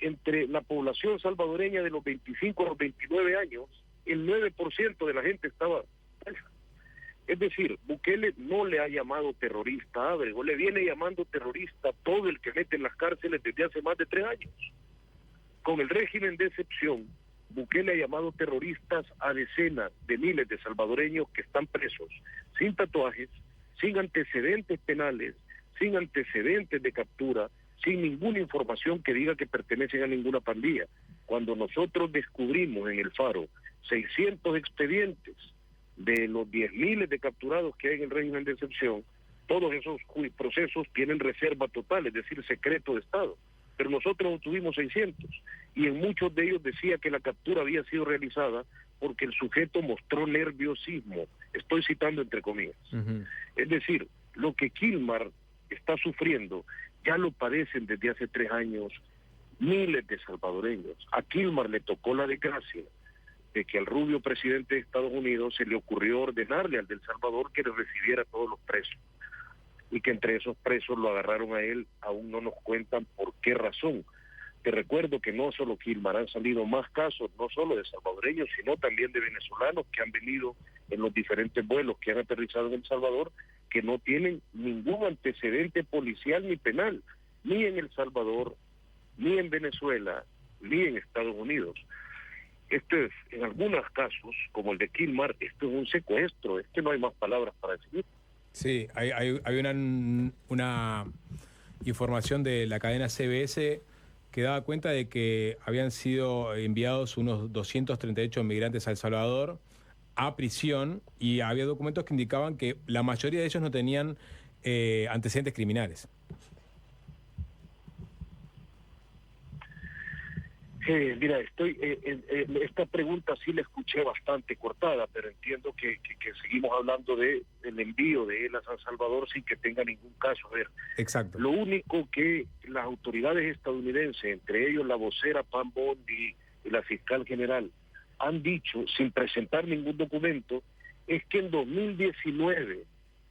Entre la población salvadoreña de los 25 a los 29 años, el 9% de la gente estaba presa. Es decir, Bukele no le ha llamado terrorista a Ábrego, le viene llamando terrorista a todo el que mete en las cárceles desde hace más de 3 años. Con el régimen de excepción, Bukele ha llamado terroristas a decenas de miles de salvadoreños que están presos, sin tatuajes, sin antecedentes penales, sin antecedentes de captura, sin ninguna información que diga que pertenecen a ninguna pandilla. Cuando nosotros descubrimos en el Faro 600 expedientes de los 10.000 de capturados que hay en el régimen de excepción, todos esos procesos tienen reserva total, es decir, secreto de Estado. Pero nosotros obtuvimos 600 y en muchos de ellos decía que la captura había sido realizada porque el sujeto mostró nerviosismo. Estoy citando entre comillas. Es decir, lo que Kilmar está sufriendo ya lo padecen desde hace 3 años miles de salvadoreños. A Kilmar le tocó la desgracia de que al rubio presidente de Estados Unidos se le ocurrió ordenarle al del Salvador que le recibiera a todos los presos. Y que entre esos presos lo agarraron a él, aún no nos cuentan por qué razón. Te recuerdo que no solo Kilmar, han salido más casos, no solo de salvadoreños, sino también de venezolanos que han venido en los diferentes vuelos que han aterrizado en El Salvador, que no tienen ningún antecedente policial ni penal, ni en El Salvador, ni en Venezuela, ni en Estados Unidos. Esto es, en algunos casos, como el de Kilmar, esto es un secuestro, es que no hay más palabras para decir. Sí, hay una información de la cadena CBS que daba cuenta de que habían sido enviados unos 238 migrantes a El Salvador a prisión y había documentos que indicaban que la mayoría de ellos no tenían antecedentes criminales. Mira, esta pregunta sí la escuché bastante cortada, pero entiendo que seguimos hablando del envío de él a San Salvador sin que tenga ningún caso. A ver, exacto. Lo único que las autoridades estadounidenses, entre ellos la vocera Pam Bondi y la fiscal general, han dicho, sin presentar ningún documento, es que en 2019,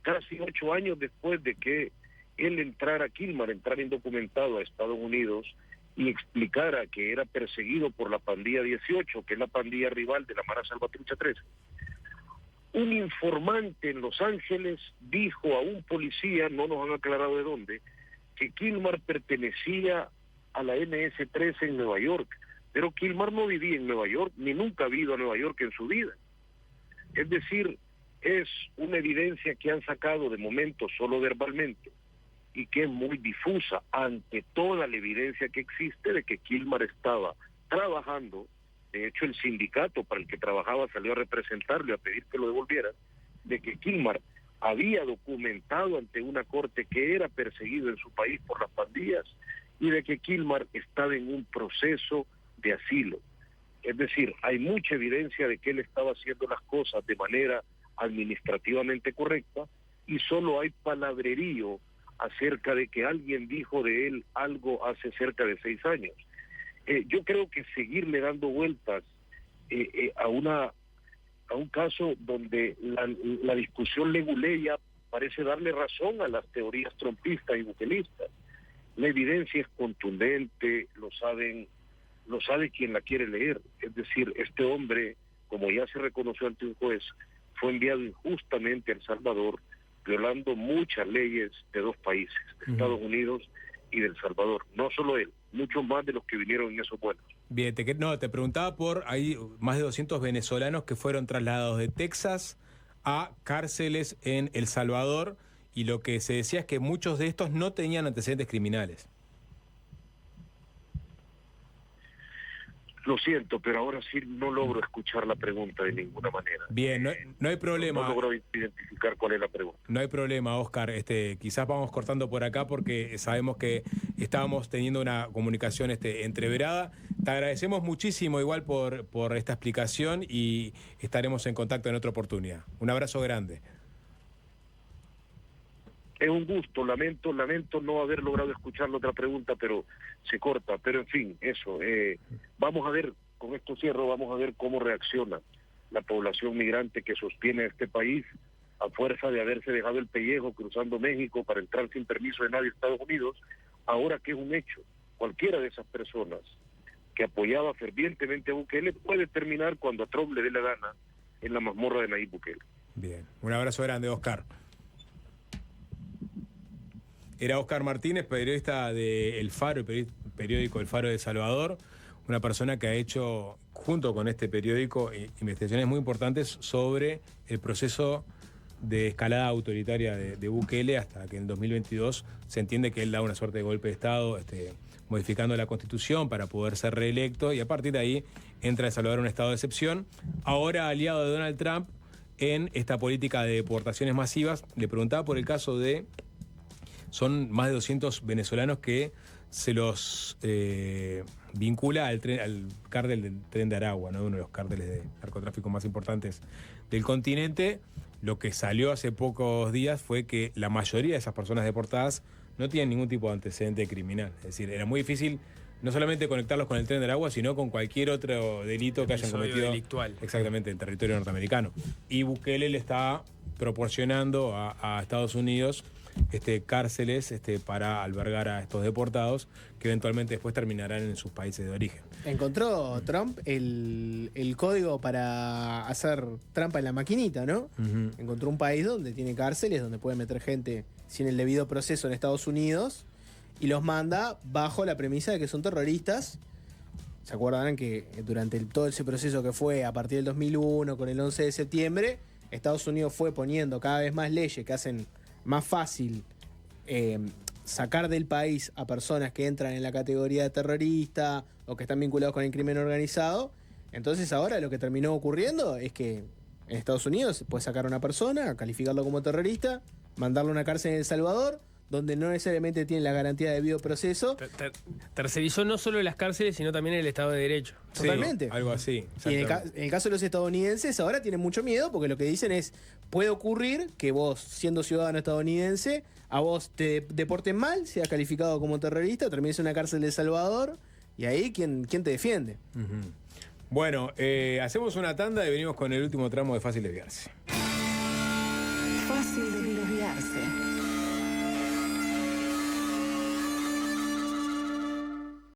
casi 8 años después de que él Kilmar entrara indocumentado a Estados Unidos, y explicara que era perseguido por la pandilla 18, que es la pandilla rival de la Mara Salvatrucha 13. Un informante en Los Ángeles dijo a un policía, no nos han aclarado de dónde, que Kilmar pertenecía a la MS-13 en Nueva York, pero Kilmar no vivía en Nueva York, ni nunca ha ido a Nueva York en su vida. Es decir, es una evidencia que han sacado de momento solo verbalmente, y que es muy difusa ante toda la evidencia que existe de que Kilmar estaba trabajando. De hecho, el sindicato para el que trabajaba salió a representarle, a pedir que lo devolvieran, de que Kilmar había documentado ante una corte que era perseguido en su país por las pandillas y de que Kilmar estaba en un proceso de asilo. Es decir, hay mucha evidencia de que él estaba haciendo las cosas de manera administrativamente correcta y solo hay palabrerío acerca de que alguien dijo de él algo hace cerca de 6 años. Yo creo que seguirle dando vueltas a un caso donde la discusión leguleya parece darle razón a las teorías trompistas y bukelistas. La evidencia es contundente, lo sabe quien la quiere leer. Es decir, este hombre, como ya se reconoció ante un juez, fue enviado injustamente a El Salvador, violando muchas leyes de 2 países, de Estados Unidos y de El Salvador. No solo él, muchos más de los que vinieron en esos vuelos. Bien, te preguntaba por ahí más de 200 venezolanos que fueron trasladados de Texas a cárceles en El Salvador y lo que se decía es que muchos de estos no tenían antecedentes criminales. Lo siento, pero ahora sí no logro escuchar la pregunta de ninguna manera. Bien, no hay problema. No logro identificar cuál es la pregunta. No hay problema, Oscar. Quizás vamos cortando por acá porque sabemos que estábamos teniendo una comunicación entreverada. Te agradecemos muchísimo igual por esta explicación y estaremos en contacto en otra oportunidad. Un abrazo grande. Es un gusto, lamento no haber logrado escuchar la otra pregunta, pero se corta. Pero en fin, eso. Vamos a ver, con esto cierro, vamos a ver cómo reacciona la población migrante que sostiene a este país a fuerza de haberse dejado el pellejo cruzando México para entrar sin permiso de nadie a Estados Unidos, ahora que es un hecho. Cualquiera de esas personas que apoyaba fervientemente a Bukele puede terminar cuando a Trump le dé la gana en la mazmorra de Nayib Bukele. Bien. Un abrazo grande, Oscar. Era Oscar Martínez, periodista de El Faro, el periódico El Faro de Salvador, una persona que ha hecho, junto con este periódico, investigaciones muy importantes sobre el proceso de escalada autoritaria de Bukele, hasta que en 2022 se entiende que él da una suerte de golpe de Estado, modificando la Constitución para poder ser reelecto, y a partir de ahí entra El Salvador en un estado de excepción. Ahora aliado de Donald Trump en esta política de deportaciones masivas. Le preguntaba por el caso de... Son más de 200 venezolanos que se los vincula al cártel del Tren de Aragua, ¿no? Uno de los cárteles de narcotráfico más importantes del continente. Lo que salió hace pocos días fue que la mayoría de esas personas deportadas no tienen ningún tipo de antecedente criminal. Es decir, era muy difícil no solamente conectarlos con el Tren de Aragua, sino con cualquier otro delito que hayan cometido delictual. Exactamente en territorio norteamericano. Y Bukele le está proporcionando a Estados Unidos cárceles para albergar a estos deportados que eventualmente después terminarán en sus países de origen. Encontró Trump el código para hacer trampa en la maquinita, ¿no? Uh-huh. Encontró un país donde tiene cárceles, donde puede meter gente sin el debido proceso en Estados Unidos y los manda bajo la premisa de que son terroristas. ¿Se acuerdan que durante todo ese proceso que fue a partir del 2001 con el 11 de septiembre, Estados Unidos fue poniendo cada vez más leyes que hacen más fácil sacar del país a personas que entran en la categoría de terrorista o que están vinculados con el crimen organizado? Entonces ahora lo que terminó ocurriendo es que en Estados Unidos se puede sacar a una persona, calificarlo como terrorista, mandarlo a una cárcel en El Salvador, donde no necesariamente tiene la garantía de debido proceso. Tercerizó no solo las cárceles, sino también el Estado de Derecho. Totalmente. Sí, algo así. Y en el caso de los estadounidenses ahora tienen mucho miedo porque lo que dicen es, puede ocurrir que vos, siendo ciudadano estadounidense, a vos te deporten mal, seas calificado como terrorista, termines en una cárcel de El Salvador, y ahí, ¿quién te defiende? Uh-huh. Bueno, hacemos una tanda y venimos con el último tramo de Fácil Desviarse. Fácil desviarse.